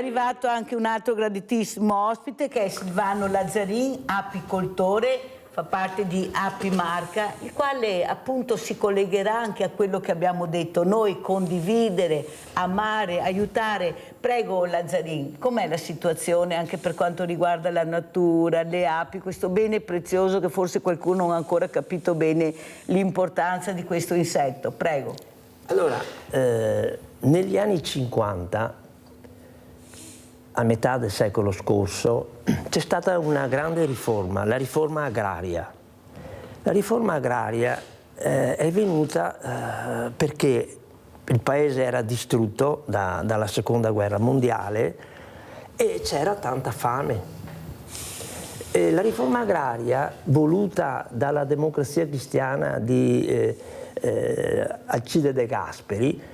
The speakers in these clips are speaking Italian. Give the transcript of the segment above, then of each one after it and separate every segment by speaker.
Speaker 1: arrivato anche un altro graditissimo ospite che è Silvano Lazzarin, apicoltore, fa parte di Apimarca, il quale appunto si collegherà anche a quello che abbiamo detto noi, condividere, amare, aiutare. Prego Lazzarin, com'è la situazione anche per quanto riguarda la natura, le api, questo bene prezioso che forse qualcuno non ha ancora capito bene l'importanza di questo insetto? Prego.
Speaker 2: Allora, negli anni 50, a metà del secolo scorso, c'è stata una grande riforma, la riforma agraria. La riforma agraria è venuta perché il paese era distrutto dalla seconda guerra mondiale e c'era tanta fame. La riforma agraria, voluta dalla Democrazia Cristiana di Alcide De Gasperi,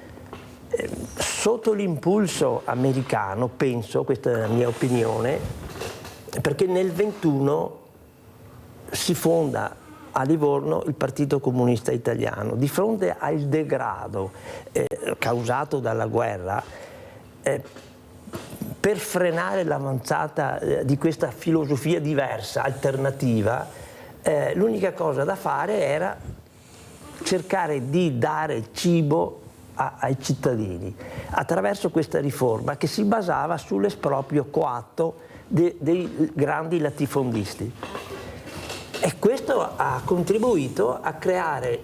Speaker 2: sotto l'impulso americano, penso, questa è la mia opinione, perché nel 21 si fonda a Livorno il Partito Comunista Italiano. Di fronte al degrado causato dalla guerra, per frenare l'avanzata di questa filosofia diversa, alternativa, l'unica cosa da fare era cercare di dare cibo ai cittadini attraverso questa riforma che si basava sull'esproprio coatto dei grandi latifondisti. E questo ha contribuito a creare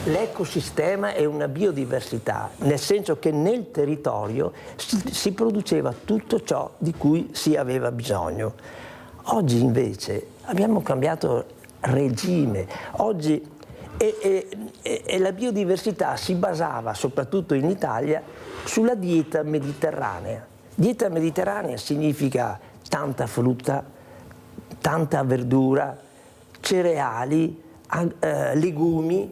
Speaker 2: l'ecosistema e una biodiversità, nel senso che nel territorio si produceva tutto ciò di cui si aveva bisogno. Oggi invece abbiamo cambiato regime. Oggi e la biodiversità si basava, soprattutto in Italia, sulla dieta mediterranea. Dieta mediterranea significa tanta frutta, tanta verdura, cereali, legumi,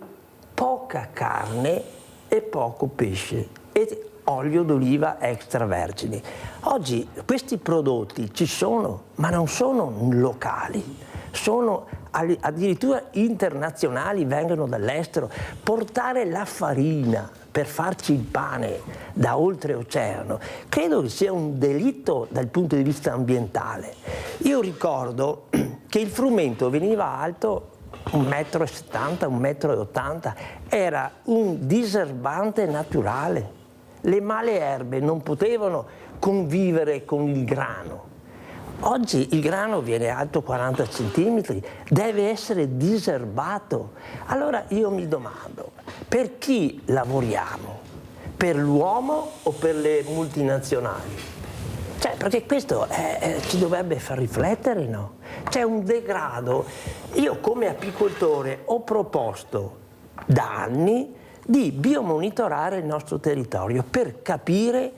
Speaker 2: poca carne e poco pesce e olio d'oliva extravergini. Oggi questi prodotti ci sono, ma non sono locali, sono addirittura internazionali, vengono dall'estero. Portare la farina per farci il pane da oltreoceano credo che sia un delitto dal punto di vista ambientale. Io ricordo che il frumento veniva alto 1,70 m, 1,80 m, era un diserbante naturale. Le male erbe non potevano convivere con il grano. Oggi il grano viene alto 40 cm, deve essere diserbato. Allora io mi domando, per chi lavoriamo? Per l'uomo o per le multinazionali? Cioè, perché questo ci dovrebbe far riflettere, no? C'è un degrado. Io come apicoltore ho proposto da anni di biomonitorare il nostro territorio per capire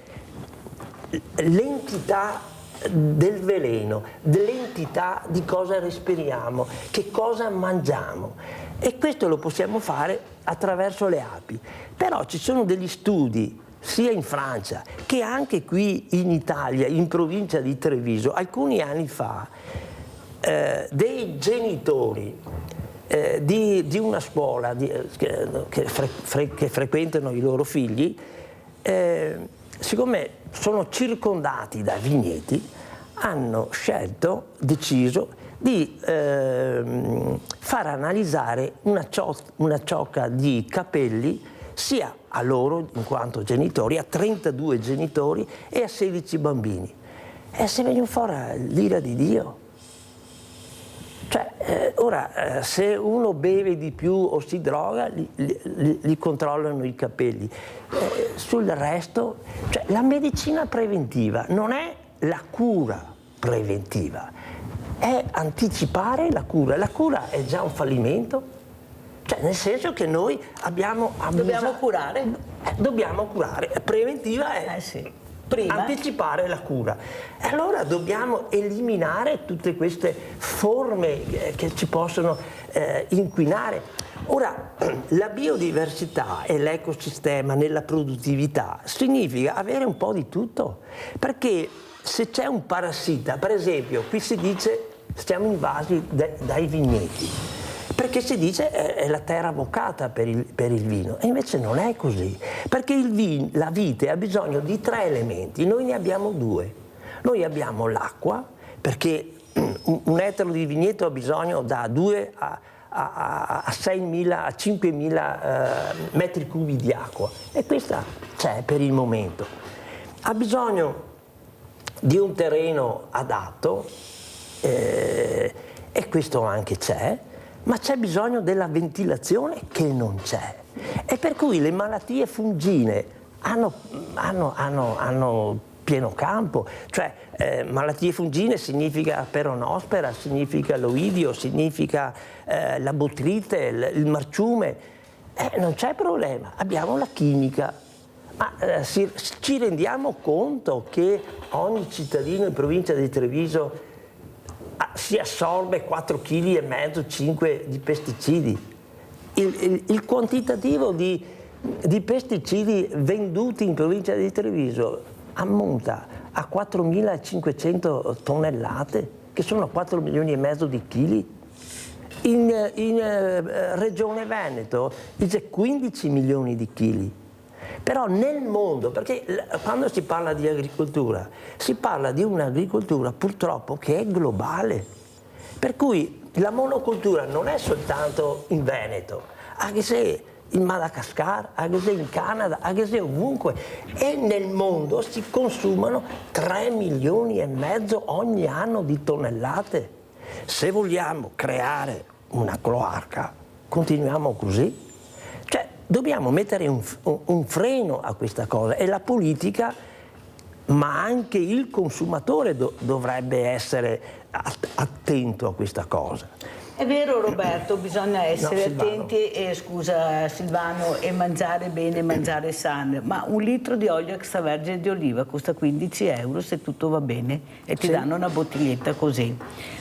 Speaker 2: l'entità del veleno, dell'entità di cosa respiriamo, che cosa mangiamo, e questo lo possiamo fare attraverso le api. Però ci sono degli studi sia in Francia che anche qui in Italia, in provincia di Treviso, alcuni anni fa, dei genitori di una scuola che frequentano i loro figli, siccome sono circondati da vigneti, hanno deciso di far analizzare una ciocca di capelli sia a loro, in quanto genitori, a 32 genitori e a 16 bambini. E se vengono fuori l'ira di Dio. Cioè, ora, se uno beve di più o si droga, gli controllano i capelli. Sul resto, cioè, la medicina preventiva non è la cura preventiva, è anticipare la cura. La cura è già un fallimento, cioè nel senso che noi dobbiamo curare. Dobbiamo curare. Preventiva è anticipare la cura. E allora dobbiamo eliminare tutte queste forme che ci possono inquinare. Ora, la biodiversità e l'ecosistema nella produttività significa avere un po' di tutto, perché se c'è un parassita, per esempio, qui si dice siamo invasi dai vigneti. perché si dice è la terra vocata per il vino, e invece non è così, perché la vite ha bisogno di 3 elementi, noi ne abbiamo 2. Noi abbiamo l'acqua, perché un ettaro di vigneto ha bisogno da 2 a 6.000, a 5.000 metri cubi di acqua, e questa c'è per il momento. Ha bisogno di un terreno adatto, e questo anche c'è, ma c'è bisogno della ventilazione che non c'è, e per cui le malattie fungine hanno pieno campo, cioè malattie fungine significa peronospora, significa l'oidio, significa la botrite, il marciume, non c'è problema, abbiamo la chimica. Ma ci rendiamo conto che ogni cittadino in provincia di Treviso si assorbe 4,5 kg, 5 di pesticidi? Il quantitativo di pesticidi venduti in provincia di Treviso ammonta a 4.500 tonnellate, che sono 4,5 milioni di chili. In Regione Veneto dice 15 milioni di chili. Però nel mondo, perché quando si parla di agricoltura, si parla di un'agricoltura purtroppo che è globale. Per cui la monocultura non è soltanto in Veneto, anche se in Madagascar, anche se in Canada, anche se ovunque. E nel mondo si consumano 3,5 milioni ogni anno di tonnellate. Se vogliamo creare una cloaca, continuiamo così? Cioè, dobbiamo mettere un freno a questa cosa, e la politica, ma anche il consumatore dovrebbe essere attento a questa cosa.
Speaker 1: È vero, Roberto, bisogna essere
Speaker 2: Silvano.
Speaker 1: attenti, scusa Silvano, e mangiare bene, mangiare sano, ma un litro di olio extravergine di oliva costa 15 euro se tutto va bene, e ti danno una bottiglietta così.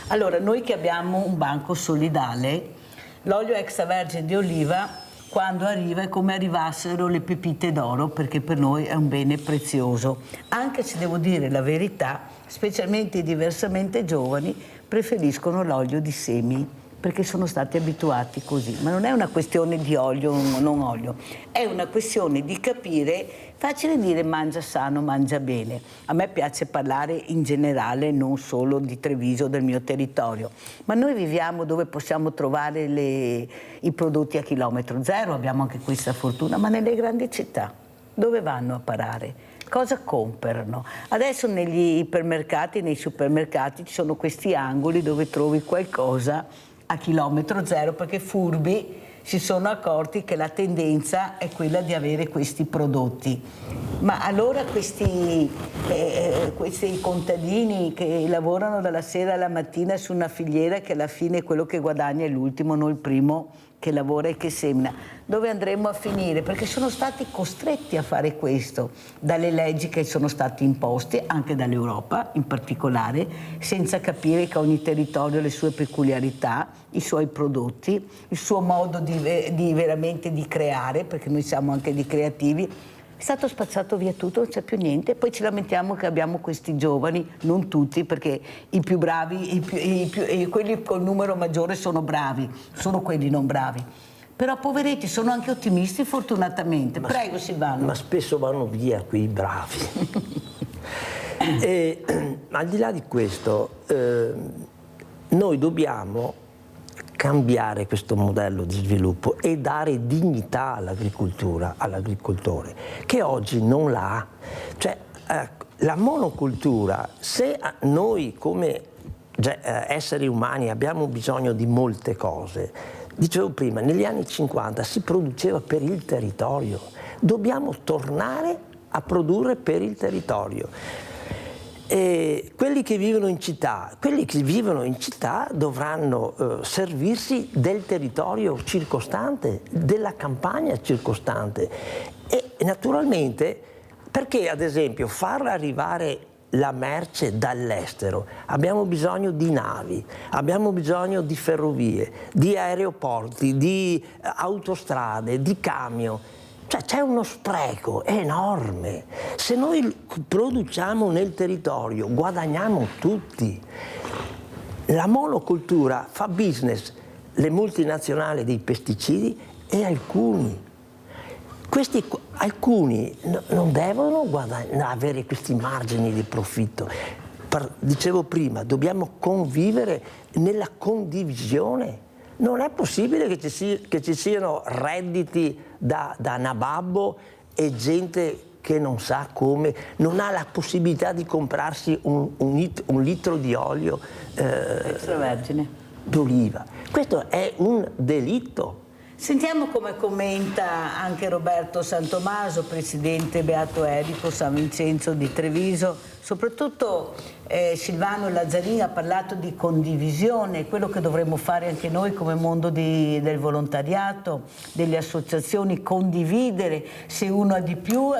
Speaker 1: Allora, noi che abbiamo un banco solidale, l'olio extravergine di oliva quando arriva è come arrivassero le pepite d'oro, perché per noi è un bene prezioso, anche se devo dire la verità, specialmente i diversamente giovani preferiscono l'olio di semi, perché sono stati abituati così. Ma non è una questione di olio o non olio, è una questione di capire. Facile dire mangia sano, mangia bene. A me piace parlare in generale, non solo di Treviso, del mio territorio. Ma noi viviamo dove possiamo trovare i prodotti a chilometro zero, abbiamo anche questa fortuna, ma nelle grandi città dove vanno a parare? Cosa comprano? Adesso negli ipermercati, nei supermercati ci sono questi angoli dove trovi qualcosa a chilometro zero, perché furbi si sono accorti che la tendenza è quella di avere questi prodotti. Ma allora questi contadini che lavorano dalla sera alla mattina su una filiera, che alla fine quello che guadagna è l'ultimo, non il primo che lavora e che semina, dove andremo a finire? Perché sono stati costretti a fare questo dalle leggi che sono state imposte, anche dall'Europa in particolare, senza capire che ogni territorio ha le sue peculiarità, i suoi prodotti, il suo modo veramente di creare, perché noi siamo anche di creativi. È stato spazzato via tutto, non c'è più niente. Poi ci lamentiamo che abbiamo questi giovani, non tutti, perché i più bravi, quelli col numero maggiore sono bravi, sono quelli non bravi. Però poveretti, sono anche ottimisti fortunatamente. Prego Silvano.
Speaker 2: Ma spesso vanno via quei bravi. Al di là di questo, noi dobbiamo cambiare questo modello di sviluppo e dare dignità all'agricoltura, all'agricoltore, che oggi non la ha. Cioè, la monocultura, se noi come esseri umani abbiamo bisogno di molte cose, dicevo prima, negli anni 50 si produceva per il territorio, dobbiamo tornare a produrre per il territorio. E quelli che vivono in città dovranno servirsi del territorio circostante, della campagna circostante, e naturalmente, perché ad esempio far arrivare la merce dall'estero abbiamo bisogno di navi, abbiamo bisogno di ferrovie, di aeroporti, di autostrade, di camion. Cioè c'è uno spreco enorme. Se noi produciamo nel territorio guadagniamo tutti. La monocultura fa business le multinazionali dei pesticidi e alcuni. Alcuni non devono avere questi margini di profitto. Dicevo prima, dobbiamo convivere nella condivisione. Non è possibile che ci siano redditi da nababbo e gente che non sa come, non ha la possibilità di comprarsi un litro di olio
Speaker 1: extravergine
Speaker 2: d'oliva. Questo è un delitto.
Speaker 1: Sentiamo come commenta anche Roberto Santomaso, presidente Beato Edipo San Vincenzo di Treviso. Soprattutto Silvano Lazzarini ha parlato di condivisione, quello che dovremmo fare anche noi come mondo del volontariato, delle associazioni, condividere. Se uno ha di più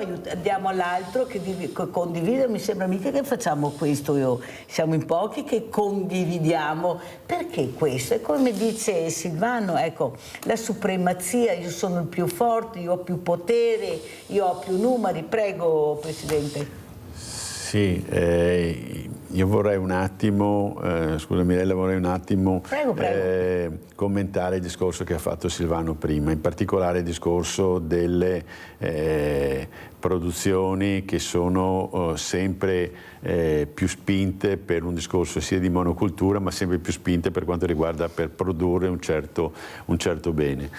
Speaker 1: diamo all'altro che condivide. Mi sembra mica che facciamo questo, siamo in pochi che condividiamo. Perché questo? E come dice Silvano, ecco, la supremazia, io sono il più forte, io ho più potere, io ho più numeri. Prego, Presidente.
Speaker 3: Sì, io vorrei un attimo, scusa Mirella, vorrei un attimo commentare il discorso che ha fatto Silvano prima, in particolare il discorso delle produzioni che sono sempre più spinte per un discorso sia di monocultura, ma sempre più spinte per quanto riguarda per produrre un certo bene.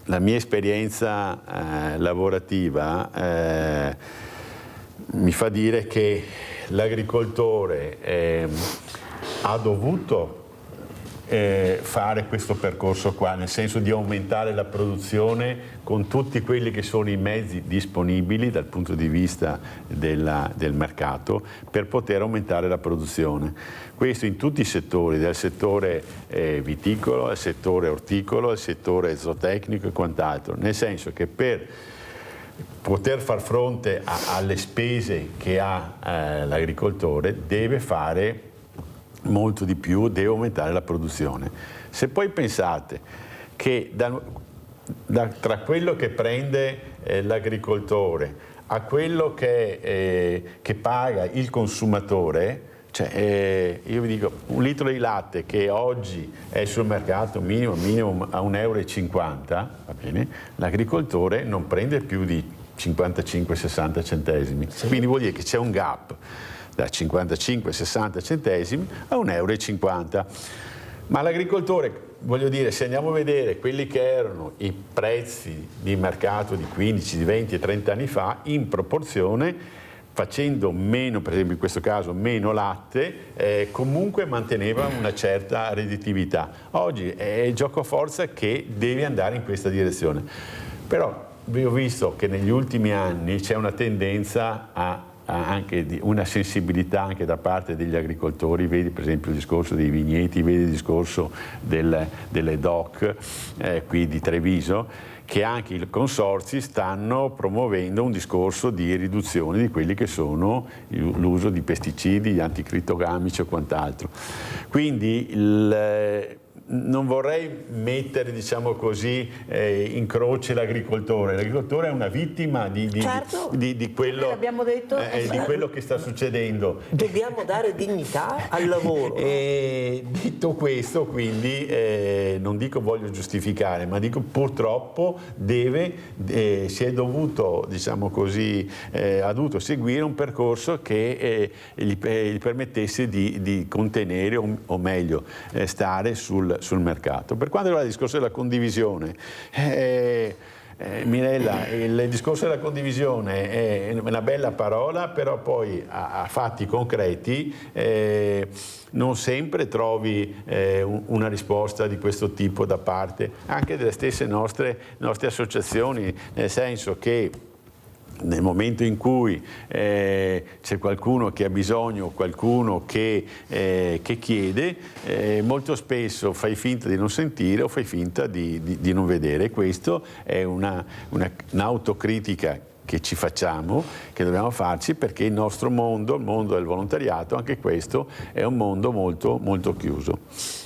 Speaker 3: La mia esperienza lavorativa mi fa dire che l'agricoltore ha dovuto fare questo percorso qua, nel senso di aumentare la produzione con tutti quelli che sono i mezzi disponibili dal punto di vista del mercato per poter aumentare la produzione. Questo in tutti i settori, dal settore viticolo al settore orticolo, al settore zootecnico e quant'altro, nel senso che per poter far fronte alle spese che ha l'agricoltore deve fare molto di più, deve aumentare la produzione. Se poi pensate che tra quello che prende l'agricoltore a quello che paga il consumatore, io vi dico, un litro di latte che oggi è sul mercato minimo a 1,50 €, va bene, l'agricoltore non prende più di 55-60 centesimi. Sì. Quindi vuol dire che c'è un gap da 55-60 centesimi a 1,50 €. Ma l'agricoltore, voglio dire, se andiamo a vedere quelli che erano i prezzi di mercato di 15, di 20 e 30 anni fa, in proporzione, facendo meno, per esempio in questo caso meno latte, comunque manteneva una certa redditività. Oggi è il gioco a forza che deve andare in questa direzione. Però vi ho visto che negli ultimi anni c'è una tendenza a anche una sensibilità anche da parte degli agricoltori, vedi per esempio il discorso dei vigneti, vedi il discorso delle DOC qui di Treviso, che anche i consorzi stanno promuovendo un discorso di riduzione di quelli che sono l'uso di pesticidi, anticritogamici o quant'altro. Quindi non vorrei mettere, diciamo così, in croce l'agricoltore. L'agricoltore è una vittima di quello, di quello che sta succedendo.
Speaker 2: Dobbiamo dare dignità al lavoro.
Speaker 3: Detto questo, quindi, non dico voglio giustificare, ma dico purtroppo si è dovuto, diciamo così, ha dovuto seguire un percorso che gli permettesse di contenere o meglio stare sul mercato. Per quanto riguarda il discorso della condivisione, Mirella, il discorso della condivisione è una bella parola, però poi a fatti concreti non sempre trovi una risposta di questo tipo da parte anche delle stesse nostre associazioni, nel senso che nel momento in cui c'è qualcuno che ha bisogno, qualcuno che chiede, molto spesso fai finta di non sentire o fai finta di non vedere. Questo è un'autocritica che ci facciamo, che dobbiamo farci, perché il nostro mondo, il mondo del volontariato, anche questo è un mondo molto, molto chiuso.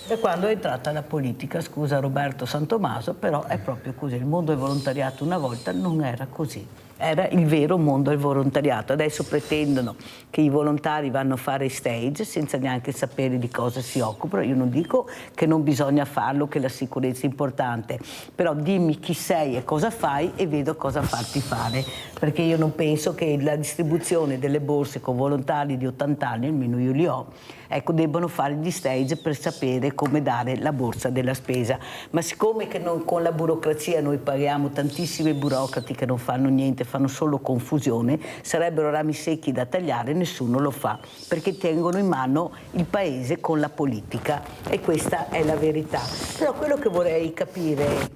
Speaker 1: Da quando è entrata la politica, scusa Roberto Santomaso, però è proprio così. Il mondo del volontariato una volta non era così. Era il vero mondo del volontariato. Adesso pretendono che i volontari vanno a fare stage senza neanche sapere di cosa si occupano. Io non dico che non bisogna farlo, che la sicurezza è importante, però dimmi chi sei e cosa fai e vedo cosa farti fare, perché io non penso che la distribuzione delle borse con volontari di 80 anni, almeno io li ho, ecco, debbano fare gli stage per sapere come dare la borsa della spesa. Ma siccome che con la burocrazia noi paghiamo tantissimi burocrati che non fanno niente, fanno solo confusione, sarebbero rami secchi da tagliare, nessuno lo fa, perché tengono in mano il paese con la politica, e questa è la verità. Però quello che vorrei capire,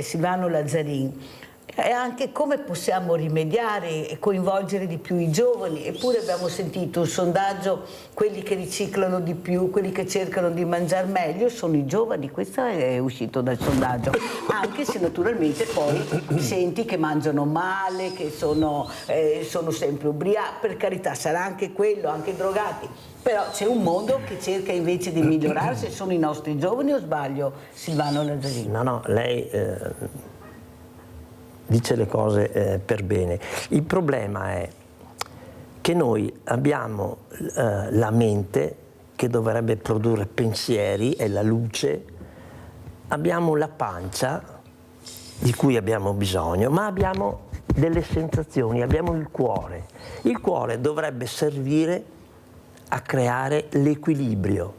Speaker 1: Silvano Lazzarin, è anche come possiamo rimediare e coinvolgere di più i giovani. Eppure abbiamo sentito un sondaggio: quelli che riciclano di più, quelli che cercano di mangiare meglio sono i giovani. Questo è uscito dal sondaggio, anche se naturalmente poi senti che mangiano male, che sono sempre ubriachi. Per carità, sarà anche quello, anche drogati, però c'è un mondo che cerca invece di migliorarsi. Sono i nostri giovani, o sbaglio, Silvano Lazzarin?
Speaker 2: No, lei dice le cose per bene. Il problema è che noi abbiamo la mente che dovrebbe produrre pensieri e la luce, abbiamo la pancia di cui abbiamo bisogno, ma abbiamo delle sensazioni, abbiamo il cuore. Il cuore dovrebbe servire a creare l'equilibrio,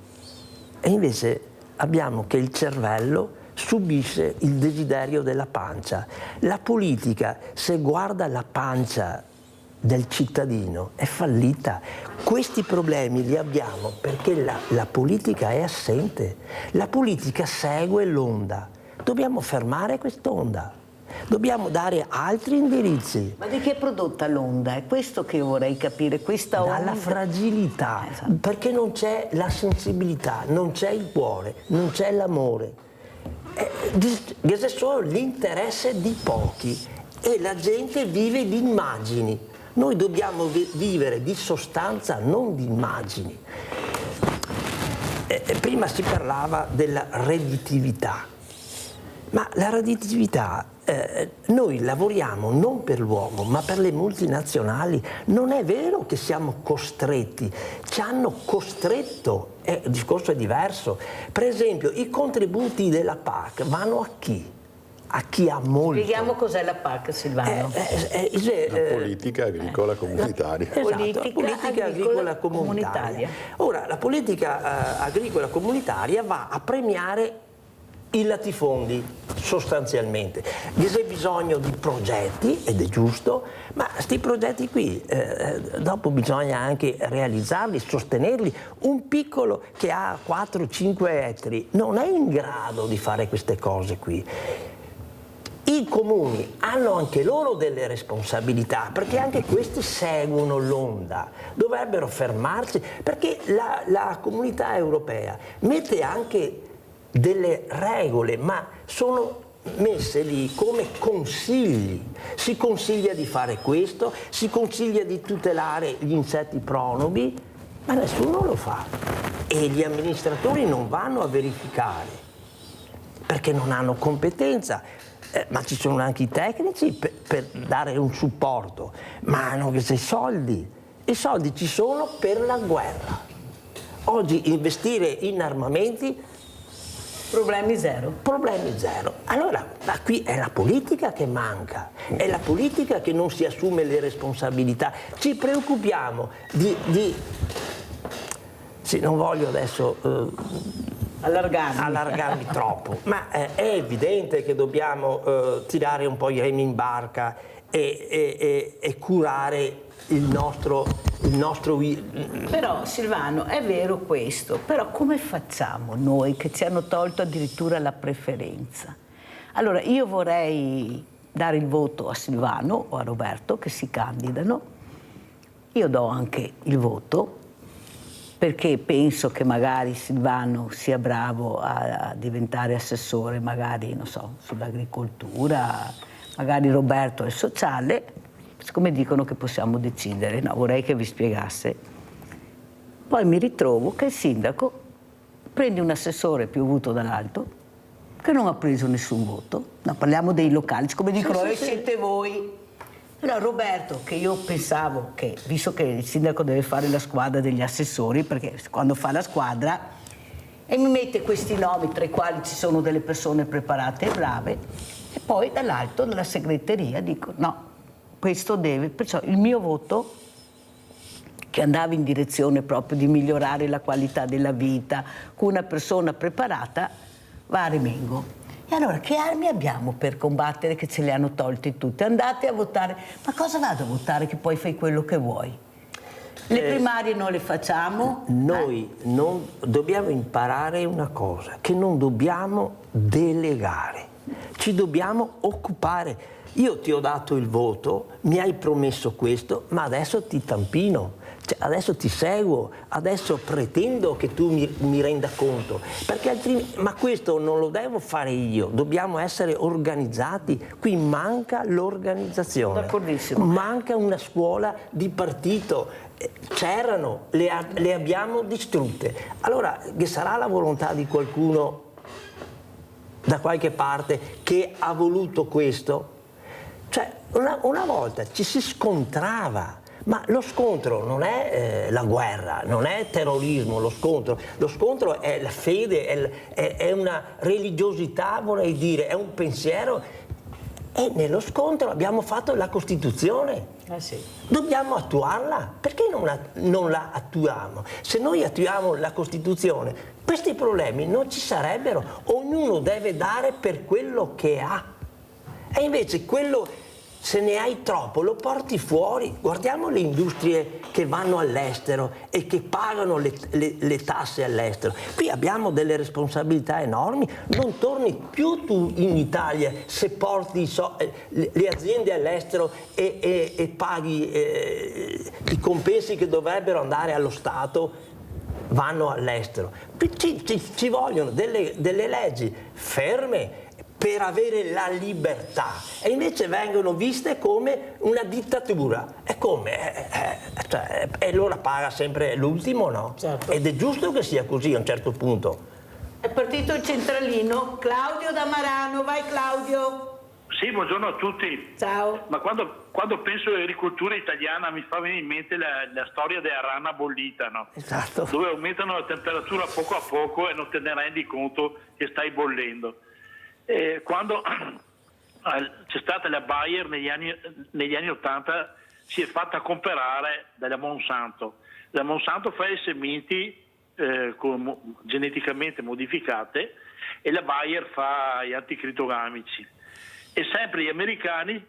Speaker 2: e invece abbiamo che il cervello subisce il desiderio della pancia. La politica, se guarda la pancia del cittadino, è fallita. Questi problemi li abbiamo perché la politica è assente. La politica segue l'onda. Dobbiamo fermare quest'onda. Dobbiamo dare altri indirizzi.
Speaker 1: Ma di che è prodotta l'onda? È questo che io vorrei capire, questa onda.
Speaker 2: Dalla fragilità,
Speaker 1: Esatto.
Speaker 2: Perché non c'è la sensibilità, non c'è il cuore, non c'è l'amore. C'è solo l'interesse di pochi e la gente vive di immagini. Noi dobbiamo vivere di sostanza, non di immagini. Prima si parlava della redditività, ma la redditività, noi lavoriamo non per l'uomo ma per le multinazionali. Non è vero che siamo costretti, ci hanno costretto, il discorso è diverso. Per esempio, i contributi della PAC vanno a chi? A chi ha molto.
Speaker 1: Spieghiamo cos'è la PAC, Silvano.
Speaker 3: La politica agricola comunitaria.
Speaker 2: Esatto, la politica agricola comunitaria. Ora, la politica agricola comunitaria va a premiare i latifondi, sostanzialmente. C'è bisogno di progetti, ed è giusto, ma questi progetti qui dopo bisogna anche realizzarli, sostenerli. Un piccolo che ha 4-5 ettari non è in grado di fare queste cose qui. I comuni hanno anche loro delle responsabilità, perché anche questi seguono l'onda, dovrebbero fermarsi, perché la comunità europea mette anche delle regole, ma sono messe lì come consigli. Si consiglia di fare questo, si consiglia di tutelare gli insetti pronubi, ma nessuno lo fa. E gli amministratori non vanno a verificare, perché non hanno competenza. Ma ci sono anche i tecnici per dare un supporto, ma hanno questi soldi. I soldi ci sono per la guerra. Oggi investire in armamenti,
Speaker 1: Problemi zero.
Speaker 2: problemi zero. Allora, ma qui è la politica che manca, è la politica che non si assume le responsabilità. Ci preoccupiamo sì, non voglio adesso allargarmi troppo, ma è evidente che dobbiamo tirare un po' i remi in barca e curare il nostro.
Speaker 1: Però Silvano, è vero questo, però come facciamo noi che ci hanno tolto addirittura la preferenza? Allora, io vorrei dare il voto a Silvano o a Roberto che si candidano. Io do anche il voto, perché penso che magari Silvano sia bravo a diventare assessore, magari, non so, sull'agricoltura, magari Roberto è sociale. Siccome dicono che possiamo decidere, no, vorrei che vi spiegasse. Poi mi ritrovo che il sindaco prendi un assessore piovuto dall'alto che non ha preso nessun voto, no, parliamo dei locali, come dicono, siete voi. Allora Roberto, che io pensavo che, visto che il sindaco deve fare la squadra degli assessori, perché quando fa la squadra, e mi mette questi nomi tra i quali ci sono delle persone preparate e brave, e poi dall'alto, dalla segreteria, dico no, questo deve, perciò il mio voto, che andava in direzione proprio di migliorare la qualità della vita con una persona preparata, va a Remengo. E allora che armi abbiamo per combattere che ce le hanno tolte tutte? Andate a votare, ma cosa vado a votare che poi fai quello che vuoi? Le primarie non le facciamo?
Speaker 2: Noi non dobbiamo imparare una cosa, che non dobbiamo delegare, ci dobbiamo occupare. Io ti ho dato il voto, mi hai promesso questo, ma adesso ti tampino. Cioè, adesso ti seguo, adesso pretendo che tu mi renda conto, perché altrimenti, ma questo non lo devo fare io, dobbiamo essere organizzati, qui manca l'organizzazione,
Speaker 1: d'accordissimo,
Speaker 2: manca una scuola di partito, c'erano, le abbiamo distrutte, allora che sarà la volontà di qualcuno da qualche parte che ha voluto questo? Cioè, una volta ci si scontrava. Ma lo scontro non è la guerra, non è terrorismo, lo scontro è la fede, è una religiosità, vorrei dire, è un pensiero. E nello scontro abbiamo fatto la Costituzione.
Speaker 1: Sì.
Speaker 2: Dobbiamo attuarla. Perché non la attuiamo? Se noi attuiamo la Costituzione, questi problemi non ci sarebbero. Ognuno deve dare per quello che ha. E invece quello, se ne hai troppo, lo porti fuori. Guardiamo le industrie che vanno all'estero e che pagano le tasse all'estero. Qui abbiamo delle responsabilità enormi. Non torni più tu in Italia se porti le aziende all'estero e paghi i compensi che dovrebbero andare allo Stato, vanno all'estero. Ci vogliono delle leggi ferme per avere la libertà, e invece vengono viste come una dittatura. È come? E allora paga sempre l'ultimo, no?
Speaker 1: Certo.
Speaker 2: Ed è giusto che sia così a un certo punto.
Speaker 1: È partito il centralino. Claudio da Marano, vai Claudio.
Speaker 4: Sì, buongiorno a tutti.
Speaker 1: Ciao.
Speaker 4: Ma quando penso all'agricoltura italiana mi fa venire in mente la storia della rana bollita, no?
Speaker 2: Esatto.
Speaker 4: Dove aumentano la temperatura poco a poco e non te ne rendi conto che stai bollendo. Quando c'è stata la Bayer negli anni 80 si è fatta comprare dalla Monsanto. La Monsanto fa le sementi geneticamente modificate e la Bayer fa gli anticritogamici. E sempre gli americani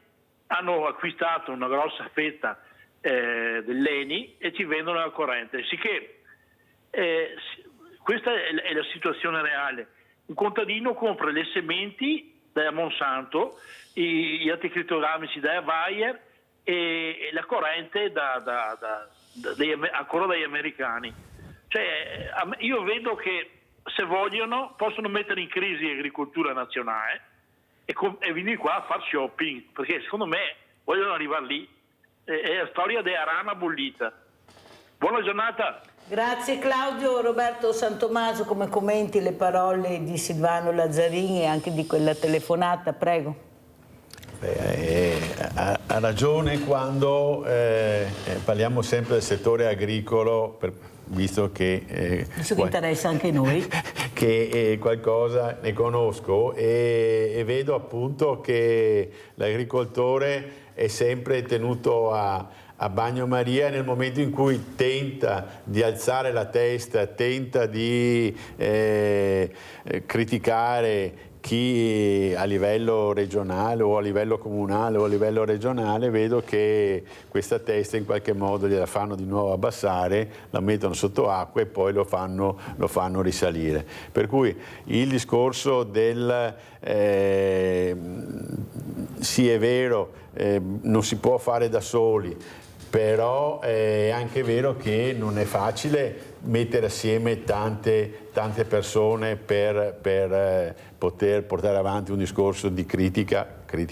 Speaker 4: hanno acquistato una grossa fetta dell'ENI e ci vendono la corrente. Sicché questa è la situazione reale. Un contadino compra le sementi dalla Monsanto, gli anticritogamici dalla Bayer e la corrente ancora dagli americani. Cioè, io vedo che se vogliono possono mettere in crisi l'agricoltura nazionale e venire qua a far shopping, perché secondo me vogliono arrivare lì. È la storia della rana bollita. Buona giornata.
Speaker 1: Grazie Claudio. Roberto Santomaso, come commenti le parole di Silvano Lazzarini e anche di quella telefonata? Prego.
Speaker 3: Ha ragione quando parliamo sempre del settore agricolo, visto che
Speaker 1: interessa anche noi,
Speaker 3: che qualcosa ne conosco e vedo appunto che l'agricoltore è sempre tenuto a bagnomaria nel momento in cui tenta di alzare la testa, tenta di criticare chi a livello regionale o a livello comunale o a livello regionale. Vedo che questa testa in qualche modo gliela fanno di nuovo abbassare, la mettono sotto acqua e poi lo fanno risalire. Per cui il discorso del sì, è vero, non si può fare da soli, però è anche vero che non è facile mettere assieme tante persone per poter portare avanti un discorso di critica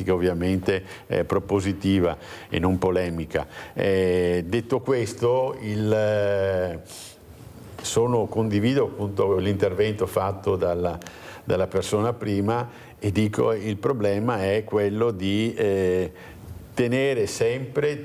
Speaker 3: ovviamente propositiva e non polemica. Detto questo, condivido appunto l'intervento fatto dalla persona prima e dico il problema è quello di tenere sempre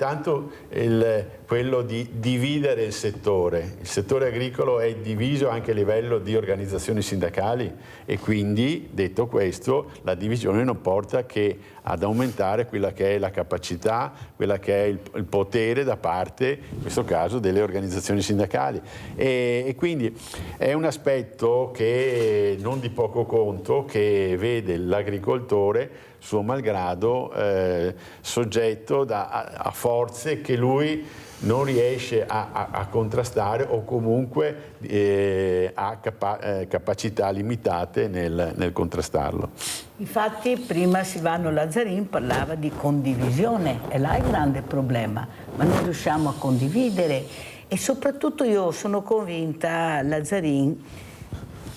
Speaker 3: quello di dividere il settore. Il settore agricolo è diviso anche a livello di organizzazioni sindacali e quindi, detto questo, la divisione non porta che ad aumentare quella che è la capacità, quella che è il potere da parte, in questo caso, delle organizzazioni sindacali. E quindi è un aspetto che non di poco conto, che vede l'agricoltore suo malgrado soggetto a forze che lui non riesce a contrastare o comunque ha capacità limitate nel contrastarlo.
Speaker 1: Infatti prima Silvano Lazzarin parlava di condivisione, e là è il grande problema, ma non riusciamo a condividere e soprattutto io sono convinta, Lazzarin,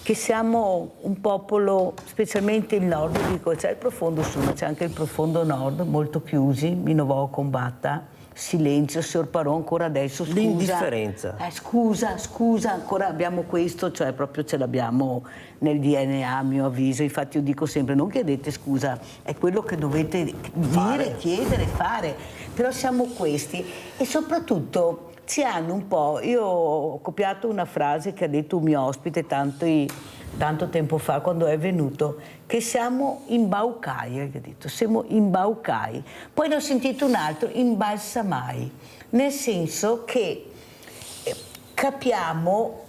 Speaker 1: che siamo un popolo, specialmente il nord, dico c'è il profondo sud, ma c'è anche il profondo nord, molto chiusi, mi non vo combatta, silenzio, signor Parò, ancora adesso, scusa.
Speaker 2: L'indifferenza.
Speaker 1: Scusa, ancora abbiamo questo, cioè proprio ce l'abbiamo nel DNA, a mio avviso, infatti io dico sempre non chiedete scusa, è quello che dovete dire, chiedere, fare, però siamo questi e soprattutto ci hanno un po', io ho copiato una frase che ha detto un mio ospite tanto tempo fa quando è venuto, che siamo imbaucai, ha detto, siamo imbaucai. Poi ne ho sentito un altro, imbalsamai, nel senso che capiamo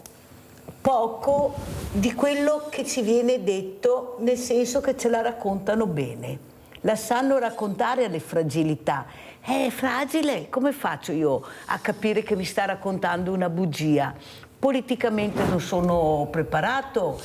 Speaker 1: poco di quello che ci viene detto, nel senso che ce la raccontano bene, la sanno raccontare alle fragilità. È fragile, come faccio io a capire che mi sta raccontando una bugia? Politicamente non sono preparato,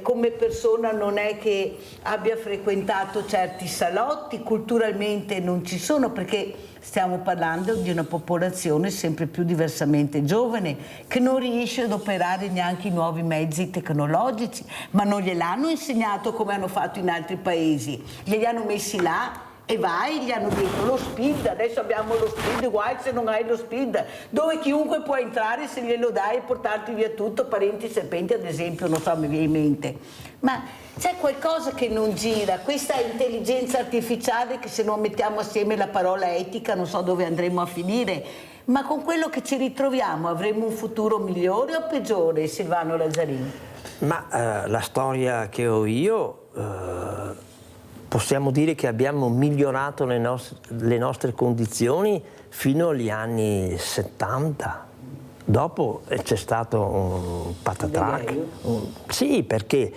Speaker 1: come persona non è che abbia frequentato certi salotti, culturalmente non ci sono perché stiamo parlando di una popolazione sempre più diversamente giovane che non riesce ad operare neanche i nuovi mezzi tecnologici, ma non gliel'hanno insegnato come hanno fatto in altri paesi, glieli hanno messi là. E vai, gli hanno detto lo speed, adesso abbiamo lo speed, guai se non hai lo speed, dove chiunque può entrare se glielo dai e portarti via tutto, parenti serpenti ad esempio, non so, mi viene in mente. Ma c'è qualcosa che non gira, questa intelligenza artificiale che se non mettiamo assieme la parola etica non so dove andremo a finire, ma con quello che ci ritroviamo avremo un futuro migliore o peggiore, Silvano Lazzarin?
Speaker 2: Ma la storia che ho io... possiamo dire che abbiamo migliorato le nostre condizioni fino agli anni 70. Dopo c'è stato un patatrac. Sì, perché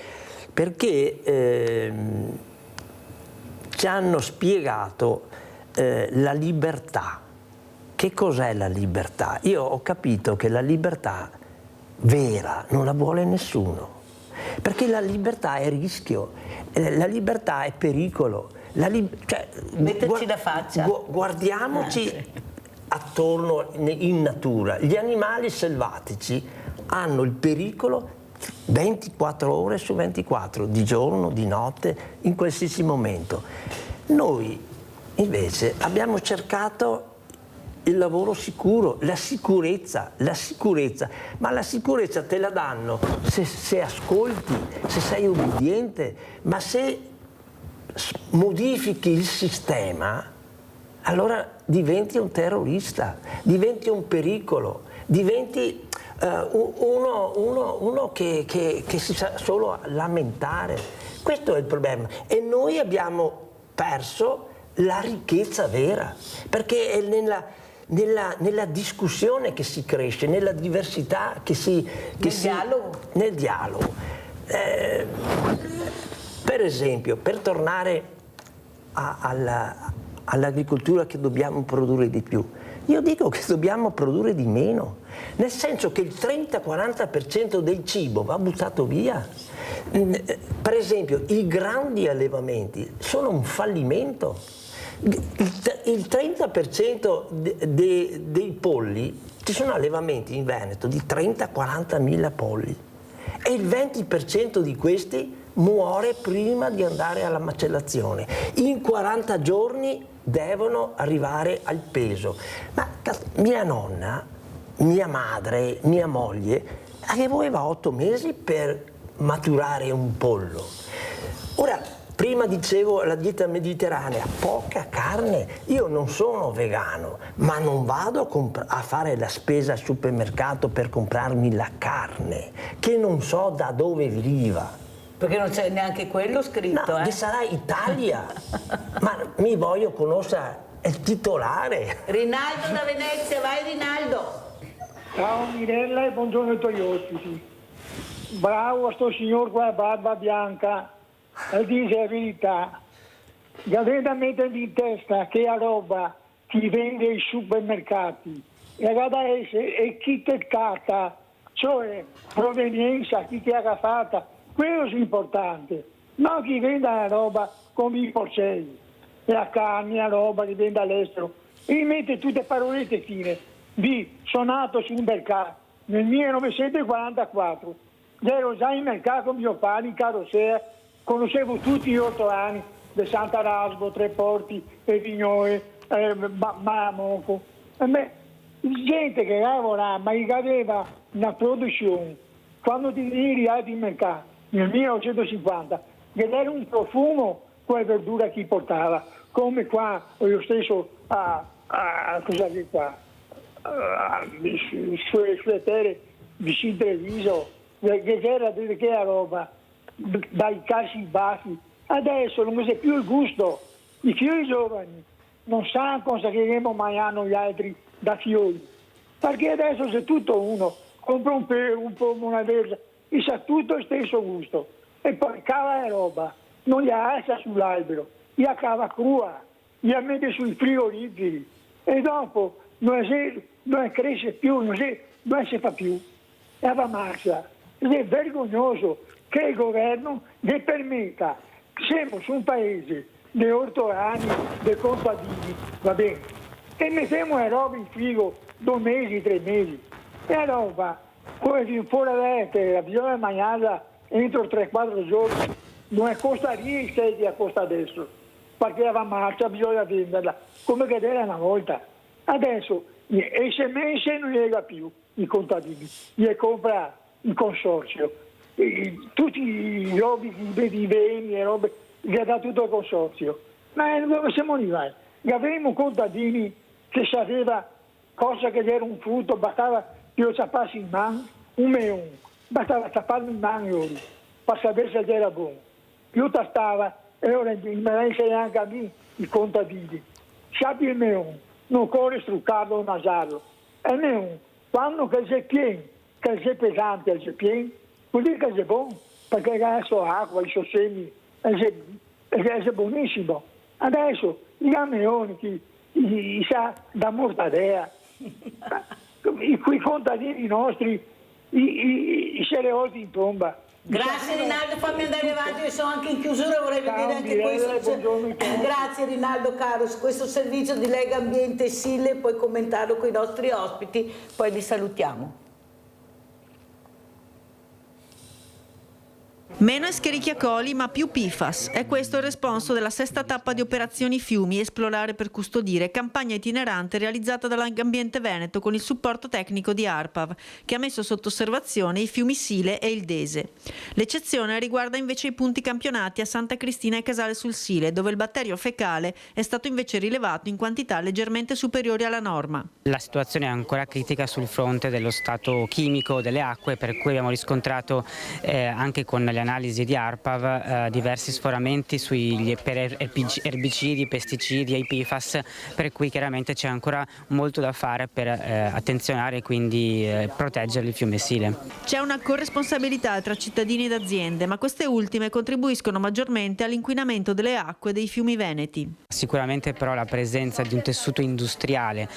Speaker 2: ci hanno spiegato la libertà. Che cos'è la libertà? Io ho capito che la libertà vera non la vuole nessuno. Perché la libertà è rischio, la libertà è pericolo.
Speaker 1: Metterci la faccia.
Speaker 2: Guardiamoci attorno in natura. Gli animali selvatici hanno il pericolo 24 ore su 24, di giorno, di notte, in qualsiasi momento. Noi invece abbiamo cercato il lavoro sicuro, la sicurezza, ma la sicurezza te la danno se ascolti, se sei obbediente, ma se modifichi il sistema, allora diventi un terrorista, diventi un pericolo, diventi uno che si sa solo lamentare. Questo è il problema e noi abbiamo perso la ricchezza vera, perché è nella discussione che si cresce, nella diversità nel dialogo. Per esempio, per tornare all'agricoltura che dobbiamo produrre di più, io dico che dobbiamo produrre di meno, nel senso che il 30-40% del cibo va buttato via. Per esempio, i grandi allevamenti sono un fallimento. Il 30% dei polli, ci sono allevamenti in Veneto di 30-40 mila polli e il 20% di questi muore prima di andare alla macellazione. In 40 giorni devono arrivare al peso. Ma mia nonna, mia madre, mia moglie aveva 8 mesi per maturare un pollo. Ora, prima dicevo la dieta mediterranea, poca carne. Io non sono vegano, ma non vado a fare la spesa al supermercato per comprarmi la carne, che non so da dove deriva.
Speaker 1: Perché non c'è neanche quello scritto,
Speaker 2: No, che sarà Italia, ma mi voglio conoscere il titolare.
Speaker 1: Rinaldo da Venezia, vai Rinaldo.
Speaker 5: Ciao Mirella e buongiorno ai tuoi ospiti. Bravo a sto signor qua, barba bianca, e dice la verità. Avete a mettere in testa che la roba ti vende ai supermercati e adesso è etichettata, cioè provenienza, chi ti ha fatta. Quello è importante, non chi vende la roba come i porcelli, la carne, la roba che vende all'estero. E mette tutte parolette fine. Sono nato su un mercato nel 1944, ero già in mercato con mio padre in carrozzera, conoscevo tutti gli ortolani di Sant'Arasbo, Tre Porti, Vignole, Maramonco. Gente che lavorava, ma che aveva una produzione. Quando ti devi arrivare in mercato, nel 1950, ed era un profumo quella verdura che portava, come qua io stesso sulle terre vicino Treviso, che era roba dai cassi bassi. Adesso non c'è più il gusto, i fiori giovani non sanno cosa che mangiano gli altri da fiori, perché adesso c'è tutto uno, compra un pomo, una verza, e sa tutto il stesso gusto, e poi cava la roba, non la alza sull'albero, la cava crua, la mette sui frigoriferi e dopo non cresce più, non si fa più, e va marcia. Ed è vergognoso che il governo ne permetta. Siamo su un paese di ortolani, di contadini, va bene, e mettiamo la roba in frigo 2 mesi, 3 mesi, e la roba fuori aperta, bisogna mangiarla entro 3-4 giorni, non costaria i soldi che costa adesso, perché va marcia, bisogna venderla, come che era una volta. Adesso le semence non lega più i contadini, le compra il consorzio, tutti i robi, i beni, le robe, le dà tutto il consorzio. Ma dove siamo arrivati? Avremo contadini che sapeva cosa che era un frutto, bastava che lo sappassi in mano, un meon, bastava sapparlo in mano per sapere se era buono. Io tastava, e ora me la insegna anche a me, i contadini. Sappi il meon, non corre struccarlo o nasarlo. E il meon, quando che è pieno, che è pesante, che è pieno, vuol dire che è buono, perché ha la sua acqua, i suoi semi, è buonissimo. Adesso gli meoni, chi sa da mortadea, quei contadini nostri, se le olti in tomba.
Speaker 1: Grazie Rinaldo, fammi andare avanti, io sono anche in chiusura, vorrei vedere anche questo. Grazie Rinaldo caro, su questo servizio di Lega Ambiente Sile, puoi commentarlo con i nostri ospiti, poi li salutiamo.
Speaker 6: Meno Escherichia coli ma più PFAS. È questo il responso della 6ª tappa di Operazioni Fiumi, Esplorare per custodire, campagna itinerante realizzata dall'Ambiente Veneto con il supporto tecnico di ARPAV, che ha messo sotto osservazione i fiumi Sile e il Dese. L'eccezione riguarda invece i punti campionati a Santa Cristina e Casale sul Sile, dove il batterio fecale è stato invece rilevato in quantità leggermente superiori alla norma.
Speaker 7: La situazione è ancora critica sul fronte dello stato chimico delle acque, per cui abbiamo riscontrato anche con le analisi di ARPAV diversi sforamenti per erbicidi, pesticidi e i PFAS, per cui chiaramente c'è ancora molto da fare per attenzionare e quindi proteggere il fiume Sile.
Speaker 6: C'è una corresponsabilità tra cittadini ed aziende, ma queste ultime contribuiscono maggiormente all'inquinamento delle acque dei fiumi veneti.
Speaker 7: Sicuramente però la presenza di un tessuto industriale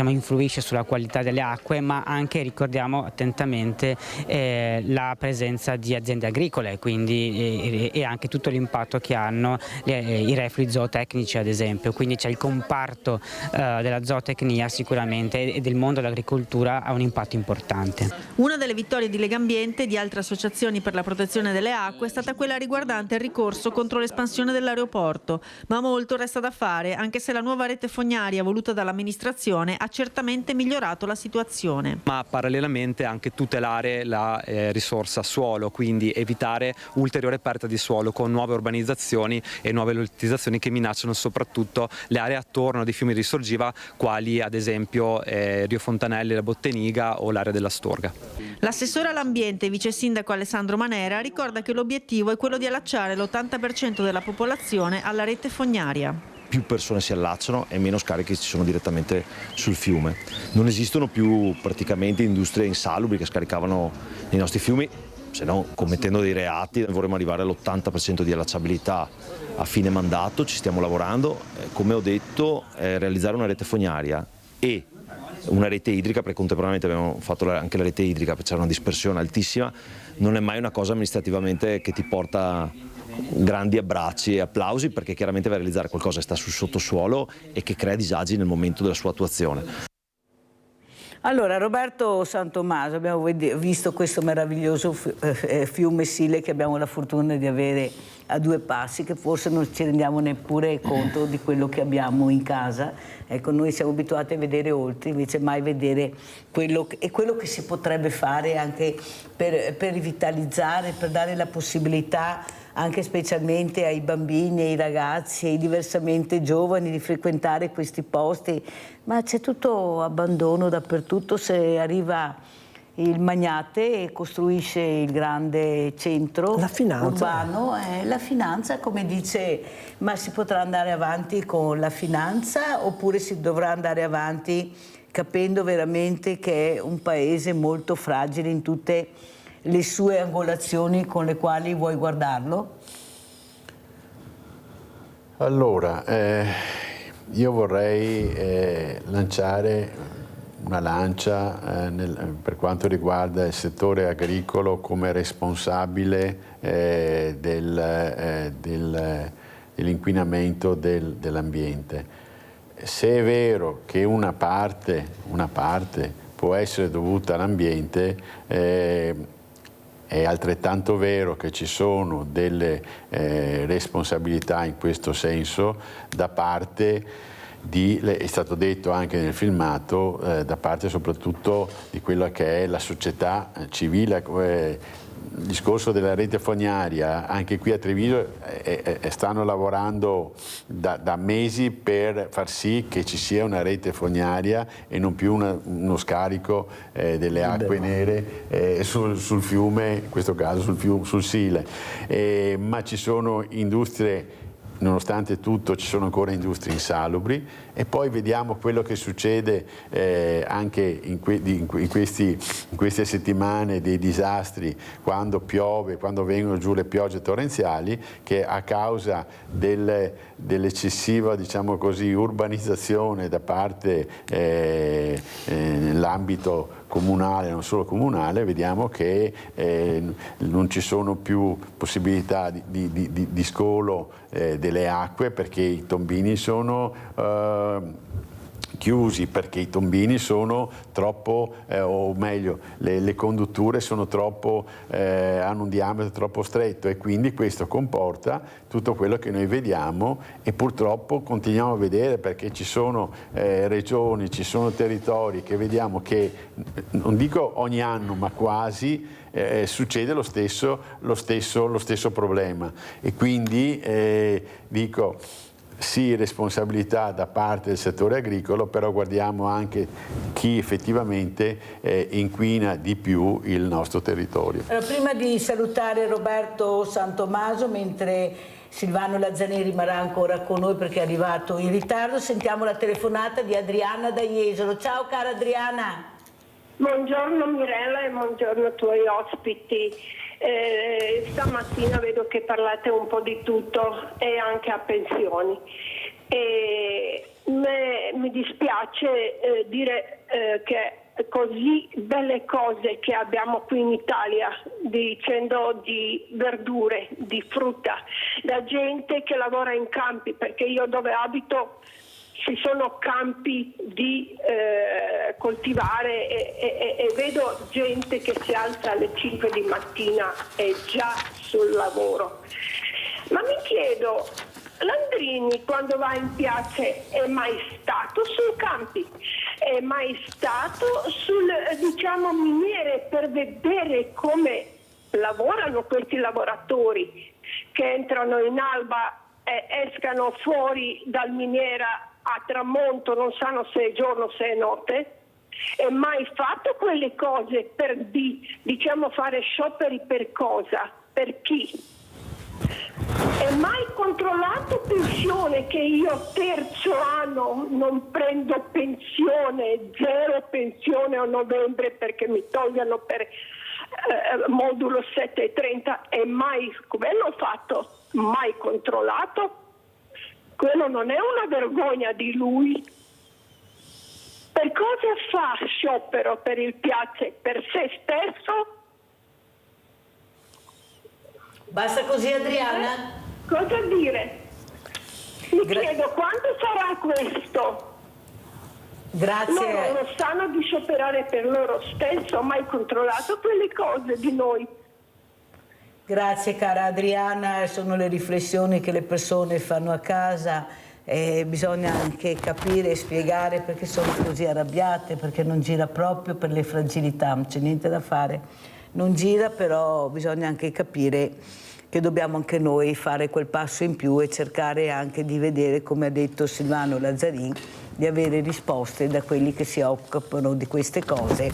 Speaker 7: influisce sulla qualità delle acque, ma anche ricordiamo attentamente la presenza di aziende agricole, quindi e anche tutto l'impatto che hanno i reflui zootecnici ad esempio, quindi c'è il comparto della zootecnia sicuramente e del mondo dell'agricoltura ha un impatto importante.
Speaker 6: Una delle vittorie di Legambiente e di altre associazioni per la protezione delle acque è stata quella riguardante il ricorso contro l'espansione dell'aeroporto, ma molto resta da fare, anche se la nuova rete fognaria voluta dall'amministrazione ha certamente migliorato la situazione.
Speaker 8: Ma parallelamente anche tutelare la risorsa suolo, quindi evitare ulteriore perdita di suolo con nuove urbanizzazioni e nuove lottizzazioni che minacciano soprattutto le aree attorno dei fiumi di risorgiva, quali ad esempio Rio Fontanelli, la Botteniga o l'area della Storga.
Speaker 6: L'assessore all'ambiente e vice sindaco Alessandro Manera ricorda che l'obiettivo è quello di allacciare l'80% della popolazione alla rete fognaria.
Speaker 9: Più persone si allacciano e meno scarichi ci sono direttamente sul fiume. Non esistono più praticamente industrie insalubri che scaricavano nei nostri fiumi, se no commettendo dei reati. Vorremmo arrivare all'80% di allacciabilità a fine mandato, ci stiamo lavorando. Come ho detto, realizzare una rete fognaria e una rete idrica, perché contemporaneamente abbiamo fatto anche la rete idrica, perché c'era una dispersione altissima, non è mai una cosa amministrativamente che ti porta grandi abbracci e applausi, perché chiaramente va a realizzare qualcosa che sta sul sottosuolo e che crea disagi nel momento della sua attuazione.
Speaker 1: Allora, Roberto Santomaso, abbiamo visto questo meraviglioso fiume Sile che abbiamo la fortuna di avere a due passi, che forse non ci rendiamo neppure conto di quello che abbiamo in casa. Ecco, noi siamo abituati a vedere oltre, invece mai vedere quello che si potrebbe fare anche per rivitalizzare, per dare la possibilità anche specialmente ai bambini, ai ragazzi, ai diversamente giovani di frequentare questi posti, ma c'è tutto abbandono dappertutto. Se arriva il magnate e costruisce il grande centro urbano, la finanza, come dice, ma si potrà andare avanti con la finanza oppure si dovrà andare avanti capendo veramente che è un paese molto fragile in tutte le sue angolazioni con le quali vuoi guardarlo?
Speaker 3: Allora, io vorrei lanciare una lancia per quanto riguarda il settore agricolo come responsabile dell'inquinamento dell'ambiente. Se è vero che una parte può essere dovuta all'ambiente, è altrettanto vero che ci sono delle responsabilità in questo senso da parte è stato detto anche nel filmato, da parte soprattutto di quella che è la società civile. Il discorso della rete fognaria, anche qui a Treviso stanno lavorando da mesi per far sì che ci sia una rete fognaria e non più uno scarico delle acque nere sul fiume, in questo caso sul Sile. Ma ci sono industrie, nonostante tutto ci sono ancora industrie insalubri, e poi vediamo quello che succede anche in queste settimane dei disastri, quando piove, quando vengono giù le piogge torrenziali, che a causa dell'eccessiva, diciamo così, urbanizzazione da parte nell'ambito comunale, non solo comunale, vediamo che non ci sono più possibilità di scolo delle acque, perché i tombini sono chiusi, perché i tombini sono troppo, o meglio, le condutture sono troppo, hanno un diametro troppo stretto, e quindi questo comporta tutto quello che noi vediamo e purtroppo continuiamo a vedere, perché ci sono regioni, ci sono territori che vediamo che, non dico ogni anno, ma quasi, succede lo stesso problema. E quindi dico, sì, responsabilità da parte del settore agricolo, però guardiamo anche chi effettivamente inquina di più il nostro territorio.
Speaker 1: Allora, prima di salutare Roberto Santomaso, mentre Silvano Lazzaneri rimarrà ancora con noi perché è arrivato in ritardo, sentiamo la telefonata di Adriana da Jesolo. Ciao cara Adriana.
Speaker 10: Buongiorno Mirella e buongiorno ai tuoi ospiti. Stamattina vedo che parlate un po' di tutto e anche a pensioni. Mi dispiace dire che così belle cose che abbiamo qui in Italia, dicendo di verdure, di frutta, da gente che lavora in campi, perché io dove abito ci sono campi di coltivare e vedo gente che si alza alle 5 di mattina e già sul lavoro. Ma mi chiedo, Landrini quando va in piazze è mai stato sui campi? È mai stato sul, diciamo, miniere per vedere come lavorano questi lavoratori che entrano in alba e escano fuori dal miniera a tramonto, non sanno se è giorno, se è notte? È mai fatto quelle cose per diciamo fare scioperi per cosa? Per chi? È mai controllato pensione, che io terzo anno non prendo pensione, 0 pensione a novembre perché mi togliano per modulo 7,30? È mai quello fatto? Mai controllato? Quello non è una vergogna di lui? Per cosa fa sciopero per il piazze? Per se stesso?
Speaker 1: Basta così, Adriana?
Speaker 10: Cosa dire? Mi chiedo quando sarà questo?
Speaker 1: Grazie.
Speaker 10: Loro lo sanno di scioperare per loro stesso, ho mai controllato quelle cose di noi.
Speaker 1: Grazie cara Adriana, sono le riflessioni che le persone fanno a casa. Bisogna anche capire e spiegare perché sono così arrabbiate, perché non gira proprio per le fragilità, non c'è niente da fare. Non gira, però bisogna anche capire che dobbiamo anche noi fare quel passo in più e cercare anche di vedere, come ha detto Silvano Lazzarin, di avere risposte da quelli che si occupano di queste cose,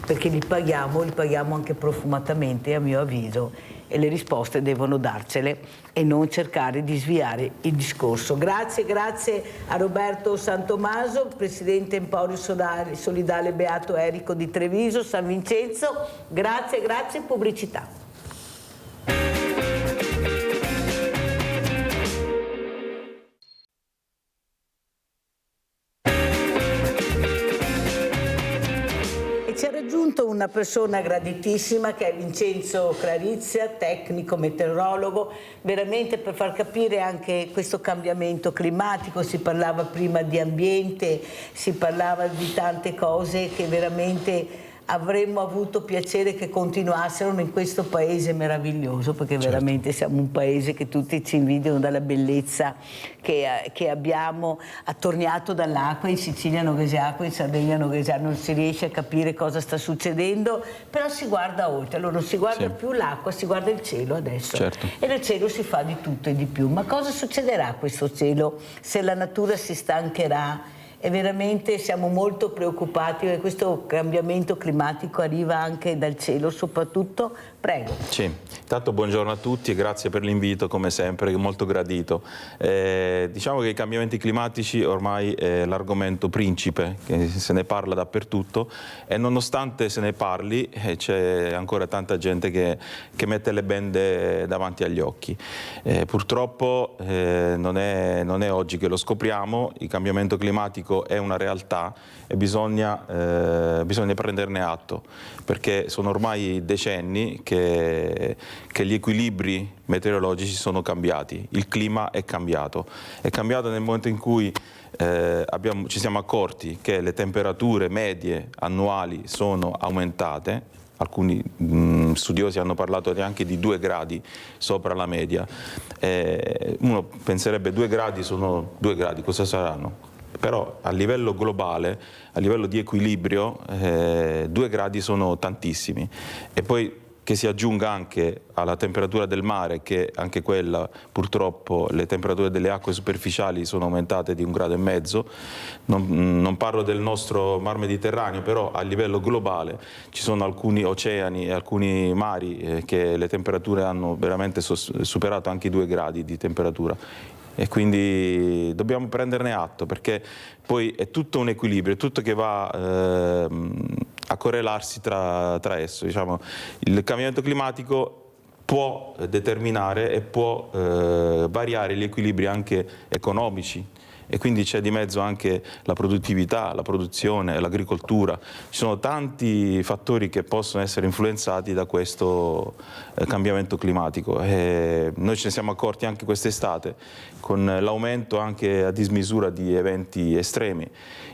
Speaker 1: perché li paghiamo anche profumatamente, a mio avviso, e le risposte devono darcele e non cercare di sviare il discorso. Grazie a Roberto Santomaso, Presidente Emporio Solidale Beato Erico di Treviso, San Vincenzo. Grazie, pubblicità. Ci ha raggiunto una persona graditissima che è Vincenzo Clarizia, tecnico meteorologo, veramente per far capire anche questo cambiamento climatico. Si parlava prima di ambiente, si parlava di tante cose che veramente avremmo avuto piacere che continuassero in questo paese meraviglioso, perché veramente siamo un paese che tutti ci invidiano dalla bellezza che abbiamo, attorniato dall'acqua. In Sicilia non che sia acqua, in Sardegna non che sia, non si riesce a capire cosa sta succedendo, però si guarda oltre. Allora non si guarda più l'acqua, si guarda il cielo adesso, e nel cielo si fa di tutto e di più. Ma cosa succederà a questo cielo se la natura si stancherà? E veramente siamo molto preoccupati che questo cambiamento climatico arriva anche dal cielo soprattutto. Prego.
Speaker 11: Sì, intanto buongiorno a tutti e grazie per l'invito, come sempre, molto gradito. Diciamo che i cambiamenti climatici ormai è l'argomento principe, che se ne parla dappertutto, e nonostante se ne parli c'è ancora tanta gente che mette le bende davanti agli occhi. Purtroppo non è oggi che lo scopriamo, il cambiamento climatico è una realtà e bisogna prenderne atto, perché sono ormai decenni che gli equilibri meteorologici sono cambiati, il clima è cambiato nel momento in cui ci siamo accorti che le temperature medie annuali sono aumentate. Alcuni studiosi hanno parlato anche di 2 gradi sopra la media. Uno penserebbe 2 gradi sono 2 gradi, cosa saranno? Però a livello globale, a livello di equilibrio, 2 gradi sono tantissimi. E poi che si aggiunga anche alla temperatura del mare, che anche quella, purtroppo, le temperature delle acque superficiali sono aumentate di 1,5 gradi. Non parlo del nostro mar Mediterraneo, però a livello globale ci sono alcuni oceani e alcuni mari che le temperature hanno veramente superato anche i 2 gradi di temperatura. E quindi dobbiamo prenderne atto, perché poi è tutto un equilibrio, è tutto che va a correlarsi tra esso. Diciamo, il cambiamento climatico può determinare e può variare gli equilibri anche economici, e quindi c'è di mezzo anche la produttività, la produzione, l'agricoltura. Ci sono tanti fattori che possono essere influenzati da questo cambiamento climatico e noi ce ne siamo accorti anche quest'estate con l'aumento anche a dismisura di eventi estremi,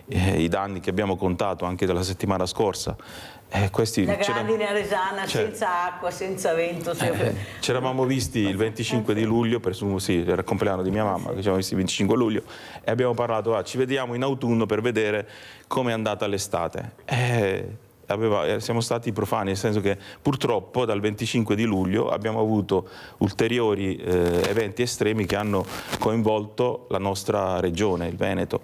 Speaker 11: i danni che abbiamo contato anche dalla settimana scorsa.
Speaker 1: La grandine aresana, senza acqua, senza vento.
Speaker 11: Ci eravamo visti il 25 di luglio, presumo sì, era il compleanno di mia mamma, che ci eravamo visti il 25 luglio e abbiamo parlato, ci vediamo in autunno per vedere come è andata l'estate. Siamo stati profani, nel senso che purtroppo dal 25 di luglio abbiamo avuto ulteriori eventi estremi che hanno coinvolto la nostra regione, il Veneto,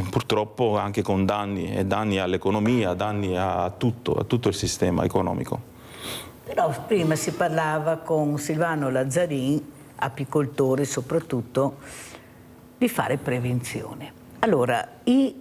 Speaker 11: purtroppo anche con danni all'economia, danni a tutto il sistema economico.
Speaker 1: Però prima si parlava con Silvano Lazzarin, apicoltore soprattutto, di fare prevenzione. Allora, i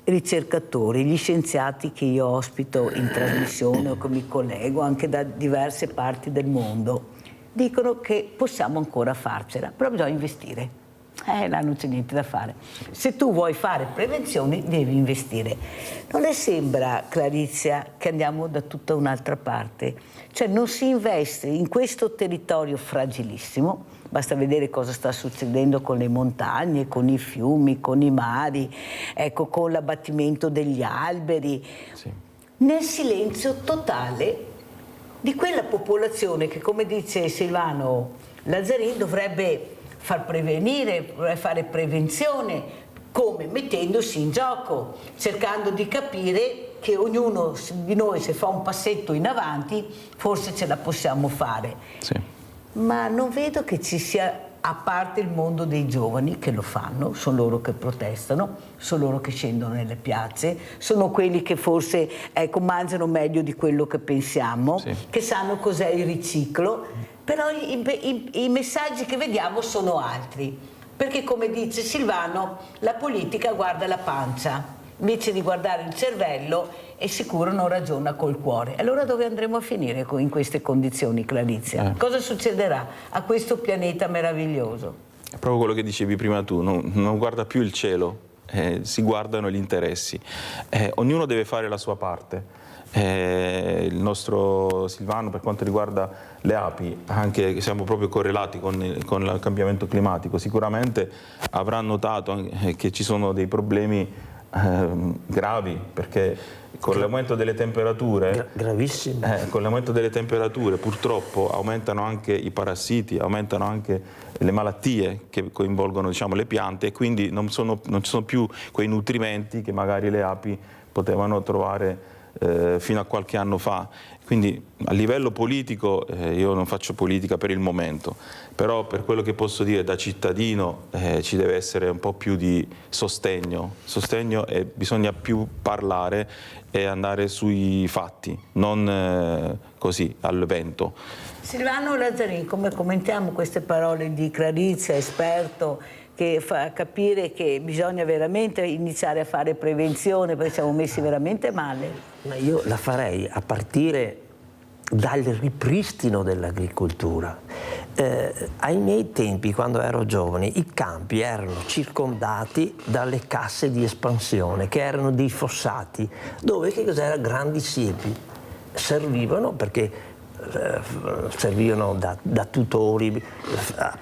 Speaker 1: ricercatori, gli scienziati che io ospito in trasmissione o che mi collego anche da diverse parti del mondo dicono che possiamo ancora farcela, però bisogna investire. Là non c'è niente da fare. Se tu vuoi fare prevenzione devi investire. Non le sembra, Clarizia, che andiamo da tutta un'altra parte? Cioè non si investe in questo territorio fragilissimo. Basta vedere cosa sta succedendo con le montagne, con i fiumi, con i mari, ecco, con l'abbattimento degli alberi, sì, nel silenzio totale di quella popolazione che, come dice Silvano Lazzarin, dovrebbe far prevenire, dovrebbe fare prevenzione, come? Mettendosi in gioco, cercando di capire che ognuno di noi, se fa un passetto in avanti, forse ce la possiamo fare. Sì. Ma non vedo che ci sia, a parte il mondo dei giovani che lo fanno, sono loro che protestano, sono loro che scendono nelle piazze, sono quelli che forse mangiano meglio di quello che pensiamo, sì, che sanno cos'è il riciclo, però i messaggi che vediamo sono altri, perché come dice Silvano, la politica guarda la pancia, invece di guardare il cervello è sicuro non ragiona col cuore. Allora dove andremo a finire in queste condizioni, Clarizia? Cosa succederà a questo pianeta meraviglioso?
Speaker 11: È proprio quello che dicevi prima tu, non guarda più il cielo, si guardano gli interessi. Ognuno deve fare la sua parte. Il nostro Silvano, per quanto riguarda le api, anche siamo proprio correlati con il cambiamento climatico, sicuramente avrà notato che ci sono dei problemi gravi, perché con l'aumento delle temperature,
Speaker 2: gravissimo,
Speaker 11: con l'aumento delle temperature purtroppo aumentano anche i parassiti, aumentano anche le malattie che coinvolgono, diciamo, le piante, e quindi non ci sono più quei nutrimenti che magari le api potevano trovare fino a qualche anno fa. Quindi a livello politico io non faccio politica per il momento, però per quello che posso dire da cittadino ci deve essere un po' più di sostegno e bisogna più parlare e andare sui fatti, non così al vento.
Speaker 1: Silvano Lazzarin, come commentiamo queste parole di Clarizia, esperto, che fa capire che bisogna veramente iniziare a fare prevenzione perché siamo messi veramente male?
Speaker 2: Ma io la farei a partire dal ripristino dell'agricoltura. Ai miei tempi, quando ero giovane, i campi erano circondati dalle casse di espansione, che erano dei fossati, dove che cos'era? Grandi siepi. Servivano perché servivano da tutori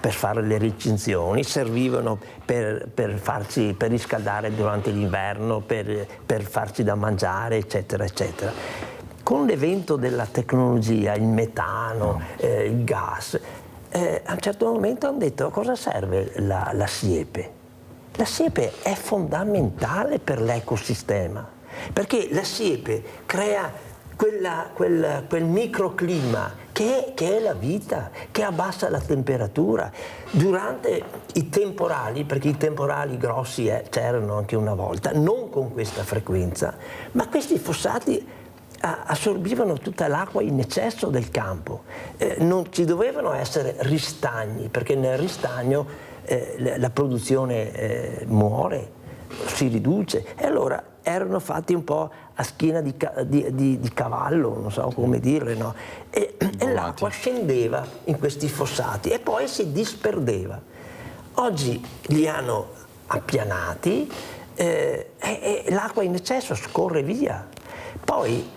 Speaker 2: per fare le recinzioni, servivano per riscaldare durante l'inverno, per farci da mangiare, eccetera, eccetera. Con l'evento della tecnologia, il metano, il gas, a un certo momento hanno detto: a cosa serve la siepe? La siepe è fondamentale per l'ecosistema, perché la siepe crea quel microclima che è la vita, che abbassa la temperatura. Durante i temporali, perché i temporali grossi c'erano anche una volta, non con questa frequenza, ma questi fossati assorbivano tutta l'acqua in eccesso del campo. Non ci dovevano essere ristagni, perché nel ristagno la produzione muore, si riduce, e allora erano fatti un po' a schiena di cavallo, non so come dirle, no? E l'acqua scendeva in questi fossati e poi si disperdeva. Oggi li hanno appianati e l'acqua in eccesso scorre via. Poi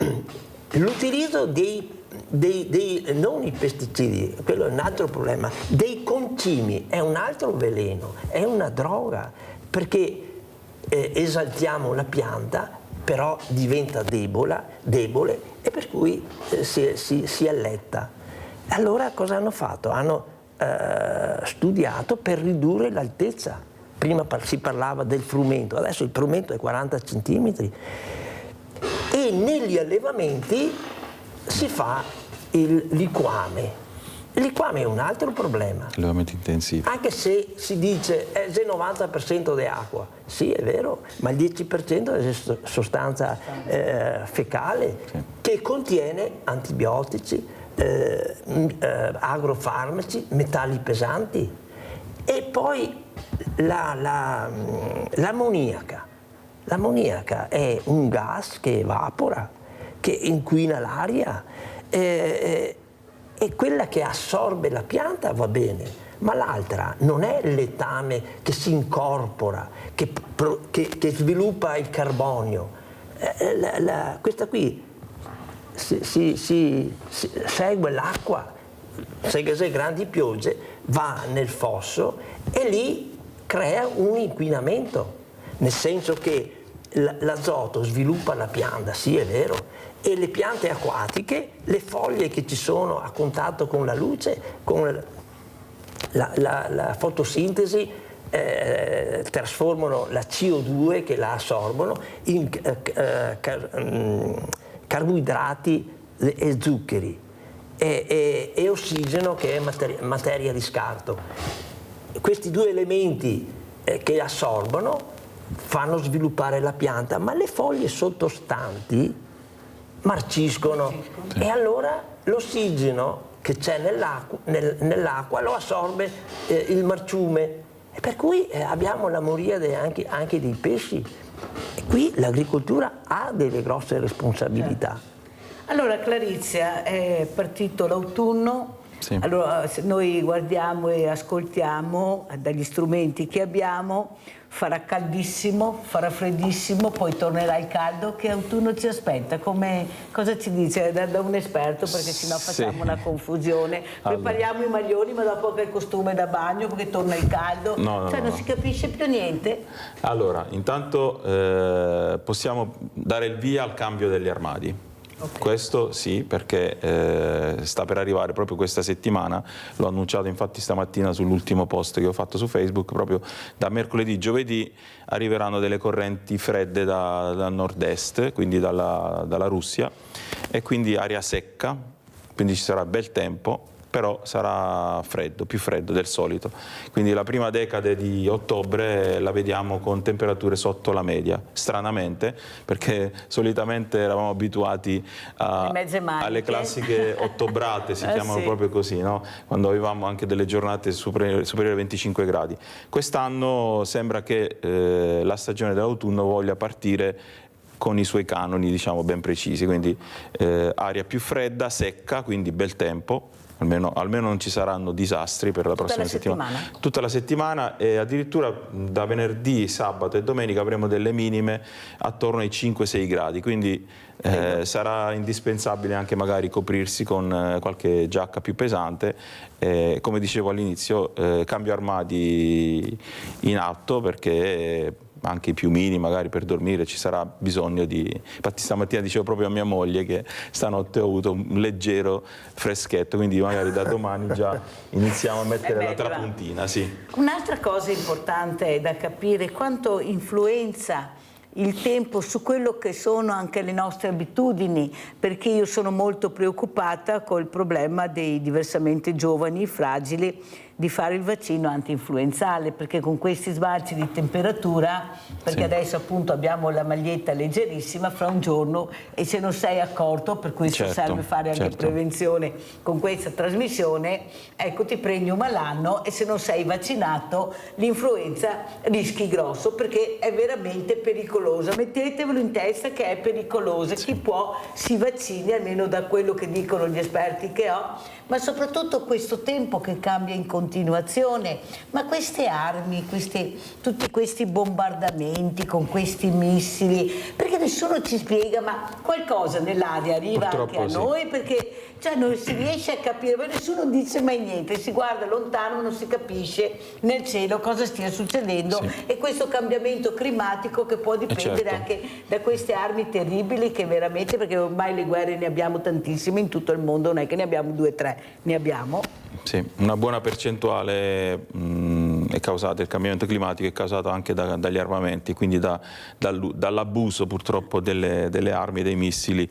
Speaker 2: l'utilizzo non i pesticidi, quello è un altro problema, dei concimi è un altro veleno, è una droga, perché esaltiamo la pianta, però diventa debole e per cui si alletta. Allora cosa hanno fatto? Hanno studiato per ridurre l'altezza. Prima si parlava del frumento, adesso il frumento è 40 cm. E negli allevamenti si fa il liquame. Il liquame è un altro problema.
Speaker 11: Allevamenti intensivi.
Speaker 2: Anche se si dice è il 90% di acqua, sì è vero, ma il 10% è sostanza fecale, sì, che contiene antibiotici, agrofarmaci, metalli pesanti e poi l'ammoniaca. L'ammoniaca è un gas che evapora, che inquina l'aria, e quella che assorbe la pianta va bene, ma l'altra non è il letame che si incorpora, che sviluppa il carbonio. Questa qui segue l'acqua, se grandi piogge va nel fosso e lì crea un inquinamento, nel senso che l'azoto sviluppa la pianta, sì è vero, e le piante acquatiche, le foglie che ci sono a contatto con la luce, con la fotosintesi, trasformano la CO2 che la assorbono in carboidrati e zuccheri e ossigeno che è materia di scarto. Questi due elementi che assorbono fanno sviluppare la pianta, ma le foglie sottostanti marciscono e allora l'ossigeno che c'è nell'acqua lo assorbe il marciume, e per cui abbiamo la moriade anche dei pesci. E qui l'agricoltura ha delle grosse responsabilità.
Speaker 1: Allora Clarizia, è partito l'autunno. Sì. Allora, se noi guardiamo e ascoltiamo dagli strumenti che abbiamo, farà caldissimo, farà freddissimo, poi tornerà il caldo. Che autunno ci aspetta? Cosa ci dice da un esperto? Perché sennò facciamo una confusione. Prepariamo i maglioni, ma dopo che il costume da bagno, perché torna il caldo. Non si capisce più niente.
Speaker 11: Allora, intanto possiamo dare il via al cambio degli armadi. Okay. Questo sì, perché sta per arrivare proprio questa settimana, l'ho annunciato infatti stamattina sull'ultimo post che ho fatto su Facebook, proprio da mercoledì, giovedì arriveranno delle correnti fredde da nord-est, quindi dalla Russia, e quindi aria secca, quindi ci sarà bel tempo, però sarà freddo, più freddo del solito. Quindi la prima decade di ottobre la vediamo con temperature sotto la media, stranamente, perché solitamente eravamo abituati alle classiche ottobrate, si chiamano proprio così, no? Quando avevamo anche delle giornate superiori ai 25 gradi. Quest'anno sembra che la stagione dell'autunno voglia partire con i suoi canoni, diciamo, ben precisi, quindi aria più fredda, secca, quindi bel tempo. Almeno non ci saranno disastri per la prossima settimana. Tutta la settimana, e addirittura da venerdì, sabato e domenica avremo delle minime attorno ai 5-6 gradi, quindi sarà indispensabile anche magari coprirsi con qualche giacca più pesante. Come dicevo all'inizio, cambio armadi in atto, perché anche i piumini magari per dormire ci sarà bisogno di... Infatti stamattina dicevo proprio a mia moglie che stanotte ho avuto un leggero freschetto, quindi magari da domani già iniziamo a mettere la trapuntina. Sì.
Speaker 1: Un'altra cosa importante da capire: quanto influenza il tempo su quello che sono anche le nostre abitudini, perché io sono molto preoccupata col problema dei diversamente giovani, fragili, di fare il vaccino anti-influenzale, perché con questi sbalzi di temperatura, perché adesso appunto abbiamo la maglietta leggerissima, fra un giorno, e se non sei accorto, per questo serve fare anche prevenzione con questa trasmissione, ecco, ti prendi un malanno e se non sei vaccinato l'influenza rischi grosso, perché è veramente pericolosa. Mettetevelo in testa che è pericolosa. Chi può si vaccini, almeno da quello che dicono gli esperti che ho, ma soprattutto questo tempo che cambia in continuo. continuazione, ma queste armi, tutti questi bombardamenti con questi missili, perché nessuno ci spiega, ma qualcosa nell'aria arriva
Speaker 11: Purtroppo
Speaker 1: anche a noi, perché non si riesce a capire, ma nessuno dice mai niente, si guarda lontano, non si capisce nel cielo cosa stia succedendo, e questo cambiamento climatico che può dipendere anche da queste armi terribili che veramente, perché ormai le guerre ne abbiamo tantissime in tutto il mondo, non è che ne abbiamo 2 o 3, ne abbiamo.
Speaker 11: Sì, una buona percentuale è causata, il cambiamento climatico è causato anche dagli armamenti, quindi dall'abuso purtroppo delle armi e dei missili.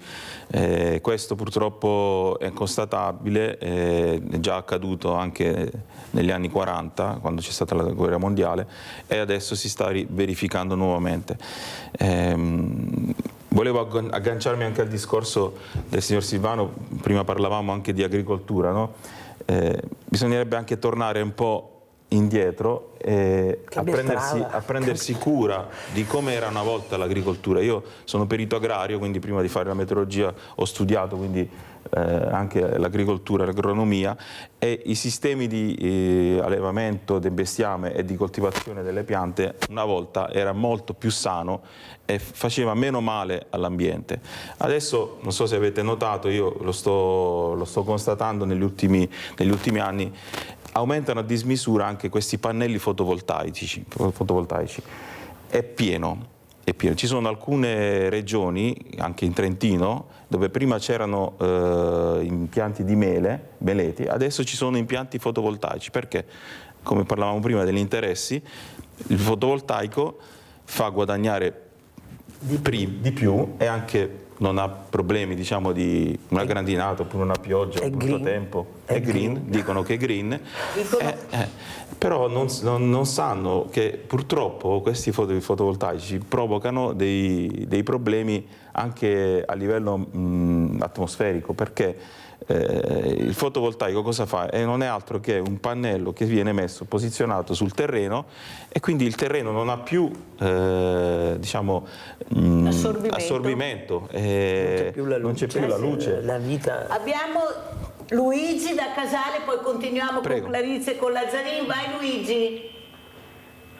Speaker 11: Questo purtroppo è constatabile, è già accaduto anche negli anni 40, quando c'è stata la guerra mondiale, e adesso si sta verificando nuovamente. Volevo agganciarmi anche al discorso del signor Silvano, prima parlavamo anche di agricoltura, no? Bisognerebbe anche tornare un po' indietro a prendersi cura di come era una volta l'agricoltura. Io sono perito agrario, quindi prima di fare la meteorologia ho studiato quindi anche l'agricoltura, l'agronomia, e i sistemi di allevamento del bestiame e di coltivazione delle piante una volta era molto più sano e faceva meno male all'ambiente. Adesso non so se avete notato, io lo sto constatando negli ultimi anni, aumentano a dismisura anche questi pannelli fotovoltaici. È pieno. Ci sono alcune regioni, anche in Trentino, dove prima c'erano impianti di meleti, adesso ci sono impianti fotovoltaici. Perché? Come parlavamo prima degli interessi, il fotovoltaico fa guadagnare di più e anche non ha problemi, diciamo, di una grandinata oppure una pioggia, un brutto tempo. È green, dicono che è green, però non sanno che purtroppo questi fotovoltaici provocano dei problemi anche a livello atmosferico, perché il fotovoltaico cosa fa? Non è altro che un pannello che viene messo, posizionato sul terreno, e quindi il terreno non ha più diciamo assorbimento, non c'è più la luce.
Speaker 2: La vita.
Speaker 1: Abbiamo Luigi da Casale, poi continuiamo con Clarizia e con Lazzarin. Vai Luigi.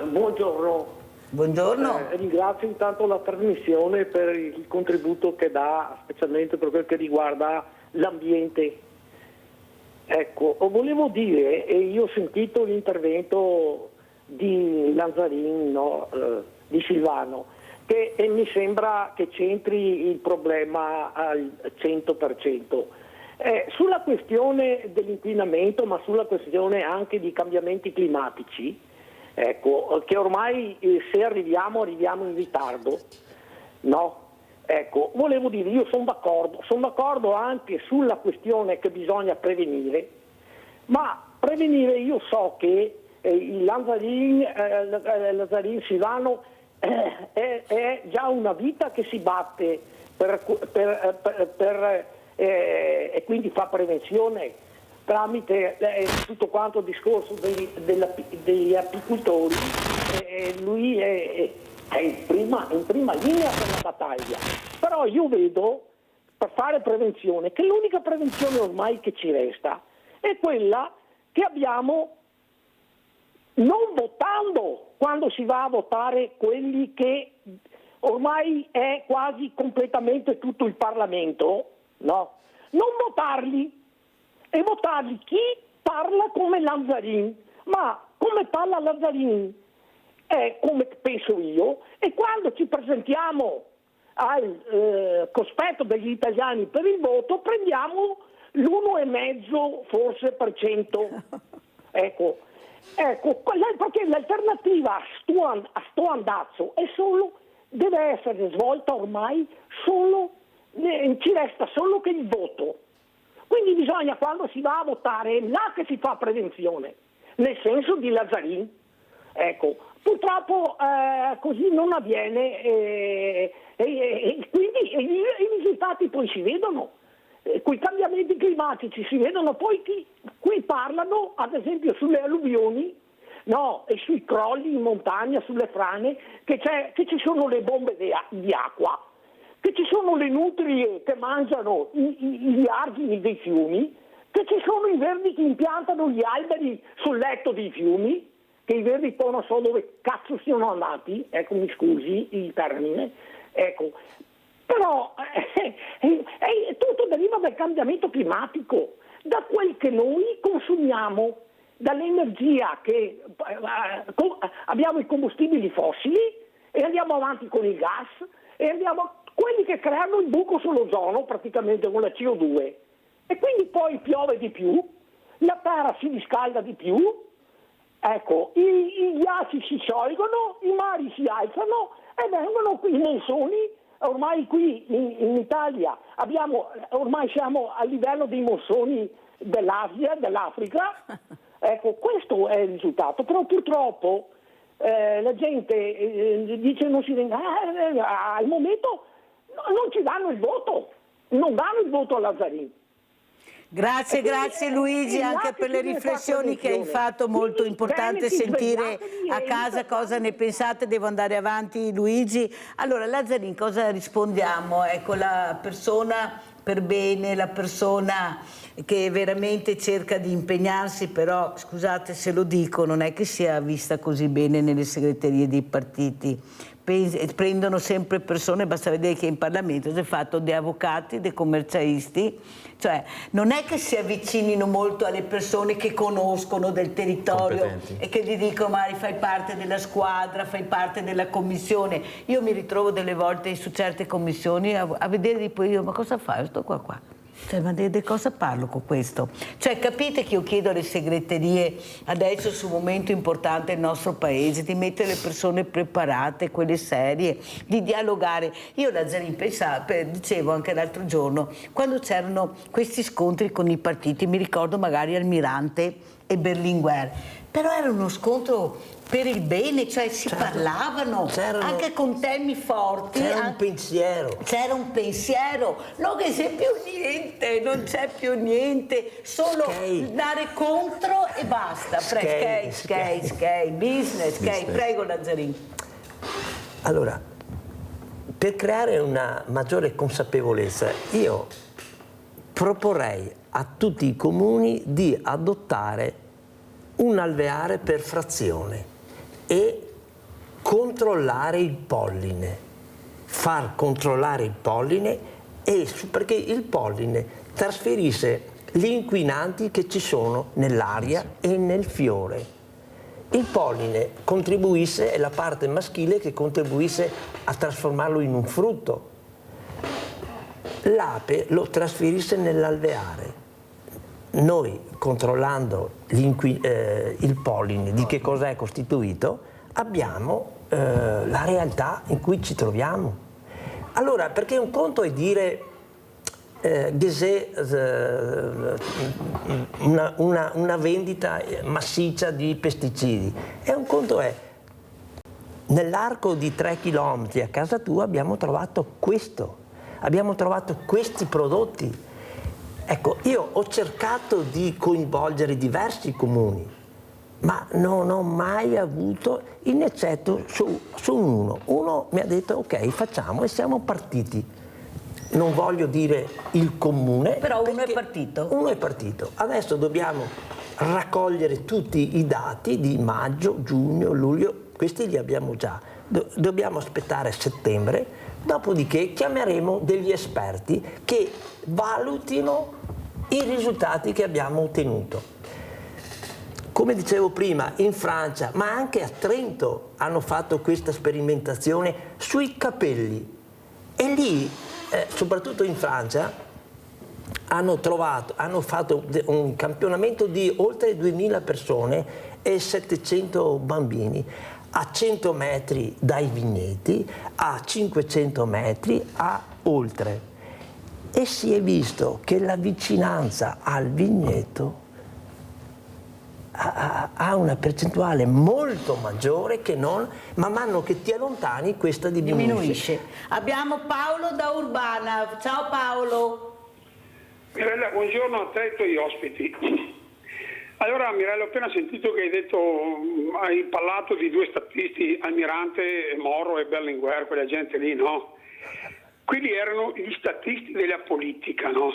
Speaker 12: Buongiorno.
Speaker 1: Buongiorno.
Speaker 12: Ringrazio intanto la trasmissione per il contributo che dà, specialmente per quel che riguarda l'ambiente. Ecco, volevo dire, e io ho sentito l'intervento di Lazzarin, no, di Silvano, che mi sembra che c'entri il problema al 100%. Sulla questione dell'inquinamento, ma sulla questione anche di cambiamenti climatici, ecco, che ormai se arriviamo in ritardo, no? Ecco, volevo dire, io sono d'accordo anche sulla questione che bisogna prevenire, ma prevenire, io so che il Lazzarin Silvano è già una vita che si batte e quindi fa prevenzione tramite tutto quanto il discorso degli apicoltori. Lui è in prima linea per la battaglia, però io vedo, per fare prevenzione, che l'unica prevenzione ormai che ci resta è quella che abbiamo non votando, quando si va a votare quelli che ormai è quasi completamente tutto il Parlamento, no? Non votarli, e votarli chi parla come Lazzarin, ma come parla Lazzarin è come penso io, e quando ci presentiamo al cospetto degli italiani per il voto prendiamo l'1,5 forse per cento. Ecco, perché l'alternativa a sto andazzo è solo, deve essere svolta ormai solo, ci resta solo che il voto. Quindi bisogna, quando si va a votare, è là che si fa prevenzione, nel senso di Lazzarin. Ecco, purtroppo così non avviene e quindi i risultati poi si vedono. Con i cambiamenti climatici si vedono, poi qui parlano ad esempio sulle alluvioni, no, e sui crolli in montagna, sulle frane, che ci sono le bombe di acqua, che ci sono le nutrie che mangiano gli argini dei fiumi, che ci sono i verdi che impiantano gli alberi sul letto dei fiumi, che i verdi poi non so dove cazzo siano andati, ecco, mi scusi il termine, ecco. Però tutto deriva dal cambiamento climatico, da quel che noi consumiamo, dall'energia che abbiamo i combustibili fossili e andiamo avanti con il gas e andiamo quelli che creano il buco sull'ozono praticamente con la CO2 e quindi poi piove di più, la terra si riscalda di più, ecco, i ghiacci si sciolgono, i mari si alzano e vengono qui i monsoni. Ormai qui in Italia ormai siamo a livello dei monsoni dell'Asia, dell'Africa, ecco, questo è il risultato, però purtroppo la gente dice non si venga, al momento non ci danno il voto, non danno il voto a Lazzarin.
Speaker 1: Grazie Luigi anche per le riflessioni che hai fatto, molto importante sentire a casa cosa ne pensate. Devo andare avanti Luigi. Allora Lazzarin, cosa rispondiamo? Ecco, la persona per bene, la persona che veramente cerca di impegnarsi, però scusate se lo dico, non è che sia vista così bene nelle segreterie dei partiti. Prendono sempre persone, basta vedere che in Parlamento si è fatto dei avvocati, dei commercialisti, cioè non è che si avvicinino molto alle persone che conoscono del territorio e che gli dicono magari fai parte della squadra, fai parte della commissione. Io mi ritrovo delle volte su certe commissioni a vedere poi io, ma cosa fai? Sto qua. Cioè, ma di cosa parlo con questo? Cioè, capite che io chiedo alle segreterie adesso su un momento importante del nostro paese di mettere le persone preparate, quelle serie, di dialogare. Io Lazzarin dicevo anche l'altro giorno, quando c'erano questi scontri con i partiti, mi ricordo magari Almirante e Berlinguer, però era uno scontro per il bene, cioè si parlavano anche con temi forti.
Speaker 2: C'era un pensiero.
Speaker 1: C'era un pensiero, non che c'è più niente, non c'è più niente, solo dare contro e basta. Business. Prego Lazzarin.
Speaker 2: Allora, per creare una maggiore consapevolezza, io proporrei a tutti i comuni di adottare un alveare per frazione e controllare il polline, far controllare il polline perché il polline trasferisce gli inquinanti che ci sono nell'aria e nel fiore. Il polline contribuisce, è la parte maschile che contribuisce a trasformarlo in un frutto. L'ape lo trasferisce nell'alveare. Noi, controllando il polline, di che cosa è costituito, abbiamo la realtà in cui ci troviamo. Allora, perché un conto è dire una vendita massiccia di pesticidi, e un conto è nell'arco di 3 chilometri a casa tua abbiamo trovato questo, abbiamo trovato questi prodotti. Ecco, io ho cercato di coinvolgere diversi comuni, ma non ho mai avuto, in eccetto su uno. Uno mi ha detto ok, facciamo, e siamo partiti. Non voglio dire il comune.
Speaker 1: Però uno è partito.
Speaker 2: Uno è partito. Adesso dobbiamo raccogliere tutti i dati di maggio, giugno, luglio, questi li abbiamo già. Dobbiamo aspettare settembre. Dopodiché chiameremo degli esperti che valutino i risultati che abbiamo ottenuto. Come dicevo prima, in Francia, ma anche a Trento, hanno fatto questa sperimentazione sui capelli. E lì, soprattutto in Francia, hanno fatto un campionamento di oltre 2000 persone e 700 bambini. A 100 metri dai vigneti, a 500 metri, a oltre. E si è visto che la vicinanza al vigneto ha una percentuale molto maggiore che non, man mano che ti allontani questa diminuisce.
Speaker 1: Abbiamo Paolo da Urbana. Ciao Paolo.
Speaker 13: Mirella, buongiorno a te e ai tuoi ospiti. Allora Mirella, ho appena sentito che hai parlato di due statisti, Almirante, Moro e Berlinguer, quella gente lì, no? Quelli erano gli statisti della politica, no?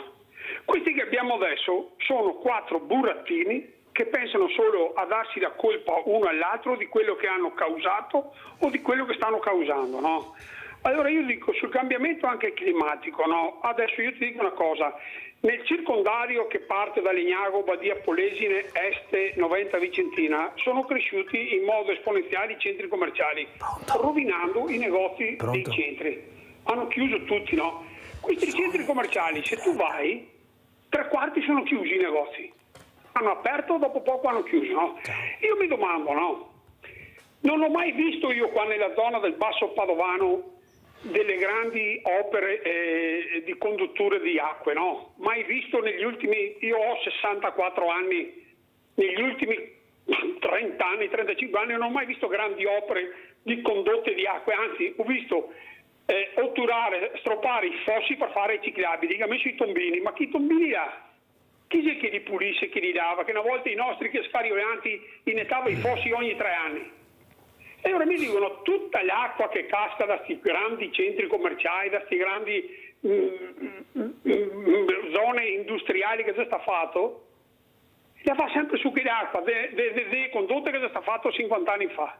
Speaker 13: Questi che abbiamo adesso sono 4 burattini che pensano solo a darsi la colpa uno all'altro di quello che hanno causato o di quello che stanno causando, no? Allora io dico sul cambiamento anche climatico, no? Adesso io ti dico una cosa, nel circondario che parte da Legnago, Badia Polesine, Este, Noventa, Vicentina sono cresciuti in modo esponenziale i centri commerciali, rovinando i negozi dei centri. Hanno chiuso tutti, no? Questi centri commerciali, se tu vai, 3/4 sono chiusi i negozi. Hanno aperto, dopo poco hanno chiuso, no? Io mi domando, no? Non ho mai visto io qua nella zona del Basso Padovano delle grandi opere di condutture di acque, no? Mai visto negli ultimi, io ho 64 anni, negli ultimi 30 anni, 35 anni non ho mai visto grandi opere di condotte di acque, anzi ho visto otturare, stroppare i fossi per fare i ciclabili, che ha messo i tombini, ma chi tombini ha? Chi è che li pulisce, che li lava? Che una volta i nostri che scariolanti inettava i fossi ogni 3 anni. E ora mi dicono tutta l'acqua che casca da questi grandi centri commerciali, da queste grandi zone industriali che si sta fatto, la fa sempre su che l'acqua, delle condotte che si sta fatto 50 anni fa.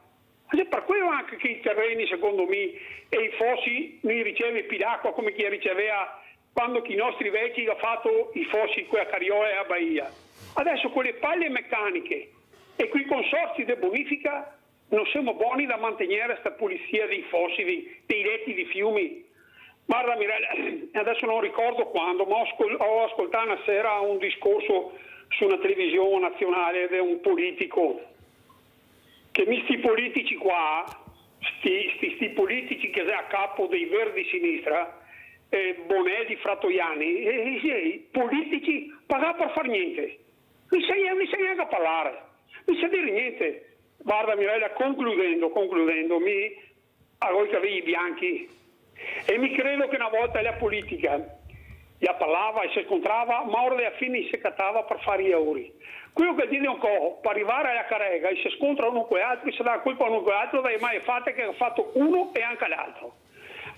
Speaker 13: Ma per quello anche che i terreni, secondo me, e i fossi non riceve più l'acqua come chi riceveva quando i nostri vecchi hanno fatto i fossi qui a Cariola e a Bahia. Adesso con le palle meccaniche e quei consorzi di bonifica non siamo buoni da mantenere questa pulizia dei fossi, dei letti di fiumi. Guarda Mirella, adesso non ricordo quando, ma ho ascoltato una sera un discorso su una televisione nazionale di un politico, che sti politici qua, sti politici che è a capo dei Verdi Sinistra, Bonelli, Frattoiani, i politici pagano per far niente. Non sai neanche parlare, non sa dire niente. Guarda Mirella, concludendo, a voi che avevi i bianchi, e mi credo che una volta la politica ya parlava e si scontrava, ma ora alla fine si cattava per fare gli auguri. Quello che dice un po', per arrivare alla carrega e si scontra uno con l'altro, si dà colpa a uno con l'altro, dai mai fatte che ha fatto uno e anche l'altro.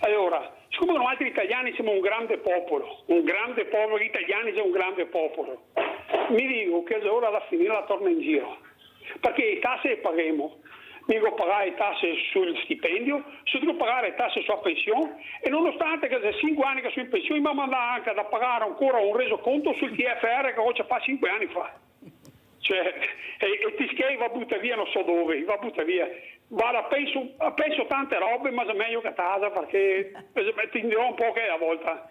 Speaker 13: Allora, siccome noi altri italiani siamo un grande popolo, gli italiani sono un grande popolo, mi dico che è ora da finire la torna in giro. Perché le tasse le paghiamo, mi devo pagare le tasse sul stipendio, se devo pagare le tasse sulla pensione e nonostante che da 5 anni che sono in pensione mi manda anche da pagare ancora un resoconto sul TFR che oggi fa 5 anni fa. Cioè, e ti schiai va butta via non so dove, va butta via. Guarda, penso tante robe, ma è meglio che a casa perché ti dirò un po' che è la volta.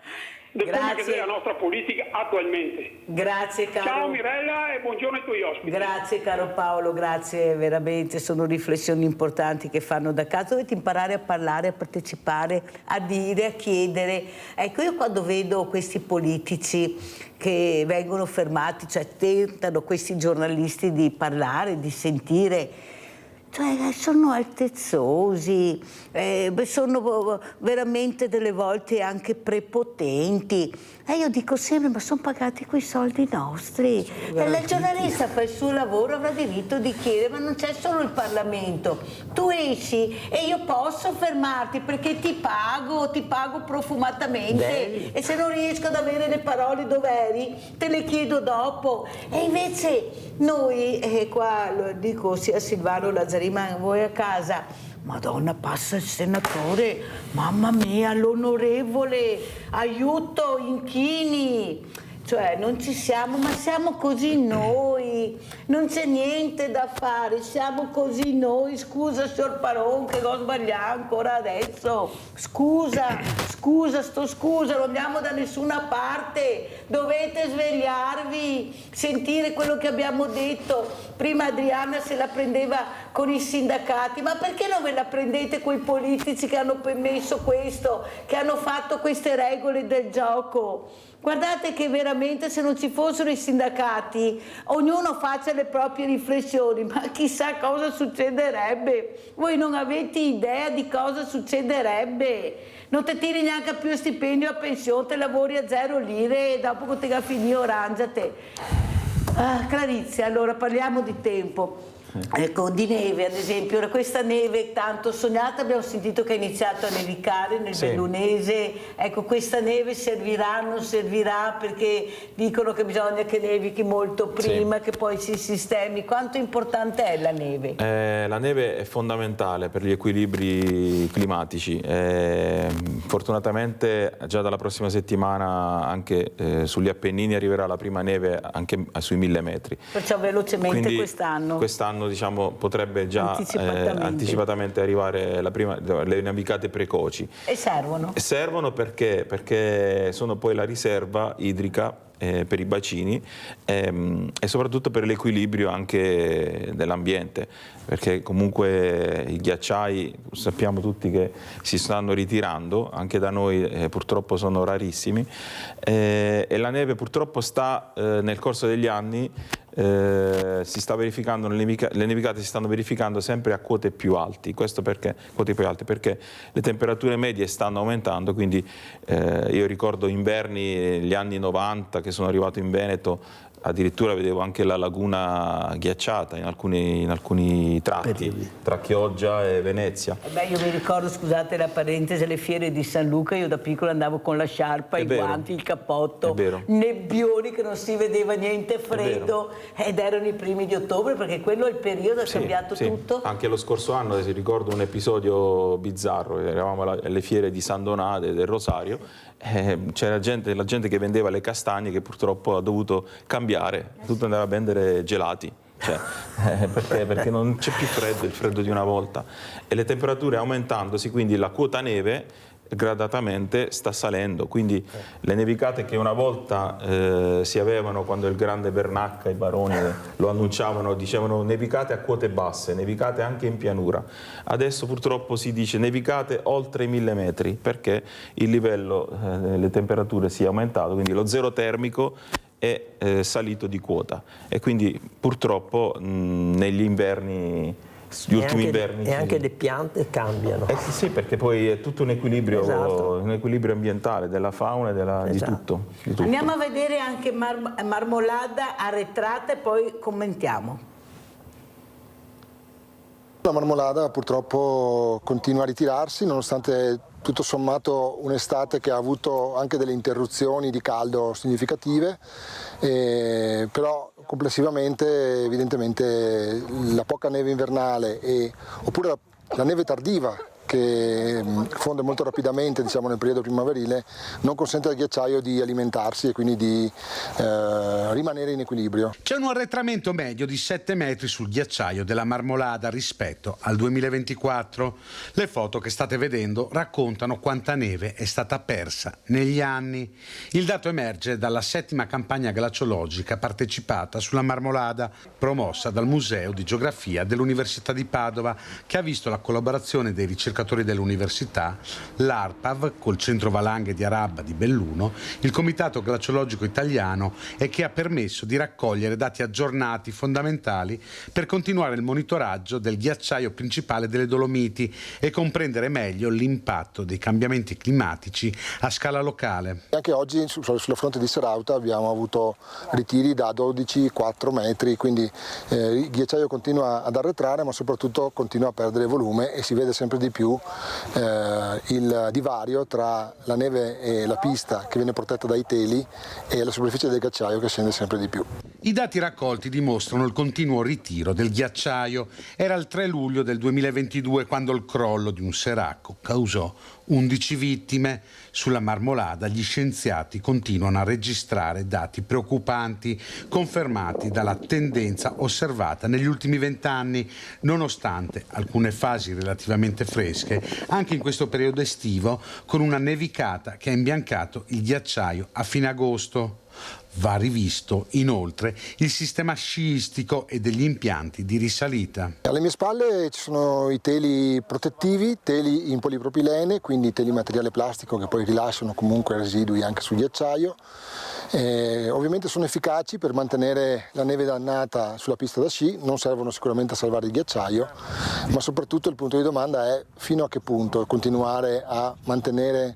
Speaker 13: Grazie. Della nostra politica attualmente.
Speaker 1: Grazie caro.
Speaker 13: Ciao Mirella e buongiorno ai tuoi ospiti.
Speaker 1: Grazie caro Paolo, grazie veramente, sono riflessioni importanti che fanno da casa, dovete imparare a parlare, a partecipare, a dire, a chiedere. Ecco, io quando vedo questi politici che vengono fermati, cioè tentano questi giornalisti di parlare, di sentire, cioè sono altezzosi, sono veramente delle volte anche prepotenti. E io dico sempre, ma sono pagati quei soldi nostri. Il giornalista fa il suo lavoro, avrà diritto di chiedere, ma non c'è solo il Parlamento. Tu esci e io posso fermarti perché ti pago profumatamente. E se non riesco ad avere le parole dove eri, te le chiedo dopo. E invece noi, qua lo dico sia a Silvano Lazzarini, ma voi a casa, Madonna, passa il senatore, mamma mia, l'onorevole, aiuto, inchini. Cioè non ci siamo, ma siamo così noi, non c'è niente da fare, siamo così noi. Scusa signor Paron che ho sbagliato ancora adesso, scusa, non andiamo da nessuna parte, dovete svegliarvi, sentire quello che abbiamo detto. Prima Adriana se la prendeva con i sindacati, ma perché non ve la prendete con i politici che hanno permesso questo, che hanno fatto queste regole del gioco? Guardate che veramente se non ci fossero i sindacati, ognuno faccia le proprie riflessioni, ma chissà cosa succederebbe. Voi non avete idea di cosa succederebbe. Non ti tiri neanche più stipendio a pensione, te lavori a 0 lire e dopo che ti finì orangiate. Clarizia, allora parliamo di tempo. Ecco, di neve ad esempio, questa neve tanto sognata, abbiamo sentito che ha iniziato a nevicare nel Bellunese, ecco, questa neve servirà, non servirà, perché dicono che bisogna che nevichi molto prima, che poi si sistemi. Quanto importante è la neve?
Speaker 11: La neve è fondamentale per gli equilibri climatici, fortunatamente già dalla prossima settimana anche sugli Appennini arriverà la prima neve anche sui 1000 metri.
Speaker 1: Perciò velocemente quest'anno
Speaker 11: diciamo potrebbe già anticipatamente arrivare le nevicate precoci.
Speaker 1: E servono?
Speaker 11: Servono perché sono poi la riserva idrica per i bacini e soprattutto per l'equilibrio anche dell'ambiente, perché comunque i ghiacciai sappiamo tutti che si stanno ritirando, anche da noi purtroppo sono rarissimi, e la neve purtroppo sta nel corso degli anni si sta verificando, le nevicate si stanno verificando sempre a quote più alte. Questo perché le temperature medie stanno aumentando, quindi io ricordo inverni negli anni 90 che sono arrivato in Veneto, addirittura vedevo anche la laguna ghiacciata in alcuni tratti tra Chioggia e Venezia.
Speaker 1: Io mi ricordo, scusate la parentesi, le fiere di San Luca, io da piccolo andavo con la sciarpa, i guanti, il cappotto, nebbioni che non si vedeva niente, freddo, ed erano i primi di ottobre, perché quello è il periodo, è cambiato tutto.
Speaker 11: Anche lo scorso anno, si ricordo un episodio bizzarro, eravamo alle fiere di San Donate del Rosario, c'era la gente che vendeva le castagne che purtroppo ha dovuto cambiare, tutto andava a vendere gelati, perché non c'è più freddo, il freddo di una volta, e le temperature aumentandosi, quindi la quota neve gradatamente sta salendo, quindi le nevicate che una volta si avevano quando il grande Bernacca, i baroni lo annunciavano, dicevano nevicate a quote basse, nevicate anche in pianura. Adesso purtroppo si dice nevicate oltre i 1000 metri, perché il livello delle temperature si è aumentato, quindi lo zero termico è salito di quota, e quindi purtroppo negli inverni, gli ultimi inverni,
Speaker 2: e anche le piante cambiano.
Speaker 11: Sì, perché poi è tutto un equilibrio, un equilibrio ambientale della fauna e di tutto.
Speaker 1: Andiamo a vedere anche Marmolada arretrata e poi commentiamo.
Speaker 14: La Marmolada purtroppo continua a ritirarsi, nonostante tutto sommato un'estate che ha avuto anche delle interruzioni di caldo significative, però complessivamente evidentemente la poca neve invernale oppure la neve tardiva che fonde molto rapidamente, diciamo, nel periodo primaverile, non consente al ghiacciaio di alimentarsi e quindi di rimanere in equilibrio.
Speaker 15: C'è un arretramento medio di 7 metri sul ghiacciaio della Marmolada rispetto al 2024. Le foto che state vedendo raccontano quanta neve è stata persa negli anni. Il dato emerge dalla 7ª campagna glaciologica partecipata sulla Marmolada, promossa dal Museo di Geografia dell'Università di Padova, che ha visto la collaborazione dei ricercatori dell'università, l'ARPAV col centro valanghe di Arabba di Belluno, il Comitato Glaciologico Italiano, e che ha permesso di raccogliere dati aggiornati fondamentali per continuare il monitoraggio del ghiacciaio principale delle Dolomiti e comprendere meglio l'impatto dei cambiamenti climatici a scala locale.
Speaker 14: Anche oggi sulla fronte di Serauta abbiamo avuto ritiri da 12-4 metri, quindi il ghiacciaio continua ad arretrare, ma soprattutto continua a perdere volume, e si vede sempre di più il divario tra la neve e la pista che viene protetta dai teli e la superficie del ghiacciaio che scende sempre di più.
Speaker 15: I dati raccolti dimostrano il continuo ritiro del ghiacciaio. Era il 3 luglio del 2022 quando il crollo di un seracco causò 11 vittime. Sulla Marmolada gli scienziati continuano a registrare dati preoccupanti, confermati dalla tendenza osservata negli ultimi 20 anni, nonostante alcune fasi relativamente fresche, anche in questo periodo estivo, con una nevicata che ha imbiancato il ghiacciaio a fine agosto. Va rivisto inoltre il sistema sciistico e degli impianti di risalita.
Speaker 14: Alle mie spalle ci sono i teli protettivi, teli in polipropilene, quindi teli materiale plastico che poi rilasciano comunque residui anche sul ghiacciaio. Ovviamente sono efficaci per mantenere la neve dannata sulla pista da sci, non servono sicuramente a salvare il ghiacciaio, ma soprattutto il punto di domanda è fino a che punto continuare a mantenere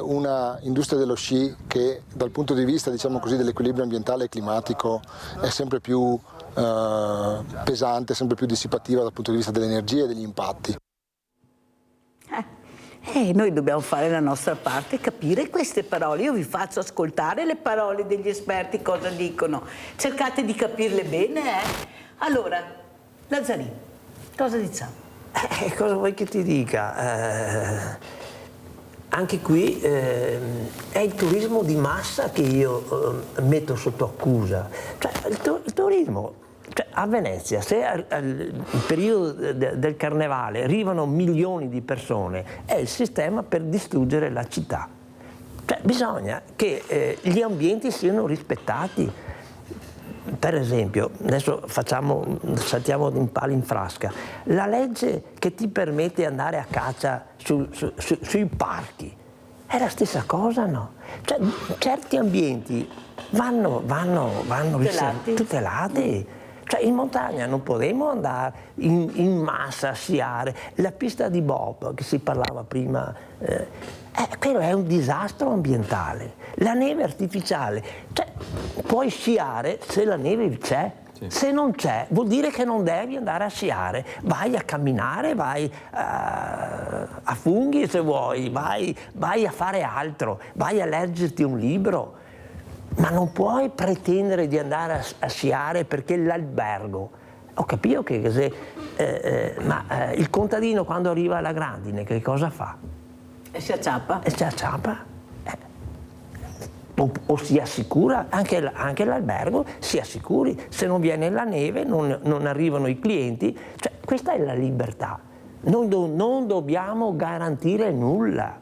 Speaker 14: una industria dello sci che dal punto di vista, diciamo così, dell'equilibrio ambientale e climatico è sempre più pesante, sempre più dissipativa dal punto di vista dell'energia e degli impatti.
Speaker 1: Noi dobbiamo fare la nostra parte e capire queste parole. Io vi faccio ascoltare le parole degli esperti, cosa dicono. Cercate di capirle bene. Allora, Lazzarin, cosa diciamo?
Speaker 2: Cosa vuoi che ti dica? Anche qui è il turismo di massa che io metto sotto accusa. Cioè, il turismo... Cioè, a Venezia, se al periodo del carnevale arrivano milioni di persone, è il sistema per distruggere la città. Cioè, bisogna che gli ambienti siano rispettati. Per esempio, adesso saltiamo in palo in frasca, la legge che ti permette di andare a caccia sui parchi, è la stessa cosa, no? Cioè, certi ambienti vanno tutelati. Cioè, in montagna non potremo andare in massa a sciare. La pista di bob, che si parlava prima, quello è un disastro ambientale. La neve artificiale, cioè, puoi sciare se la neve c'è. Sì. Se non c'è, vuol dire che non devi andare a sciare. Vai a camminare, vai a funghi se vuoi, vai a fare altro, vai a leggerti un libro. Ma non puoi pretendere di andare a sciare perché l'albergo. Ho capito che il contadino quando arriva alla grandine che cosa fa?
Speaker 1: E si acciappa.
Speaker 2: O si assicura, anche l'albergo si assicuri. Se non viene la neve non arrivano i clienti. Cioè, questa è la libertà. Noi non dobbiamo garantire nulla.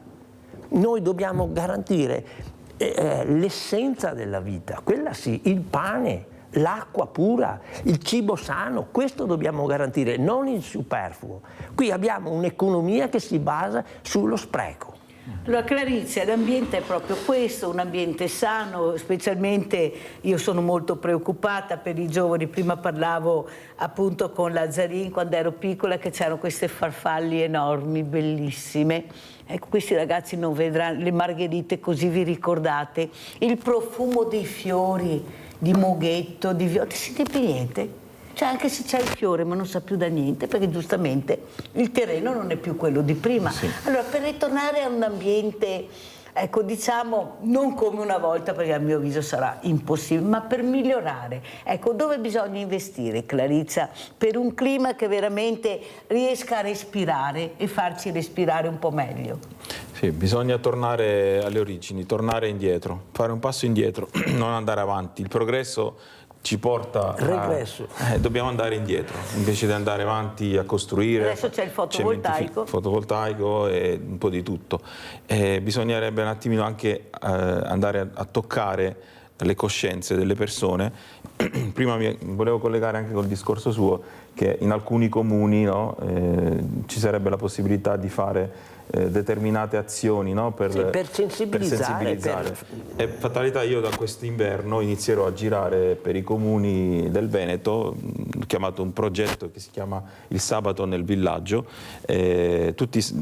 Speaker 2: Noi dobbiamo garantire l'essenza della vita, quella sì, il pane, l'acqua pura, il cibo sano, questo dobbiamo garantire, non il superfluo. Qui abbiamo un'economia che si basa sullo spreco.
Speaker 1: Allora Clarizia, l'ambiente è proprio questo, un ambiente sano, specialmente io sono molto preoccupata per i giovani, prima parlavo appunto con Lazzarin quando ero piccola che c'erano queste farfalle enormi, bellissime, ecco questi ragazzi non vedranno le margherite così vi ricordate, il profumo dei fiori, di moghetto, di viola, ti senti più niente? Cioè anche se c'è il fiore ma non sa più da niente perché giustamente il terreno non è più quello di prima. Sì. Allora per ritornare a un ambiente, ecco diciamo non come una volta perché a mio avviso sarà impossibile, ma per migliorare, ecco dove bisogna investire Clarizia per un clima che veramente riesca a respirare e farci respirare un po' meglio.
Speaker 11: Sì, bisogna tornare alle origini, tornare indietro, fare un passo indietro, non andare avanti. Il progresso ci porta
Speaker 2: regresso.
Speaker 11: Dobbiamo andare indietro invece di andare avanti a costruire.
Speaker 1: Adesso c'è il
Speaker 11: fotovoltaico e un po' di tutto. Bisognerebbe un attimino anche andare a toccare le coscienze delle persone. Prima mi volevo collegare anche col discorso suo che in alcuni comuni ci sarebbe la possibilità di fare determinate azioni
Speaker 2: per sensibilizzare.
Speaker 11: E fatalità io da quest'inverno inizierò a girare per i comuni del Veneto, ho chiamato un progetto che si chiama Il Sabato nel Villaggio,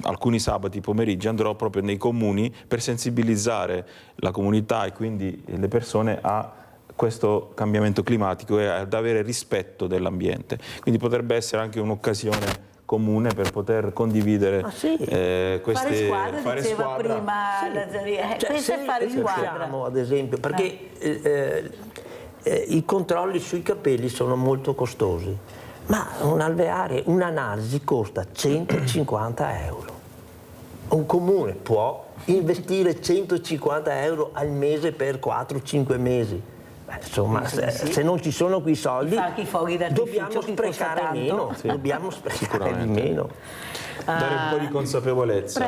Speaker 11: alcuni sabati pomeriggi andrò proprio nei comuni per sensibilizzare la comunità e quindi le persone a questo cambiamento climatico e ad avere rispetto dell'ambiente. Quindi potrebbe essere anche un'occasione comune per poter condividere
Speaker 1: queste fare squadra prima Lazzarin. Questo è fare squadra
Speaker 2: ad esempio perché i controlli sui capelli sono molto costosi ma un alveare, un'analisi costa 150 euro. Un comune può investire 150 euro al mese per 4-5 mesi. Insomma, se non ci sono quei soldi dobbiamo sprecare meno, dobbiamo sprecare di meno.
Speaker 11: Dare un po' di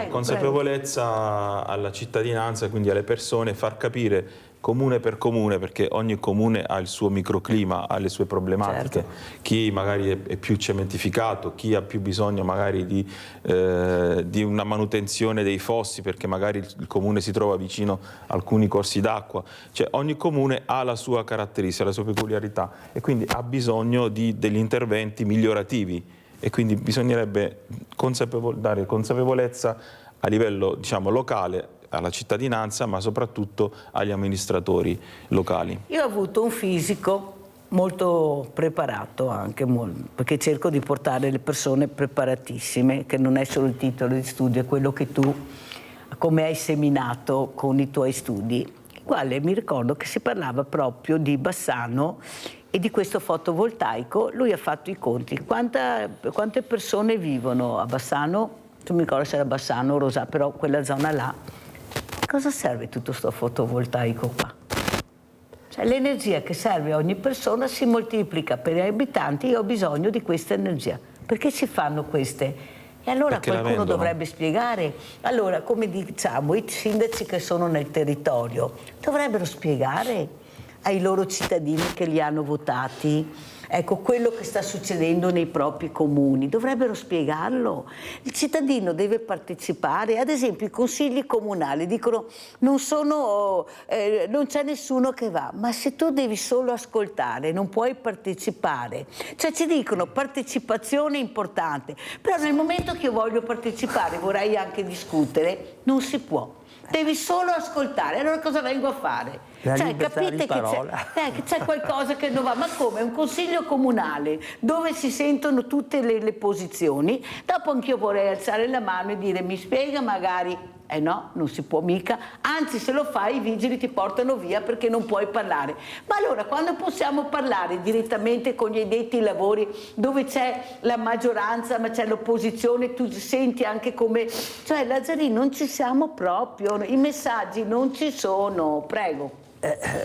Speaker 11: consapevolezza alla cittadinanza, quindi alle persone, far capire comune per comune, perché ogni comune ha il suo microclima, ha le sue problematiche. Certo. Chi magari è più cementificato, chi ha più bisogno magari di una manutenzione dei fossi, perché magari il comune si trova vicino a alcuni corsi d'acqua. Cioè ogni comune ha la sua caratteristica, la sua peculiarità e quindi ha bisogno degli interventi migliorativi e quindi bisognerebbe dare consapevolezza a livello locale alla cittadinanza, ma soprattutto agli amministratori locali.
Speaker 1: Io ho avuto un fisico molto preparato anche, perché cerco di portare le persone preparatissime, che non è solo il titolo di studio, è quello che tu, come hai seminato con i tuoi studi. Quale mi ricordo che si parlava proprio di Bassano e di questo fotovoltaico. Lui ha fatto i conti. Quante persone vivono a Bassano? Non mi ricordo se era Bassano o Rosà, però quella zona là. Cosa serve tutto sto fotovoltaico qua? Cioè l'energia che serve a ogni persona si moltiplica per gli abitanti. Io ho bisogno di questa energia. Perché si fanno queste? E allora
Speaker 11: perché
Speaker 1: qualcuno dovrebbe spiegare. Allora, come diciamo, i sindaci che sono nel territorio dovrebbero spiegare ai loro cittadini che li hanno votati, ecco, quello che sta succedendo nei propri comuni, dovrebbero spiegarlo. Il cittadino deve partecipare. Ad esempio i consigli comunali dicono non c'è nessuno che va, ma se tu devi solo ascoltare, non puoi partecipare. Cioè ci dicono partecipazione importante, però nel momento che io voglio partecipare, vorrei anche discutere, non si può. Devi solo ascoltare. Allora cosa vengo a fare? Cioè, capite che c'è qualcosa che non va. Ma come? È un consiglio comunale dove si sentono tutte le posizioni. Dopo anch'io vorrei alzare la mano e dire mi spiega magari. No, non si può mica, anzi se lo fai i vigili ti portano via perché non puoi parlare. Ma allora quando possiamo parlare direttamente con gli addetti ai lavori, dove c'è la maggioranza ma c'è l'opposizione, tu senti anche come... Cioè Lazzarini, non ci siamo proprio, i messaggi non ci sono, prego.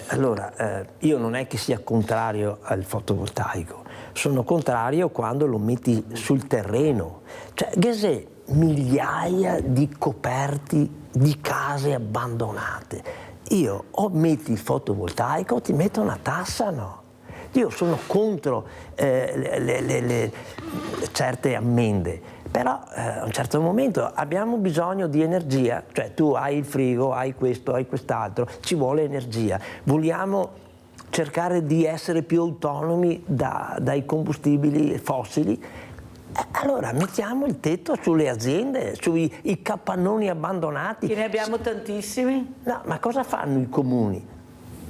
Speaker 2: Allora, io non è che sia contrario al fotovoltaico, sono contrario quando lo metti sul terreno. Cioè, Ghezè, migliaia di coperti di case abbandonate. Io o metti il fotovoltaico o ti metto una tassa, no? Io sono contro certe ammende, però a un certo momento abbiamo bisogno di energia, cioè tu hai il frigo, hai questo, hai quest'altro, ci vuole energia. Vogliamo cercare di essere più autonomi dai combustibili fossili? Allora mettiamo il tetto sulle aziende, sui capannoni abbandonati.
Speaker 1: Che ne abbiamo tantissimi.
Speaker 2: No, ma cosa fanno i comuni?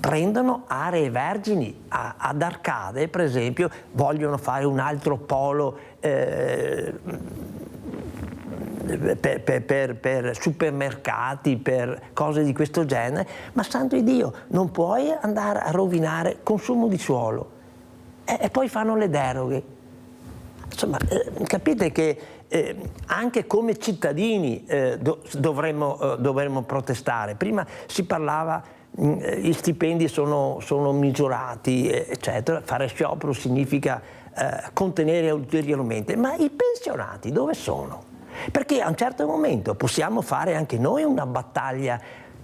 Speaker 2: Prendono aree vergini. Ad Arcade, per esempio, vogliono fare un altro polo per supermercati, per cose di questo genere, ma santo di Dio, non puoi andare a rovinare consumo di suolo. E poi fanno le deroghe. Insomma, capite che anche come cittadini dovremmo protestare. Prima si parlava, gli stipendi sono misurati, eccetera. Fare sciopero significa contenere ulteriormente. Ma i pensionati dove sono? Perché a un certo momento possiamo fare anche noi una battaglia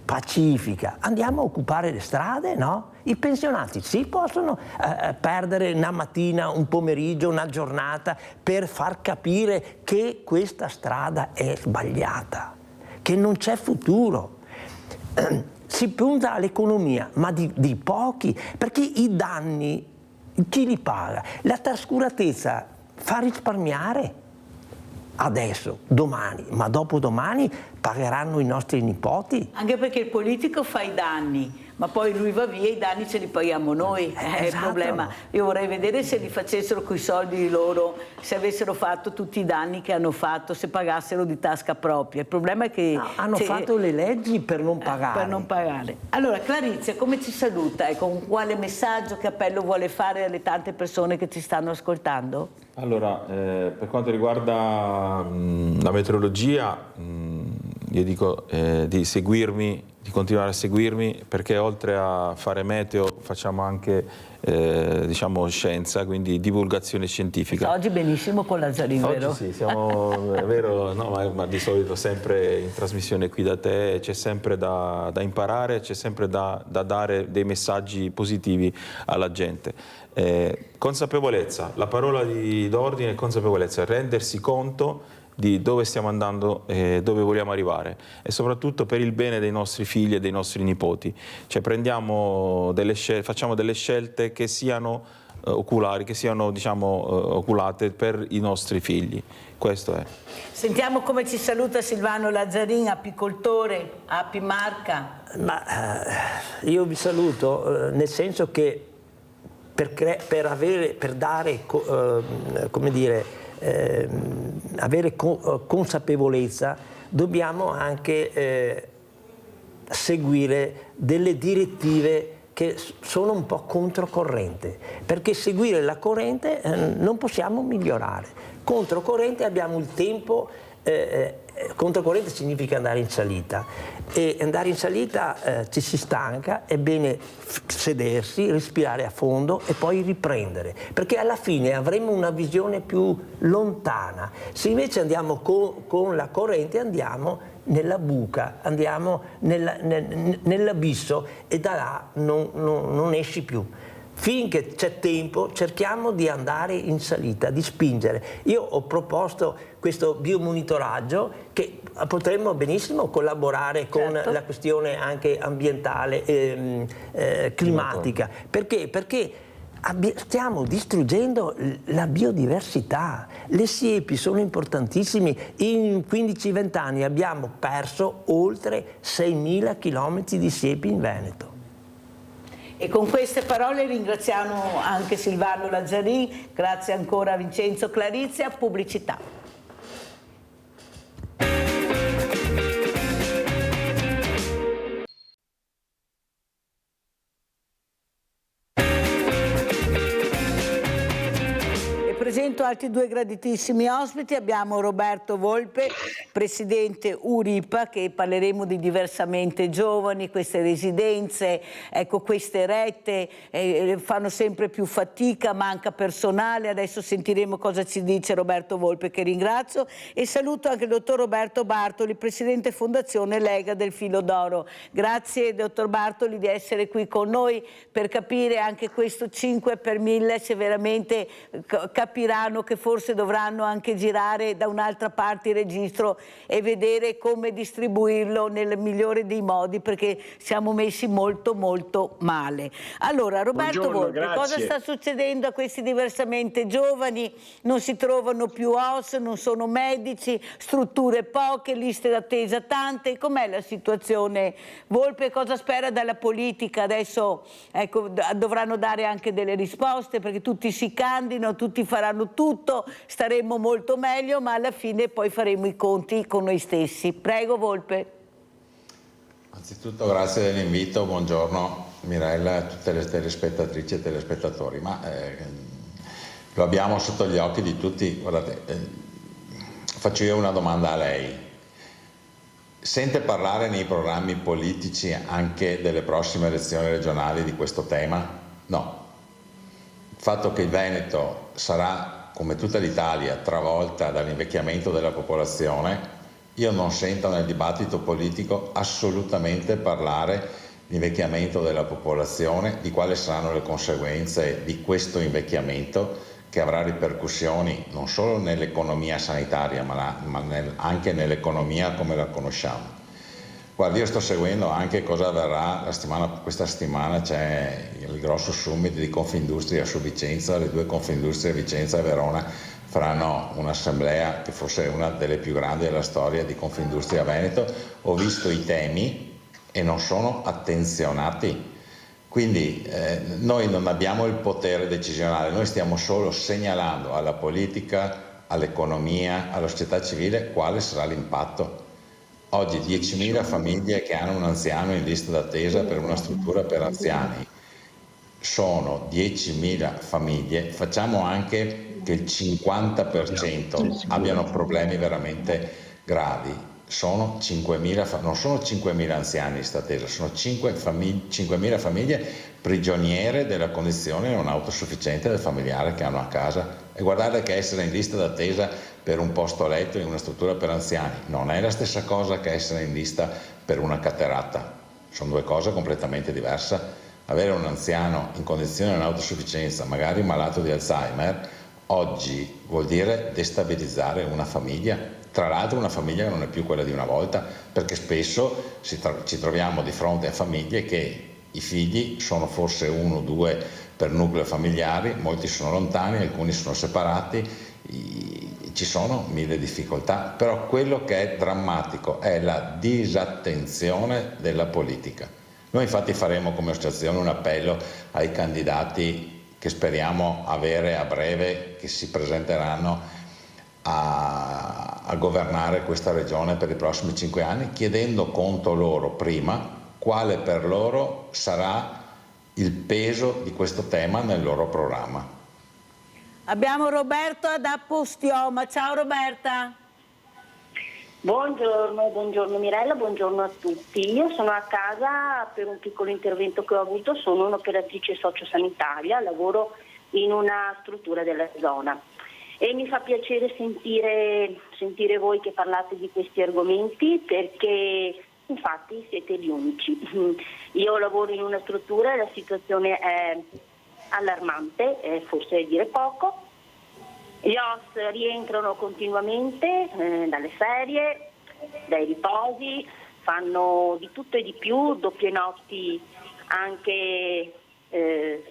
Speaker 2: pacifica. Andiamo a occupare le strade, no? I pensionati sì possono perdere una mattina, un pomeriggio, una giornata per far capire che questa strada è sbagliata, che non c'è futuro. Si punta all'economia, ma di pochi, perché i danni chi li paga? La trascuratezza fa risparmiare? Adesso, domani, ma dopodomani pagheranno i nostri nipoti?
Speaker 1: Anche perché il politico fa i danni, ma poi lui va via e i danni ce li paghiamo noi, è il problema. Io vorrei vedere se li facessero coi soldi loro, se avessero fatto tutti i danni che hanno fatto, se pagassero di tasca propria. Il problema è che...
Speaker 2: No, hanno fatto le leggi per non pagare.
Speaker 1: Per non pagare. Allora, Clarizia, come ci saluta? E con quale messaggio, che appello vuole fare alle tante persone che ci stanno ascoltando?
Speaker 11: Allora, per quanto riguarda la meteorologia, io dico di seguirmi, di continuare a seguirmi, perché oltre a fare meteo facciamo anche diciamo scienza, quindi divulgazione scientifica.
Speaker 1: Oggi benissimo con Lazzarini, vero?
Speaker 11: Oggi sì, siamo, è vero, no, ma di solito sempre in trasmissione qui da te c'è sempre da imparare, c'è sempre da dare dei messaggi positivi alla gente. Consapevolezza, la parola d'ordine è consapevolezza, rendersi conto di dove stiamo andando e dove vogliamo arrivare, e soprattutto per il bene dei nostri figli e dei nostri nipoti. Cioè facciamo delle scelte che siano oculari, che siano oculate per i nostri figli. Questo è.
Speaker 1: Sentiamo come ci saluta Silvano Lazzarini, apicoltore, Api Marca.
Speaker 2: Ma io vi saluto nel senso che avere consapevolezza, dobbiamo anche seguire delle direttive che sono un po' controcorrente, perché seguire la corrente non possiamo migliorare. Controcorrente abbiamo il tempo, controcorrente significa andare in salita, e andare in salita ci si stanca, è bene sedersi, respirare a fondo e poi riprendere, perché alla fine avremo una visione più lontana. Se invece andiamo con la corrente, andiamo nella buca, andiamo nell'abisso e da là non esci più. Finché c'è tempo cerchiamo di andare in salita, di spingere. Io ho proposto questo biomonitoraggio che potremmo benissimo collaborare con la questione anche ambientale e climatica. Perché? Perché stiamo distruggendo la biodiversità. Le siepi sono importantissime. In 15-20 anni abbiamo perso oltre 6.000 chilometri di siepi in Veneto.
Speaker 1: E con queste parole ringraziamo anche Silvano Lazzarin, grazie ancora a Vincenzo Clarizia. Pubblicità. Presento altri due graditissimi ospiti. Abbiamo Roberto Volpe, presidente URIPA, che parleremo di diversamente giovani, queste residenze, ecco, queste rette fanno sempre più fatica, manca personale. Adesso sentiremo cosa ci dice Roberto Volpe, che ringrazio, e saluto anche il dottor Roberto Bartoli, presidente Fondazione Lega del Filo d'Oro. Grazie dottor Bartoli di essere qui con noi per capire anche questo 5 per 1000, se veramente capiranno che forse dovranno anche girare da un'altra parte il registro e vedere come distribuirlo nel migliore dei modi, perché siamo messi molto molto male. Allora Roberto Volpe, cosa sta succedendo a questi diversamente giovani? Non si trovano più OSS, non sono medici, strutture poche, liste d'attesa tante. Com'è la situazione? Volpe cosa spera dalla politica? Adesso ecco, dovranno dare anche delle risposte, perché tutti si candidano, tutti faranno tutto, staremo molto meglio, ma alla fine poi faremo i conti con noi stessi. Prego Volpe.
Speaker 16: Anzitutto grazie dell'invito, buongiorno Mirella, a tutte le telespettatrici e telespettatori. Lo abbiamo sotto gli occhi di tutti. Guardate, faccio io una domanda a lei. Sente parlare nei programmi politici anche delle prossime elezioni regionali di questo tema? No. Il fatto che il Veneto sarà, come tutta l'Italia, travolta dall'invecchiamento della popolazione, io non sento nel dibattito politico assolutamente parlare di invecchiamento della popolazione, di quali saranno le conseguenze di questo invecchiamento, che avrà ripercussioni non solo nell'economia sanitaria, ma anche nell'economia come la conosciamo. Guarda, io sto seguendo anche cosa avverrà questa settimana, c'è il grosso summit di Confindustria su Vicenza, le due Confindustrie, Vicenza e Verona, faranno un'assemblea che forse è una delle più grandi della storia di Confindustria Veneto. Ho visto i temi e non sono attenzionati, quindi noi non abbiamo il potere decisionale, noi stiamo solo segnalando alla politica, all'economia, alla società civile quale sarà l'impatto. Oggi 10.000 famiglie che hanno un anziano in lista d'attesa per una struttura per anziani, sono 10.000 famiglie, facciamo anche che il 50% abbiano problemi veramente gravi, sono 5.000, non sono 5.000 anziani in lista d'attesa, sono 5.000 famiglie prigioniere della condizione non autosufficiente del familiare che hanno a casa. E guardate che essere in lista d'attesa per un posto letto in una struttura per anziani non è la stessa cosa che essere in lista per una cateratta, sono due cose completamente diverse. Avere un anziano in condizione di non autosufficienza, magari malato di Alzheimer, oggi vuol dire destabilizzare una famiglia, tra l'altro una famiglia che non è più quella di una volta, perché spesso ci troviamo di fronte a famiglie che i figli sono forse 1 o 2 per nucleo familiari, molti sono lontani, alcuni sono separati, ci sono 1000 difficoltà, però quello che è drammatico è la disattenzione della politica. Noi infatti faremo come associazione un appello ai candidati che speriamo avere a breve, che si presenteranno a governare questa regione per i prossimi 5 anni, chiedendo conto loro prima quale per loro sarà il peso di questo tema nel loro programma.
Speaker 1: Abbiamo Roberta da Postioma. Ciao Roberta.
Speaker 17: Buongiorno Mirella, buongiorno a tutti. Io sono a casa per un piccolo intervento che ho avuto, sono un'operatrice sociosanitaria, lavoro in una struttura della zona e mi fa piacere sentire voi che parlate di questi argomenti, perché infatti siete gli unici. Io lavoro in una struttura e la situazione è allarmante, forse dire poco. Gli OSS rientrano continuamente dalle ferie, dai riposi, fanno di tutto e di più, doppie notti anche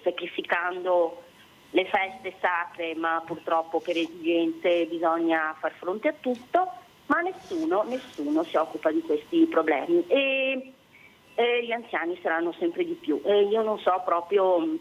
Speaker 17: sacrificando le feste sacre, ma purtroppo per esigenze bisogna far fronte a tutto, ma nessuno si occupa di questi problemi e gli anziani saranno sempre di più. Io non so proprio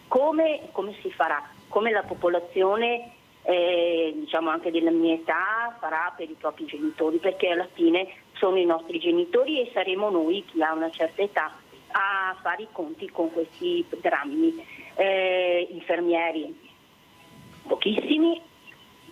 Speaker 17: come si farà, come la popolazione diciamo anche della mia età farà per i propri genitori, perché alla fine sono i nostri genitori e saremo noi, chi ha una certa età, a fare i conti con questi drammi. Infermieri pochissimi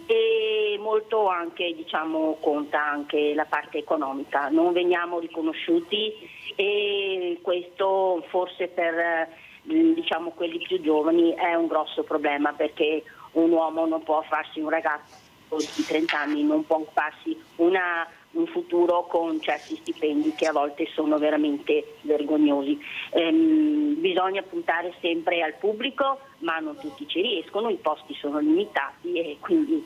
Speaker 17: e molto anche, diciamo, conta anche la parte economica, non veniamo riconosciuti e questo forse per diciamo quelli più giovani è un grosso problema, perché un uomo non può farsi, un ragazzo di 30 anni non può farsi un futuro con certi stipendi che a volte sono veramente vergognosi. Bisogna puntare sempre al pubblico, ma non tutti ci riescono, i posti sono limitati e quindi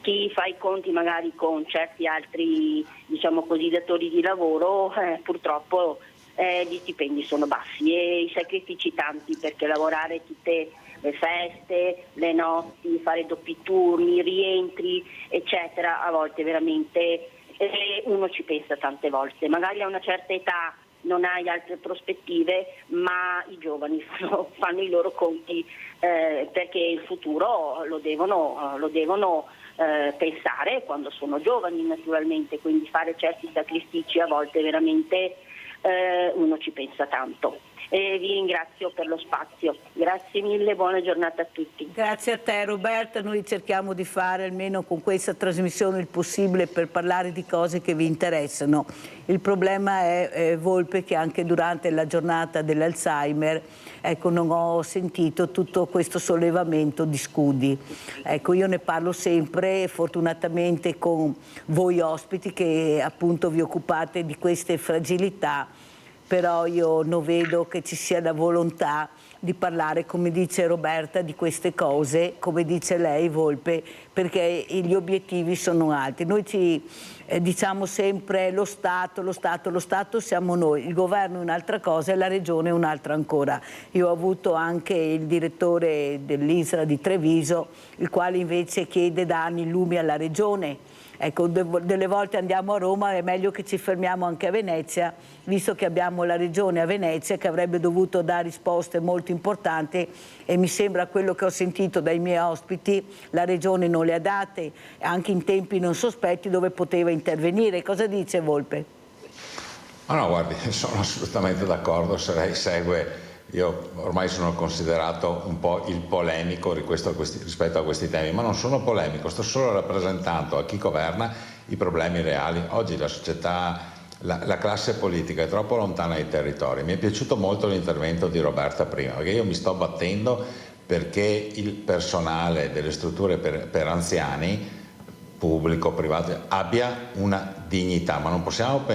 Speaker 17: chi fa i conti magari con certi altri, diciamo così, datori di lavoro purtroppo gli stipendi sono bassi e i sacrifici tanti, perché lavorare tutte le feste, le notti, fare doppi turni, rientri eccetera, a volte veramente uno ci pensa tante volte, magari a una certa età non hai altre prospettive, ma i giovani fanno i loro conti perché il futuro lo devono pensare quando sono giovani naturalmente, quindi fare certi sacrifici a volte veramente uno ci pensa tanto. Vi ringrazio per lo spazio, grazie mille, buona giornata a tutti.
Speaker 1: Grazie a te Roberta, noi cerchiamo di fare almeno con questa trasmissione il possibile per parlare di cose che vi interessano. Il problema è Volpe, che anche durante la giornata dell'Alzheimer non ho sentito tutto questo sollevamento di scudi. Io ne parlo sempre fortunatamente con voi ospiti che appunto vi occupate di queste fragilità, però io non vedo che ci sia la volontà di parlare, come dice Roberta, di queste cose, come dice lei Volpe, perché gli obiettivi sono alti. Noi ci diciamo sempre lo Stato siamo noi, il governo è un'altra cosa e la regione è un'altra ancora. Io ho avuto anche il direttore dell'ISRA di Treviso, il quale invece chiede da anni lumi alla regione. Delle volte andiamo a Roma, è meglio che ci fermiamo anche a Venezia, visto che abbiamo la regione a Venezia che avrebbe dovuto dare risposte molto importanti e mi sembra, quello che ho sentito dai miei ospiti, la regione non le ha date, anche in tempi non sospetti dove poteva intervenire. Cosa dice Volpe?
Speaker 16: No, guardi, sono assolutamente d'accordo, se lei segue. Io ormai sono considerato un po' il polemico rispetto a questi temi, ma non sono polemico, sto solo rappresentando a chi governa i problemi reali. Oggi la società, la classe politica è troppo lontana dai territori. Mi è piaciuto molto l'intervento di Roberta prima, perché io mi sto battendo perché il personale delle strutture per anziani, pubblico, privato, abbia una dignità, ma non possiamo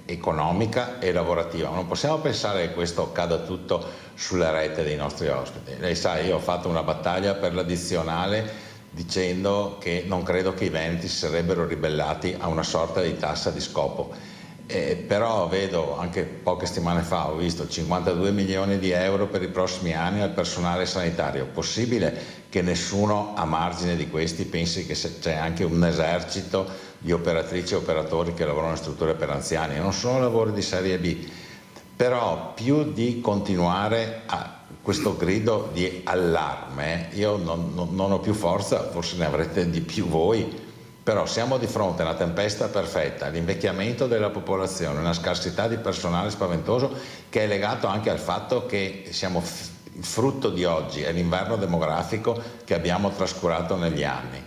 Speaker 16: economica e lavorativa, ma non possiamo pensare che questo accada tutto sulla rete dei nostri ospiti. Lei sa, io ho fatto una battaglia per l'addizionale dicendo che non credo che i veneti si sarebbero ribellati a una sorta di tassa di scopo. Però vedo, anche poche settimane fa ho visto 52 milioni di euro per i prossimi anni al personale sanitario. Possibile che nessuno a margine di questi pensi che c'è anche un esercito di operatrici e operatori che lavorano in strutture per anziani? Non sono lavori di serie B, però più di continuare a questo grido di allarme, io non ho più forza, forse ne avrete di più voi, però siamo di fronte a una tempesta perfetta, l'invecchiamento della popolazione, una scarsità di personale spaventoso che è legato anche al fatto che siamo il frutto di oggi, è l'inverno demografico che abbiamo trascurato negli anni.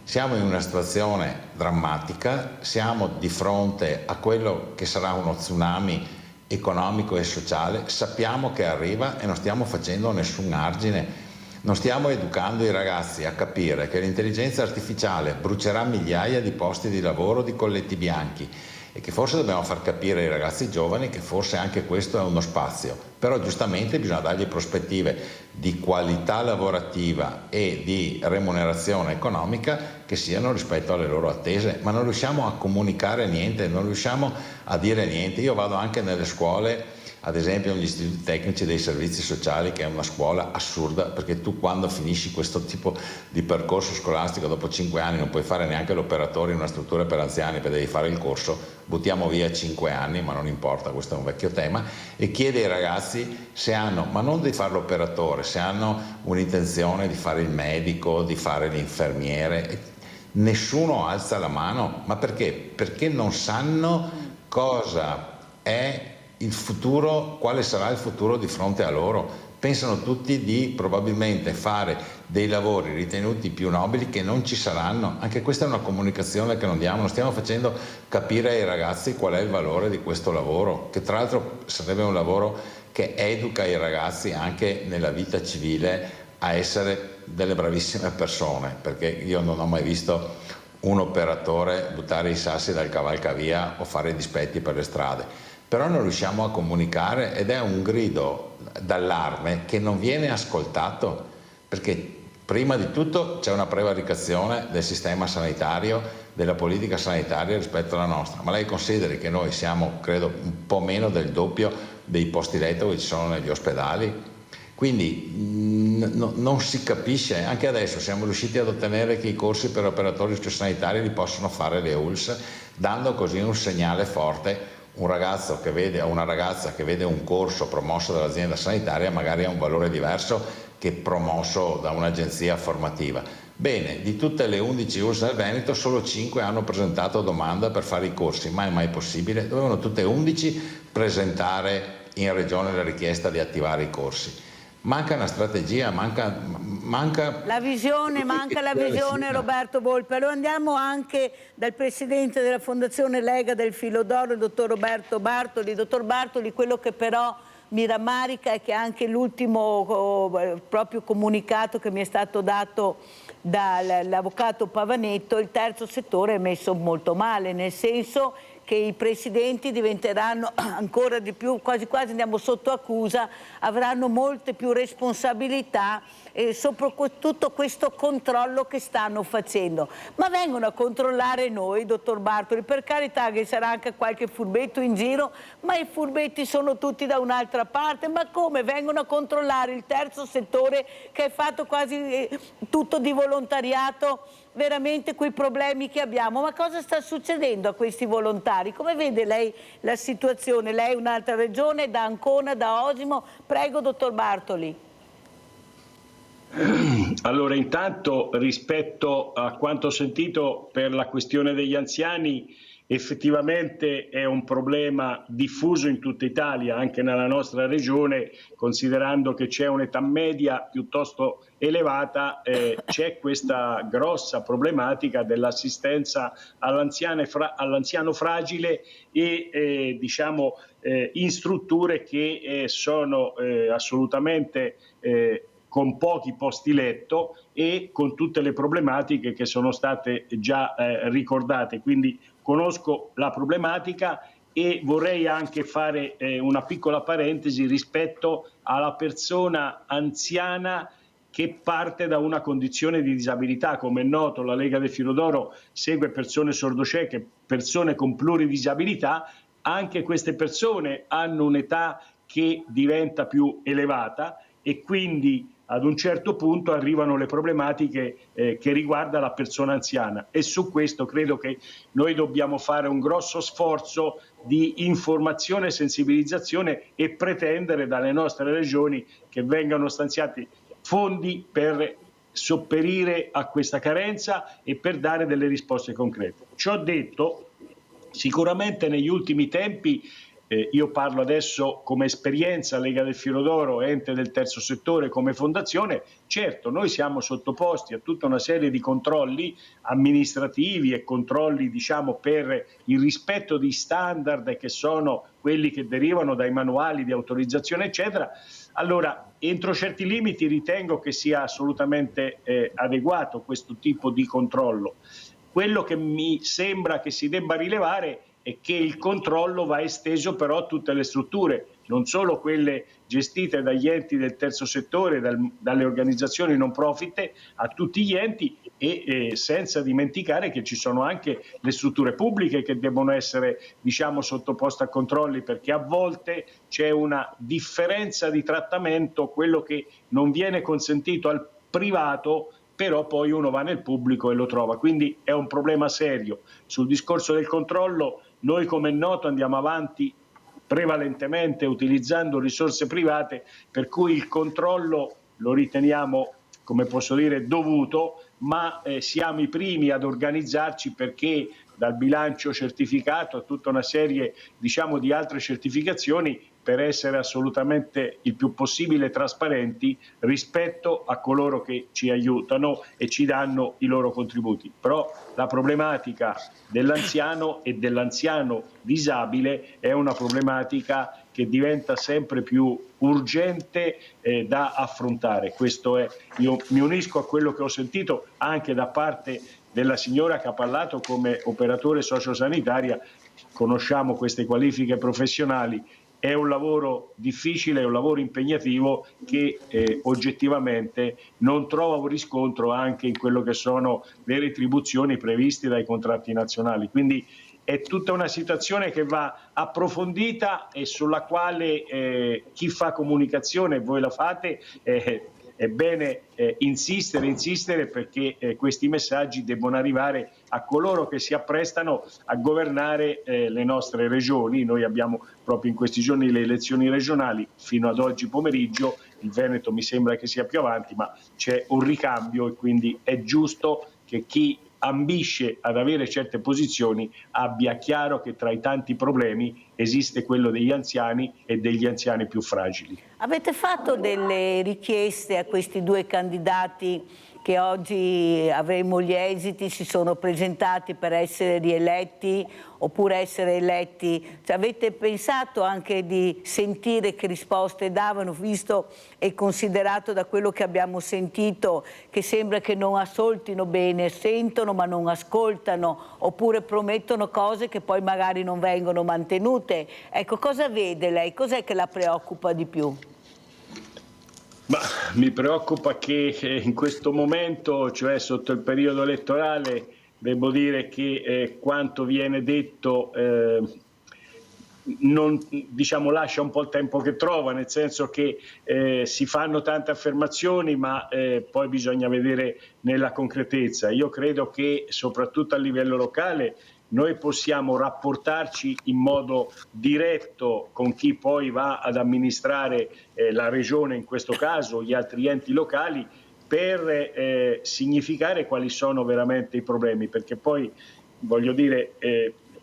Speaker 16: Siamo in una situazione drammatica, siamo di fronte a quello che sarà uno tsunami economico e sociale, sappiamo che arriva e non stiamo facendo nessun argine, non stiamo educando i ragazzi a capire che l'intelligenza artificiale brucerà migliaia di posti di lavoro di colletti bianchi e che forse dobbiamo far capire ai ragazzi giovani che forse anche questo è uno spazio, però giustamente bisogna dargli prospettive di qualità lavorativa e di remunerazione economica che siano rispetto alle loro attese, ma non riusciamo a comunicare niente, non riusciamo a dire niente. Io vado anche nelle scuole, ad esempio negli istituti tecnici dei servizi sociali, che è una scuola assurda, perché tu quando finisci questo tipo di percorso scolastico dopo 5 anni non puoi fare neanche l'operatore in una struttura per anziani perché devi fare il corso, buttiamo via 5 anni, ma non importa, questo è un vecchio tema, e chiede ai ragazzi se hanno, ma non di fare l'operatore, se hanno un'intenzione di fare il medico, di fare l'infermiere. Nessuno alza la mano, ma perché? Perché non sanno cosa è il futuro, quale sarà il futuro di fronte a loro. Pensano tutti di probabilmente fare dei lavori ritenuti più nobili che non ci saranno. Anche questa è una comunicazione che non diamo, non stiamo facendo capire ai ragazzi qual è il valore di questo lavoro, che tra l'altro sarebbe un lavoro che educa i ragazzi anche nella vita civile a essere delle bravissime persone, perché io non ho mai visto un operatore buttare i sassi dal cavalcavia o fare dispetti per le strade. Però non riusciamo a comunicare ed è un grido d'allarme che non viene ascoltato, perché prima di tutto c'è una prevaricazione del sistema sanitario, della politica sanitaria rispetto alla nostra, ma lei consideri che noi siamo, credo, un po' meno del doppio dei posti letto che ci sono negli ospedali, quindi non si capisce. Anche adesso siamo riusciti ad ottenere che i corsi per operatori sociosanitari li possono fare le ULSS, dando così un segnale forte. Un ragazzo che vede o una ragazza che vede un corso promosso dall'azienda sanitaria magari ha un valore diverso che promosso da un'agenzia formativa. Bene, di tutte le 11 ULSS del Veneto solo 5 hanno presentato domanda per fare i corsi, ma è mai possibile? Dovevano tutte e 11 presentare in regione la richiesta di attivare i corsi. Manca una strategia, manca
Speaker 1: la visione, Roberto Volpe. Allora andiamo anche dal presidente della Fondazione Lega del Filo d'Oro, il dottor Roberto Bartoli. Dottor Bartoli, quello che però mi rammarica è che anche l'ultimo proprio comunicato che mi è stato dato dall'avvocato Pavanetto, il terzo settore è messo molto male, nel senso che i presidenti diventeranno ancora di più, quasi quasi andiamo sotto accusa, avranno molte più responsabilità e soprattutto questo controllo che stanno facendo. Ma vengono a controllare noi, dottor Bartoli, per carità che sarà anche qualche furbetto in giro, ma i furbetti sono tutti da un'altra parte. Ma come vengono a controllare il terzo settore che è fatto quasi tutto di volontariato? Veramente quei problemi che abbiamo, ma cosa sta succedendo a questi volontari? Come vede lei la situazione? Lei è un'altra regione, da Ancona, da Osimo. Prego, dottor Bartoli.
Speaker 18: Allora, intanto rispetto a quanto ho sentito per la questione degli anziani, effettivamente è un problema diffuso in tutta Italia, anche nella nostra regione, considerando che c'è un'età media piuttosto elevata, c'è questa grossa problematica dell'assistenza all'anziano fragile e diciamo in strutture che sono assolutamente con pochi posti letto e con tutte le problematiche che sono state già ricordate. Quindi conosco la problematica e vorrei anche fare una piccola parentesi rispetto alla persona anziana che parte da una condizione di disabilità. Come è noto, la Lega del Filo d'Oro segue persone sordocieche, persone con pluridisabilità. Anche queste persone hanno un'età che diventa più elevata e quindi ad un certo punto arrivano le problematiche che riguarda la persona anziana, e su questo credo che noi dobbiamo fare un grosso sforzo di informazione e sensibilizzazione e pretendere dalle nostre regioni che vengano stanziati fondi per sopperire a questa carenza e per dare delle risposte concrete. Ciò detto, sicuramente negli ultimi tempi, io parlo adesso come esperienza Lega del Filo d'Oro, ente del terzo settore come fondazione, certo noi siamo sottoposti a tutta una serie di controlli amministrativi e controlli per il rispetto di standard che sono quelli che derivano dai manuali di autorizzazione eccetera. Allora, entro certi limiti ritengo che sia assolutamente adeguato questo tipo di controllo. Quello che mi sembra che si debba rilevare è che il controllo va esteso però a tutte le strutture, non solo quelle gestite dagli enti del terzo settore, dalle organizzazioni non profit, a tutti gli enti e senza dimenticare che ci sono anche le strutture pubbliche che devono essere sottoposte a controlli, perché a volte c'è una differenza di trattamento, quello che non viene consentito al privato però poi uno va nel pubblico e lo trova, quindi è un problema serio. Sul discorso del controllo noi, come è noto, andiamo avanti prevalentemente utilizzando risorse private, per cui il controllo lo riteniamo, come posso dire, dovuto, ma siamo i primi ad organizzarci perché dal bilancio certificato a tutta una serie di altre certificazioni per essere assolutamente il più possibile trasparenti rispetto a coloro che ci aiutano e ci danno i loro contributi. Però la problematica dell'anziano e dell'anziano disabile è una problematica che diventa sempre più urgente da affrontare. Questo è, io mi unisco a quello che ho sentito anche da parte della signora che ha parlato come operatore sociosanitaria, conosciamo queste qualifiche professionali. È un lavoro difficile, è un lavoro impegnativo che oggettivamente non trova un riscontro anche in quello che sono le retribuzioni previste dai contratti nazionali. Quindi è tutta una situazione che va approfondita e sulla quale chi fa comunicazione, voi la fate, è bene insistere perché questi messaggi devono arrivare a coloro che si apprestano a governare le nostre regioni. Noi abbiamo proprio in questi giorni le elezioni regionali, fino ad oggi pomeriggio, il Veneto mi sembra che sia più avanti, ma c'è un ricambio e quindi è giusto che chi ambisce ad avere certe posizioni abbia chiaro che tra i tanti problemi esiste quello degli anziani e degli anziani più fragili.
Speaker 1: Avete fatto delle richieste a questi due candidati che oggi avremo gli esiti, si sono presentati per essere rieletti oppure essere eletti? Cioè, avete pensato anche di sentire che risposte davano, visto e considerato da quello che abbiamo sentito che sembra che non ascoltino bene, sentono ma non ascoltano, oppure promettono cose che poi magari non vengono mantenute? Ecco, cosa vede lei? Cos'è che la preoccupa di più?
Speaker 18: Ma mi preoccupa che in questo momento, cioè sotto il periodo elettorale, devo dire che quanto viene detto non, lascia un po' il tempo che trova, nel senso che si fanno tante affermazioni ma poi bisogna vedere nella concretezza. Io credo che soprattutto a livello locale noi possiamo rapportarci in modo diretto con chi poi va ad amministrare la regione, in questo caso gli altri enti locali, per significare quali sono veramente i problemi, perché poi voglio dire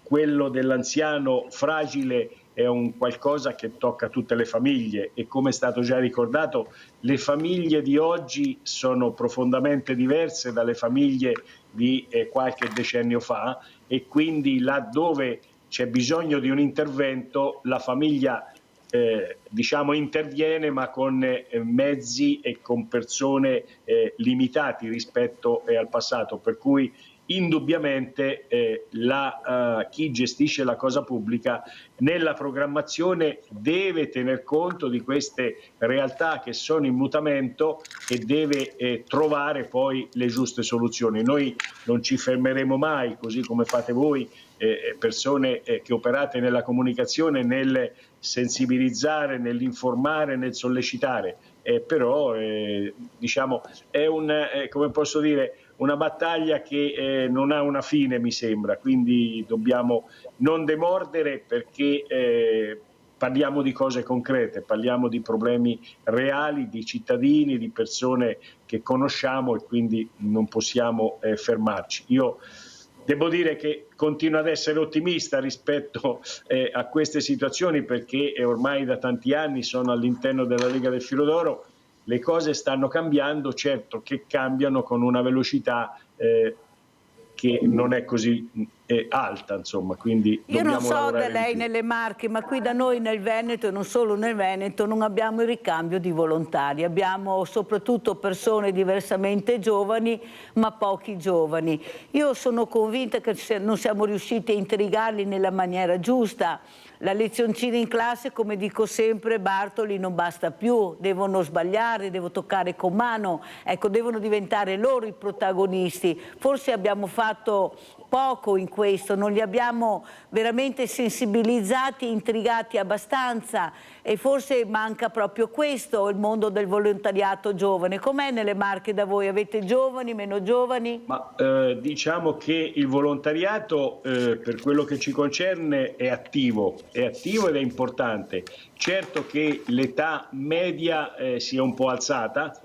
Speaker 18: quello dell'anziano fragile è un qualcosa che tocca tutte le famiglie e, come è stato già ricordato, le famiglie di oggi sono profondamente diverse dalle famiglie di qualche decennio fa e quindi laddove c'è bisogno di un intervento la famiglia interviene, ma con mezzi e con persone limitati rispetto al passato, per cui indubbiamente chi gestisce la cosa pubblica nella programmazione deve tener conto di queste realtà che sono in mutamento e deve trovare poi le giuste soluzioni. Noi non ci fermeremo mai, così come fate voi, persone che operate nella comunicazione, nel sensibilizzare, nell'informare, nel sollecitare, però è come posso dire, una battaglia che non ha una fine, mi sembra, quindi dobbiamo non demordere, perché parliamo di cose concrete, parliamo di problemi reali, di cittadini, di persone che conosciamo, e quindi non possiamo fermarci. Io devo dire che continuo ad essere ottimista rispetto a queste situazioni, perché ormai da tanti anni sono all'interno della Lega del Filo d'Oro. Le cose stanno cambiando, certo che cambiano con una velocità che non è così alta, insomma, quindi
Speaker 1: io non so
Speaker 18: lavorare
Speaker 1: da lei nelle Marche, ma qui da noi nel Veneto, e non solo nel Veneto, non abbiamo il ricambio di volontari, abbiamo soprattutto persone diversamente giovani, ma pochi giovani. Io sono convinta che non siamo riusciti a intrigarli nella maniera giusta. La lezioncina in classe, come dico sempre, Bartoli, non basta più, devono sbagliare, devono toccare con mano, ecco, devono diventare loro i protagonisti. Forse abbiamo fatto poco in questo, non li abbiamo veramente sensibilizzati e intrigati abbastanza, e forse manca proprio questo, il mondo del volontariato giovane. Com'è nelle Marche da voi? Avete giovani, meno giovani?
Speaker 18: Ma diciamo che il volontariato, per quello che ci concerne, è attivo ed è importante. Certo che l'età media si è un po' alzata.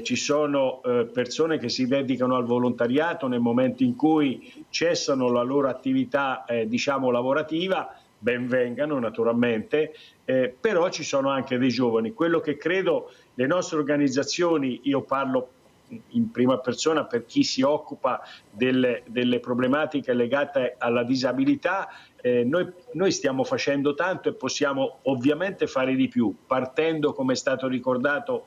Speaker 18: Ci sono persone che si dedicano al volontariato nel momento in cui cessano la loro attività diciamo lavorativa, ben vengano naturalmente, però ci sono anche dei giovani. Quello che credo le nostre organizzazioni, io parlo in prima persona per chi si occupa delle problematiche legate alla disabilità, noi stiamo facendo tanto e possiamo ovviamente fare di più, partendo, come è stato ricordato,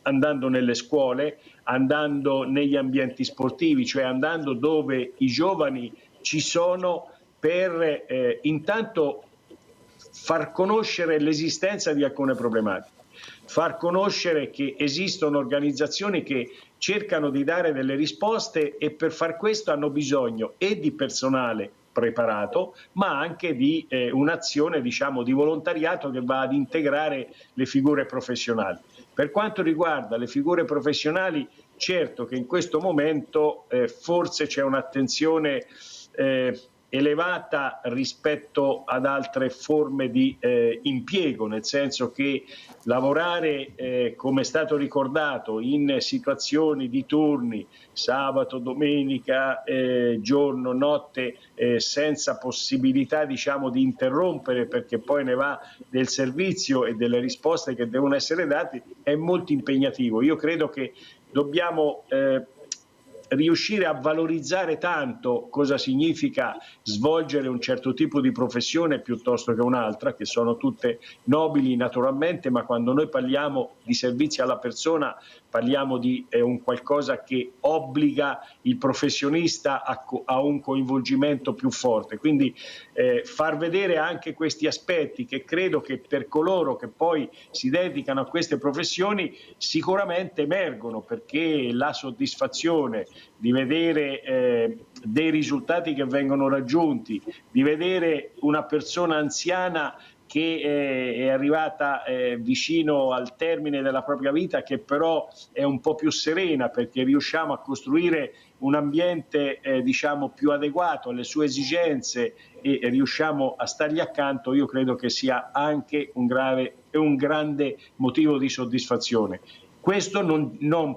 Speaker 18: andando nelle scuole, andando negli ambienti sportivi, cioè andando dove i giovani ci sono, per intanto far conoscere l'esistenza di alcune problematiche, far conoscere che esistono organizzazioni che cercano di dare delle risposte, e per far questo hanno bisogno e di personale preparato, ma anche di un'azione diciamo di volontariato che va ad integrare le figure professionali. Per quanto riguarda le figure professionali, certo che in questo momento forse c'è un'attenzione elevata rispetto ad altre forme di impiego, nel senso che lavorare, come è stato ricordato, in situazioni di turni, sabato, domenica, giorno, notte, senza possibilità diciamo di interrompere, perché poi ne va del servizio e delle risposte che devono essere date, è molto impegnativo. Io credo che dobbiamo riuscire a valorizzare tanto cosa significa svolgere un certo tipo di professione piuttosto che un'altra, che sono tutte nobili naturalmente, ma quando noi parliamo di servizi alla persona parliamo di un qualcosa che obbliga il professionista a un coinvolgimento più forte. Quindi far vedere anche questi aspetti, che credo che per coloro che poi si dedicano a queste professioni sicuramente emergono, perché la soddisfazione di vedere dei risultati che vengono raggiunti, di vedere una persona anziana che è arrivata vicino al termine della propria vita, che però è un po' più serena, perché riusciamo a costruire un ambiente diciamo più adeguato alle sue esigenze e riusciamo a stargli accanto, io credo che sia anche un grande motivo di soddisfazione. Questo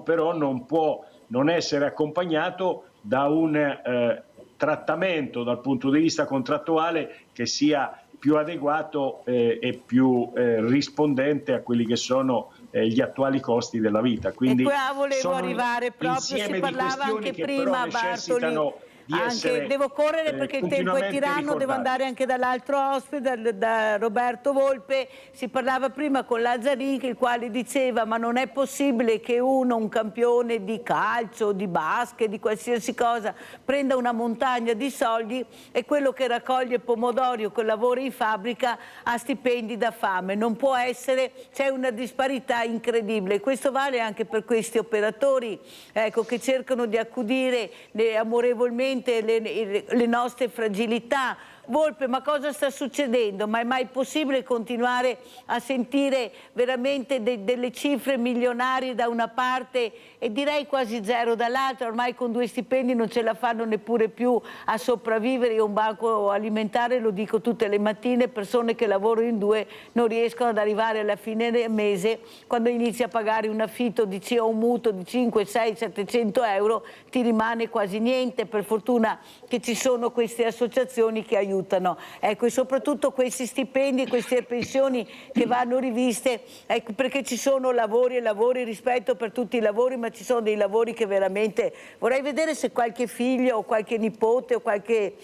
Speaker 18: però non può non essere accompagnato da un trattamento dal punto di vista contrattuale che sia più adeguato e più rispondente a quelli che sono gli attuali costi della vita. Quindi
Speaker 1: e qua volevo arrivare proprio, si parlava anche prima, Bartoli, anche, devo correre perché il tempo è tiranno, devo andare anche dall'altro ospite, da Roberto Volpe. Si parlava prima con Lazzarin, il quale diceva ma non è possibile che un campione di calcio, di basket, di qualsiasi cosa, prenda una montagna di soldi e quello che raccoglie pomodori o che lavora in fabbrica ha stipendi da fame. Non può essere, c'è una disparità incredibile. Questo vale anche per questi operatori, ecco, che cercano di accudire amorevolmente le nostre fragilità. Volpe, ma cosa sta succedendo? Ma è mai possibile continuare a sentire veramente delle cifre milionarie da una parte e direi quasi zero dall'altra? Ormai con 2 stipendi non ce la fanno neppure più a sopravvivere. Io un banco alimentare, lo dico tutte le mattine, persone che lavorano in 2 non riescono ad arrivare alla fine del mese, quando inizi a pagare un affitto o un mutuo di 5, 6, 700 euro ti rimane quasi niente. Per fortuna che ci sono queste associazioni che aiutano, ecco, e soprattutto questi stipendi, queste pensioni che vanno riviste, ecco, perché ci sono lavori e lavori, rispetto per tutti i lavori, ma ci sono dei lavori che veramente vorrei vedere se qualche figlio o qualche nipote o qualche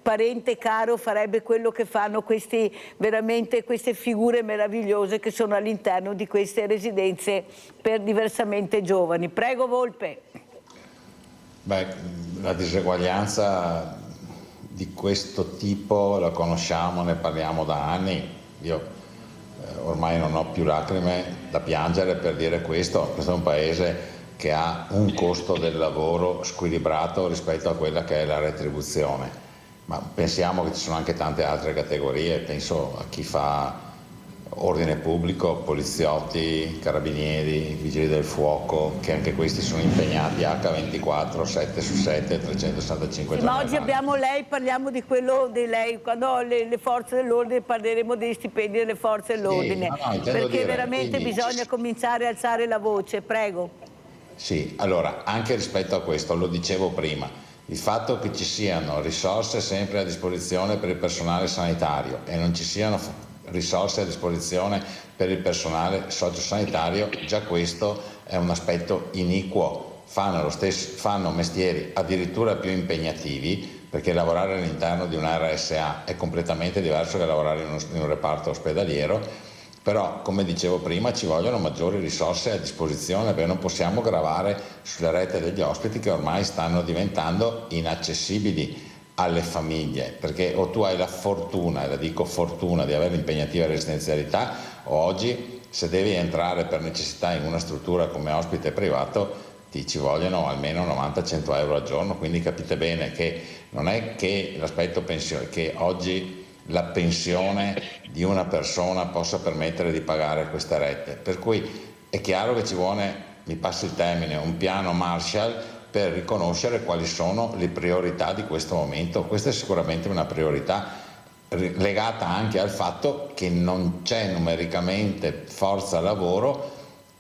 Speaker 1: parente caro farebbe quello che fanno queste figure meravigliose che sono all'interno di queste residenze per diversamente giovani. Prego, Volpe.
Speaker 16: Beh, la diseguaglianza di questo tipo la conosciamo, ne parliamo da anni. Io ormai non ho più lacrime da piangere per dire questo. Questo è un paese che ha un costo del lavoro squilibrato rispetto a quella che è la retribuzione. Ma pensiamo che ci sono anche tante altre categorie, penso a chi fa ordine pubblico, poliziotti, carabinieri, vigili del fuoco, che anche questi sono impegnati H24, 7 su 7, 365 giorni.
Speaker 1: Ma oggi abbiamo lei, parliamo di quello di lei, quando le forze dell'ordine parleremo degli stipendi delle forze dell'ordine, perché veramente bisogna cominciare a alzare la voce, prego.
Speaker 16: Sì, allora, anche rispetto a questo, lo dicevo prima, il fatto che ci siano risorse sempre a disposizione per il personale sanitario e non ci siano risorse a disposizione per il personale sociosanitario, già questo è un aspetto iniquo. Fanno mestieri addirittura più impegnativi, perché lavorare all'interno di un RSA è completamente diverso che lavorare in un reparto ospedaliero, però come dicevo prima ci vogliono maggiori risorse a disposizione, perché non possiamo gravare sulle rette degli ospiti che ormai stanno diventando inaccessibili alle famiglie, perché o tu hai la fortuna, e la dico fortuna, di avere l'impegnativa residenzialità, o oggi se devi entrare per necessità in una struttura come ospite privato ci vogliono almeno 90-100 euro al giorno, quindi capite bene che non è che l'aspetto pensione, che oggi la pensione di una persona possa permettere di pagare queste rette, per cui è chiaro che ci vuole, mi passi il termine, un piano Marshall per riconoscere quali sono le priorità di questo momento. Questa è sicuramente una priorità legata anche al fatto che non c'è numericamente forza lavoro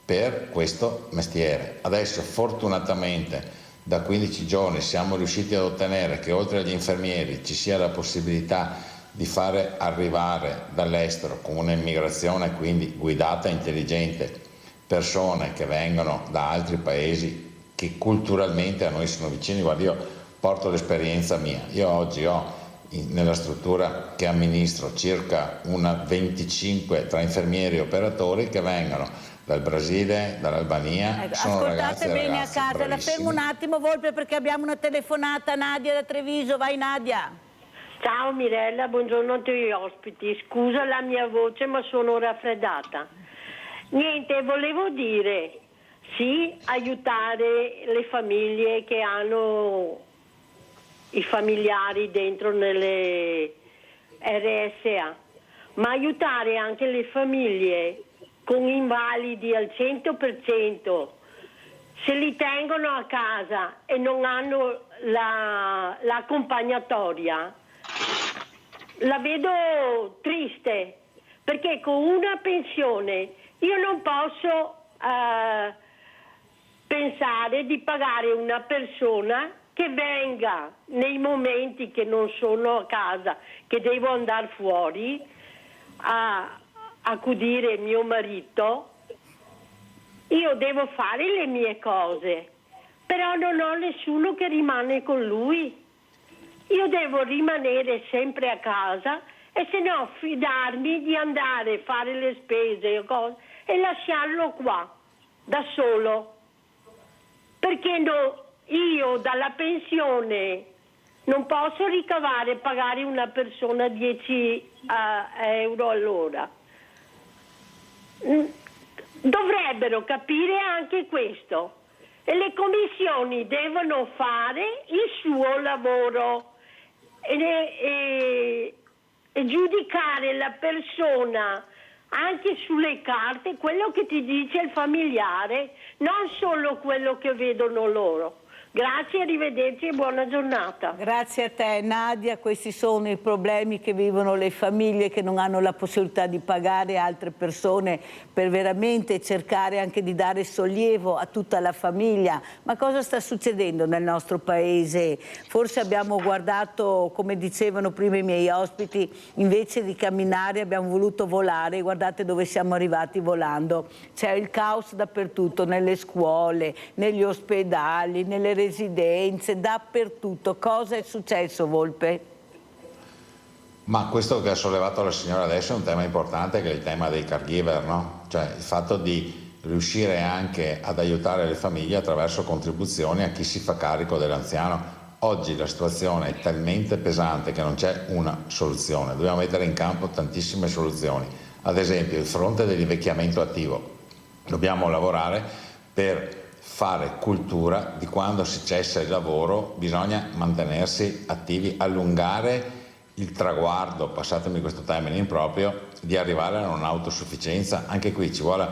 Speaker 16: per questo mestiere. Adesso fortunatamente da 15 giorni siamo riusciti ad ottenere che oltre agli infermieri ci sia la possibilità di fare arrivare dall'estero con un'immigrazione quindi guidata e intelligente persone che vengono da altri paesi che culturalmente a noi sono vicini. Guarda, io porto l'esperienza mia, io oggi ho nella struttura che amministro circa una 25 tra infermieri e operatori che vengono dal Brasile, dall'Albania.
Speaker 1: Ecco,
Speaker 16: sono
Speaker 1: ascoltate bene a casa, la fermo un attimo Volpe perché abbiamo una telefonata. Nadia da Treviso, vai Nadia.
Speaker 19: Ciao Mirella, buongiorno a tutti gli ospiti, scusa la mia voce ma sono raffreddata. Niente, volevo dire, sì, aiutare le famiglie che hanno i familiari dentro nelle RSA, ma aiutare anche le famiglie con invalidi al 100%, se li tengono a casa e non hanno l'accompagnatoria, la vedo triste, perché con una pensione io non posso pensare di pagare una persona che venga nei momenti che non sono a casa, che devo andare fuori a accudire mio marito. Io devo fare le mie cose, però non ho nessuno che rimane con lui. Io devo rimanere sempre a casa e se no fidarmi di andare a fare le spese o cose, e lasciarlo qua da solo, perché io dalla pensione non posso ricavare e pagare una persona 10 euro all'ora. Dovrebbero capire anche questo, e le commissioni devono fare il suo lavoro e giudicare la persona anche sulle carte, quello che ti dice il familiare, non solo quello che vedono loro. Grazie, arrivederci e buona giornata.
Speaker 1: Grazie a te Nadia, questi sono i problemi che vivono le famiglie che non hanno la possibilità di pagare altre persone per veramente cercare anche di dare sollievo a tutta la famiglia. Ma cosa sta succedendo nel nostro paese? Forse abbiamo guardato, come dicevano prima i miei ospiti, invece di camminare abbiamo voluto volare. Guardate dove siamo arrivati volando. C'è il caos dappertutto, nelle scuole, negli ospedali, nelle residenze, dappertutto. Cosa è successo, Volpe?
Speaker 16: Ma questo che ha sollevato la signora adesso è un tema importante, che è il tema dei caregiver, no? Cioè il fatto di riuscire anche ad aiutare le famiglie attraverso contribuzioni a chi si fa carico dell'anziano. Oggi la situazione è talmente pesante che non c'è una soluzione, dobbiamo mettere in campo tantissime soluzioni. Ad esempio il fronte dell'invecchiamento attivo, dobbiamo lavorare per fare cultura di quando si cessa il lavoro, bisogna mantenersi attivi, allungare il traguardo, passatemi questo termine improprio, di arrivare a un'autosufficienza. Anche qui ci vuole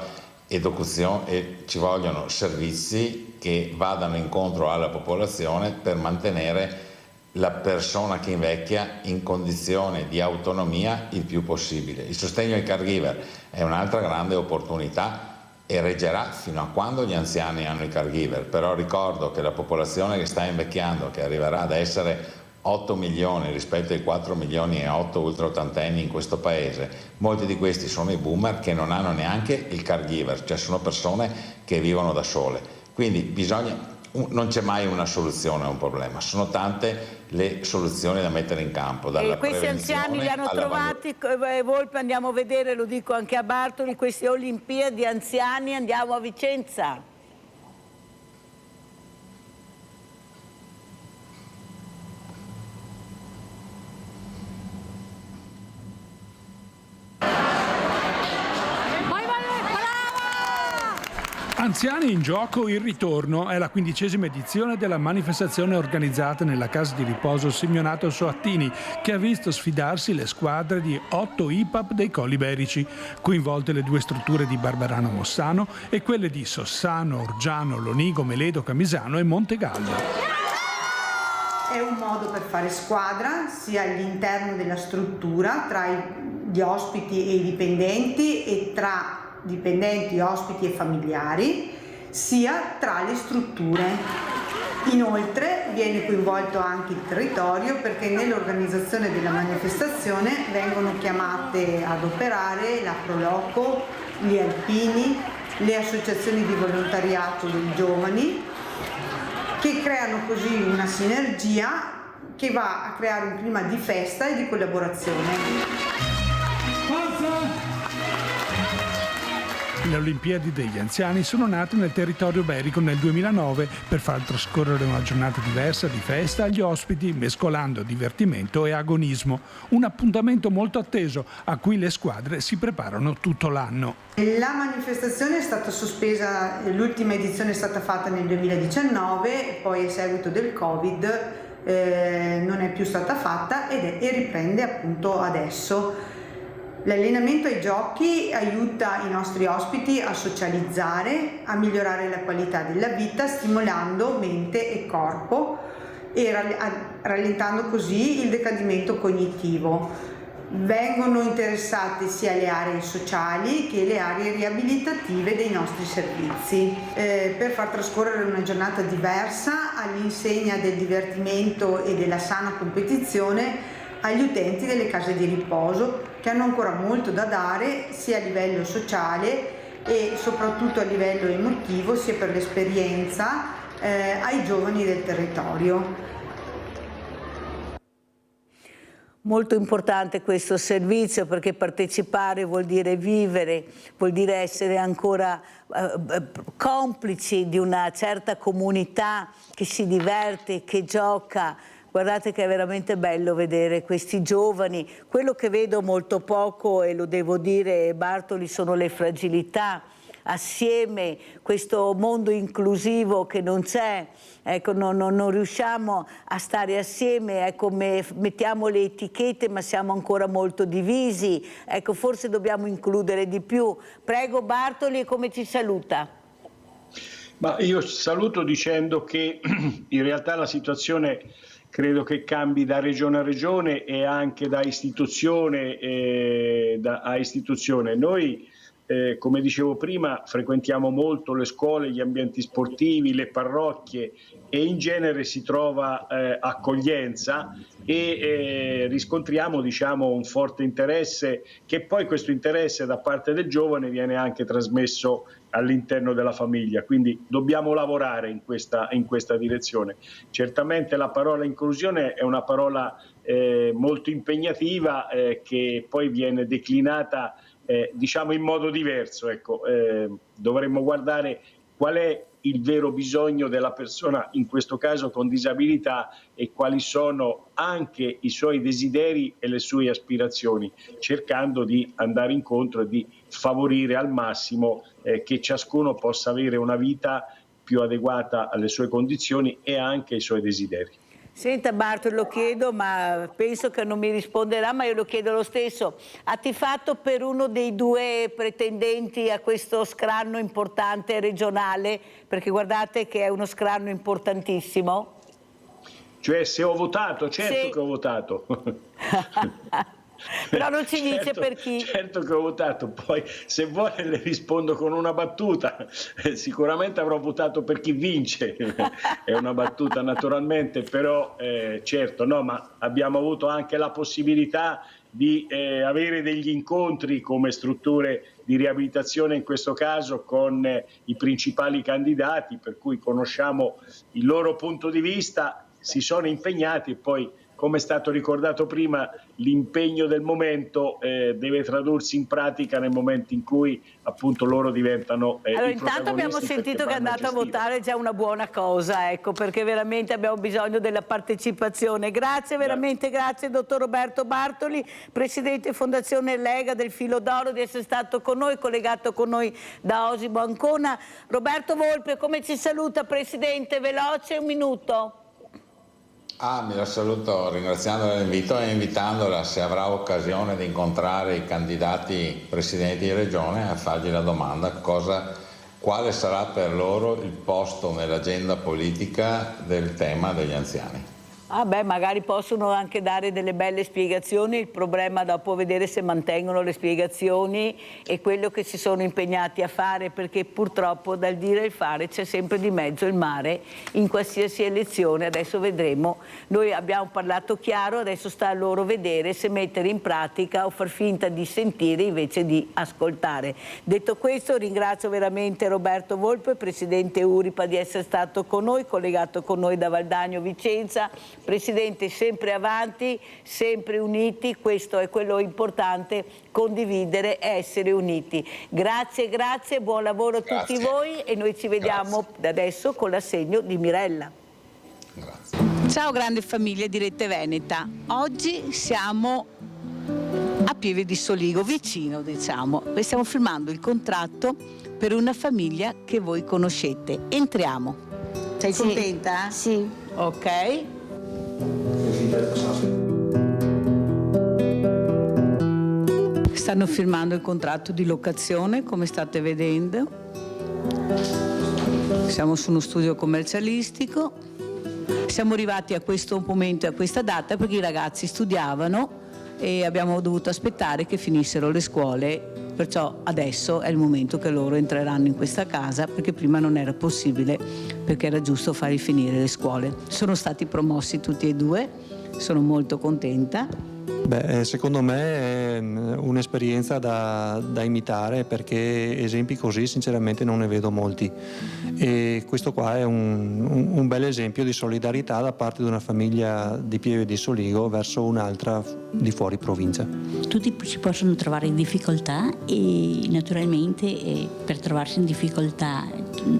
Speaker 16: educazione e ci vogliono servizi che vadano incontro alla popolazione per mantenere la persona che invecchia in condizione di autonomia il più possibile. Il sostegno ai caregiver è un'altra grande opportunità e reggerà fino a quando gli anziani hanno i caregiver, però ricordo che la popolazione che sta invecchiando, che arriverà ad essere 8 milioni rispetto ai 4 milioni e 8 ultraottantenni in questo paese, molti di questi sono i boomer che non hanno neanche il caregiver, cioè sono persone che vivono da sole. Quindi non c'è mai una soluzione a un problema, sono tante le soluzioni da mettere in campo. Dalla
Speaker 1: e questi anziani li hanno trovati, Volpe, andiamo a vedere, lo dico anche a Bartoli, queste Olimpiadi anziani, andiamo a Vicenza.
Speaker 20: Anziani in gioco, il ritorno è la 15ª edizione della manifestazione organizzata nella casa di riposo Simeonato Soattini, che ha visto sfidarsi le squadre di 8 IPAP dei Colli Iberici, coinvolte le 2 strutture di Barbarano Mossano e quelle di Sossano, Orgiano, Lonigo, Meledo, Camisano e Montegallo.
Speaker 21: È un modo per fare squadra sia all'interno della struttura tra gli ospiti e i dipendenti e tra dipendenti, ospiti e familiari, sia tra le strutture. Inoltre viene coinvolto anche il territorio, perché nell'organizzazione della manifestazione vengono chiamate ad operare la Proloco, gli alpini, le associazioni di volontariato dei giovani, che creano così una sinergia che va a creare un clima di festa e di collaborazione.
Speaker 20: Le Olimpiadi degli anziani sono nate nel territorio iberico nel 2009 per far trascorrere una giornata diversa di festa agli ospiti, mescolando divertimento e agonismo. Un appuntamento molto atteso a cui le squadre si preparano tutto l'anno.
Speaker 21: La manifestazione è stata sospesa, l'ultima edizione è stata fatta nel 2019, poi a seguito del Covid non è più stata fatta e riprende appunto adesso. L'allenamento ai giochi aiuta i nostri ospiti a socializzare, a migliorare la qualità della vita, stimolando mente e corpo e rallentando così il decadimento cognitivo. Vengono interessate sia le aree sociali che le aree riabilitative dei nostri servizi, per far trascorrere una giornata diversa all'insegna del divertimento e della sana competizione agli utenti delle case di riposo, che hanno ancora molto da dare sia a livello sociale e soprattutto a livello emotivo, sia per l'esperienza ai giovani del territorio.
Speaker 1: Molto importante questo servizio, perché partecipare vuol dire vivere, vuol dire essere ancora complici di una certa comunità che si diverte, che gioca. Guardate che è veramente bello vedere questi giovani. Quello che vedo molto poco, e lo devo dire, Bartoli, sono le fragilità. assieme questo mondo inclusivo che non c'è, ecco, non riusciamo a stare assieme, ecco, mettiamo le etichette ma siamo ancora molto divisi, ecco, forse dobbiamo includere di più. Prego Bartoli, come ci saluta?
Speaker 18: Ma io saluto dicendo che in realtà la situazione credo che cambi da regione a regione e anche da istituzione a istituzione. Noi, come dicevo prima, frequentiamo molto le scuole, gli ambienti sportivi, le parrocchie e in genere si trova accoglienza e riscontriamo, diciamo, un forte interesse, che poi questo interesse da parte del giovane viene anche trasmesso all'interno della famiglia, quindi dobbiamo lavorare in questa direzione. Certamente la parola inclusione è una parola molto impegnativa che poi viene declinata diciamo in modo diverso, ecco, dovremmo guardare qual è il vero bisogno della persona, in questo caso con disabilità, e quali sono anche i suoi desideri e le sue aspirazioni, cercando di andare incontro e di favorire al massimo che ciascuno possa avere una vita più adeguata alle sue condizioni e anche ai suoi desideri.
Speaker 1: Senta Bartoli, lo chiedo, ma penso che non mi risponderà, ma io lo chiedo lo stesso. Ha tifato per uno dei due pretendenti a questo scranno importante regionale? Perché guardate che è uno scranno importantissimo.
Speaker 18: Cioè se ho votato, certo che ho votato.
Speaker 1: Però non ci dice
Speaker 18: certo,
Speaker 1: per chi.
Speaker 18: Certo che ho votato, poi se vuole le rispondo con una battuta. Sicuramente avrò votato per chi vince, è una battuta naturalmente, però certo, no, ma abbiamo avuto anche la possibilità di avere degli incontri come strutture di riabilitazione, in questo caso con i principali candidati, per cui conosciamo il loro punto di vista, si sono impegnati e poi, come è stato ricordato prima, l'impegno del momento deve tradursi in pratica nel momento in cui appunto loro diventano
Speaker 1: allora,
Speaker 18: i
Speaker 1: intanto abbiamo sentito che è andato a votare, è già una buona cosa, ecco, perché veramente abbiamo bisogno della partecipazione. Grazie, veramente grazie dottor Roberto Bartoli, presidente Fondazione Lega del Filo d'Oro, di essere stato con noi, collegato con noi da Osimo Ancona. Roberto Volpe, come ci saluta, presidente? Veloce, un minuto.
Speaker 16: Mi la saluto ringraziandola dell'invito e invitandola, se avrà occasione di incontrare i candidati presidenti di regione, a fargli la domanda quale sarà per loro il posto nell'agenda politica del tema degli anziani.
Speaker 1: Magari possono anche dare delle belle spiegazioni, il problema dopo vedere se mantengono le spiegazioni e quello che si sono impegnati a fare, perché purtroppo dal dire e il fare c'è sempre di mezzo il mare in qualsiasi elezione. Adesso vedremo, noi abbiamo parlato chiaro, adesso sta a loro vedere se mettere in pratica o far finta di sentire invece di ascoltare. Detto questo, ringrazio veramente Roberto Volpe, presidente Uripa, di essere stato con noi, collegato con noi da Valdagno Vicenza. Presidente, sempre avanti, sempre uniti, questo è quello importante, condividere e essere uniti. Grazie, grazie, buon lavoro a tutti voi e noi ci vediamo da adesso con l'assegno di Mirella.
Speaker 16: Grazie.
Speaker 4: Ciao grande famiglia di Rete Veneta, oggi siamo a Pieve di Soligo, vicino diciamo, e stiamo firmando il contratto per una famiglia che voi conoscete. Entriamo. Sei contenta?
Speaker 22: Sì.
Speaker 4: Ok. Stanno firmando il contratto di locazione, come state vedendo. Siamo su uno studio commercialistico. Siamo arrivati a questo momento e a questa data perché i ragazzi studiavano e abbiamo dovuto aspettare che finissero le scuole, perciò adesso è il momento che loro entreranno in questa casa, perché prima non era possibile, perché era giusto farli finire le scuole. Sono stati promossi tutti e due, sono molto contenta.
Speaker 23: Secondo me è un'esperienza da imitare, perché esempi così sinceramente non ne vedo molti, e questo qua è un bel esempio di solidarietà da parte di una famiglia di Pieve di Soligo verso un'altra di fuori provincia.
Speaker 22: Tutti si possono trovare in difficoltà e naturalmente per trovarsi in difficoltà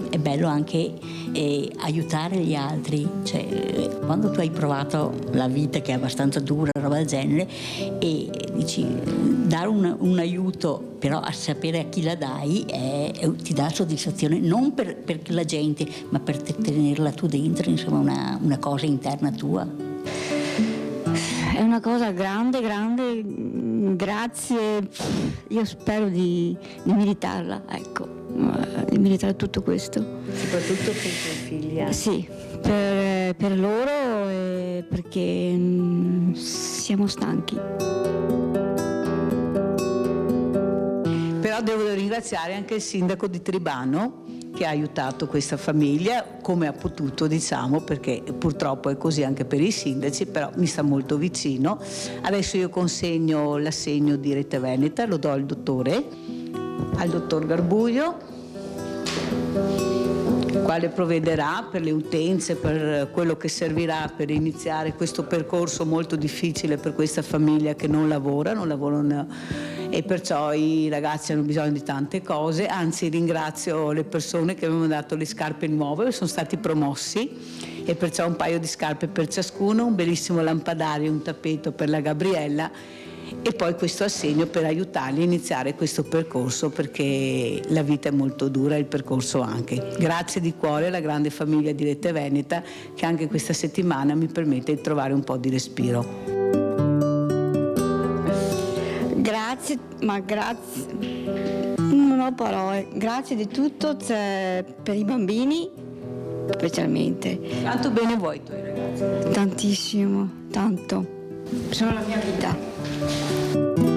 Speaker 5: è bello anche aiutare gli altri, cioè, quando tu hai provato la vita che è abbastanza dura, roba del genere, e dici dare un aiuto, però a sapere a chi la dai ti dà soddisfazione, non per la gente, ma per tenerla tu dentro, insomma una cosa interna tua.
Speaker 7: È una cosa grande, grazie, io spero di meritarla, ecco, di meritare tutto questo.
Speaker 1: Soprattutto per i tuoi figli?
Speaker 7: Sì, per loro e perché siamo stanchi.
Speaker 4: Però devo ringraziare anche il sindaco di Tribano, che ha aiutato questa famiglia come ha potuto, diciamo, perché purtroppo è così anche per i sindaci, però mi sta molto vicino. Adesso io consegno l'assegno di Rete Veneta, lo do al dottor Garbuglio, quale provvederà per le utenze, per quello che servirà per iniziare questo percorso molto difficile per questa famiglia che non lavorano e perciò i ragazzi hanno bisogno di tante cose. Anzi, ringrazio le persone che avevano dato le scarpe nuove, sono stati promossi, e perciò un paio di scarpe per ciascuno, un bellissimo lampadario, un tappeto per la Gabriella e poi questo assegno per aiutarli a iniziare questo percorso, perché la vita è molto dura e il percorso anche. Grazie di cuore alla grande famiglia di Rete Veneta che anche questa settimana mi permette di trovare un po' di respiro.
Speaker 7: Grazie, non ho parole, grazie di tutto, per i bambini specialmente.
Speaker 4: Quanto bene vuoi i tuoi ragazzi?
Speaker 7: Tantissimo, tanto, sono la mia vita.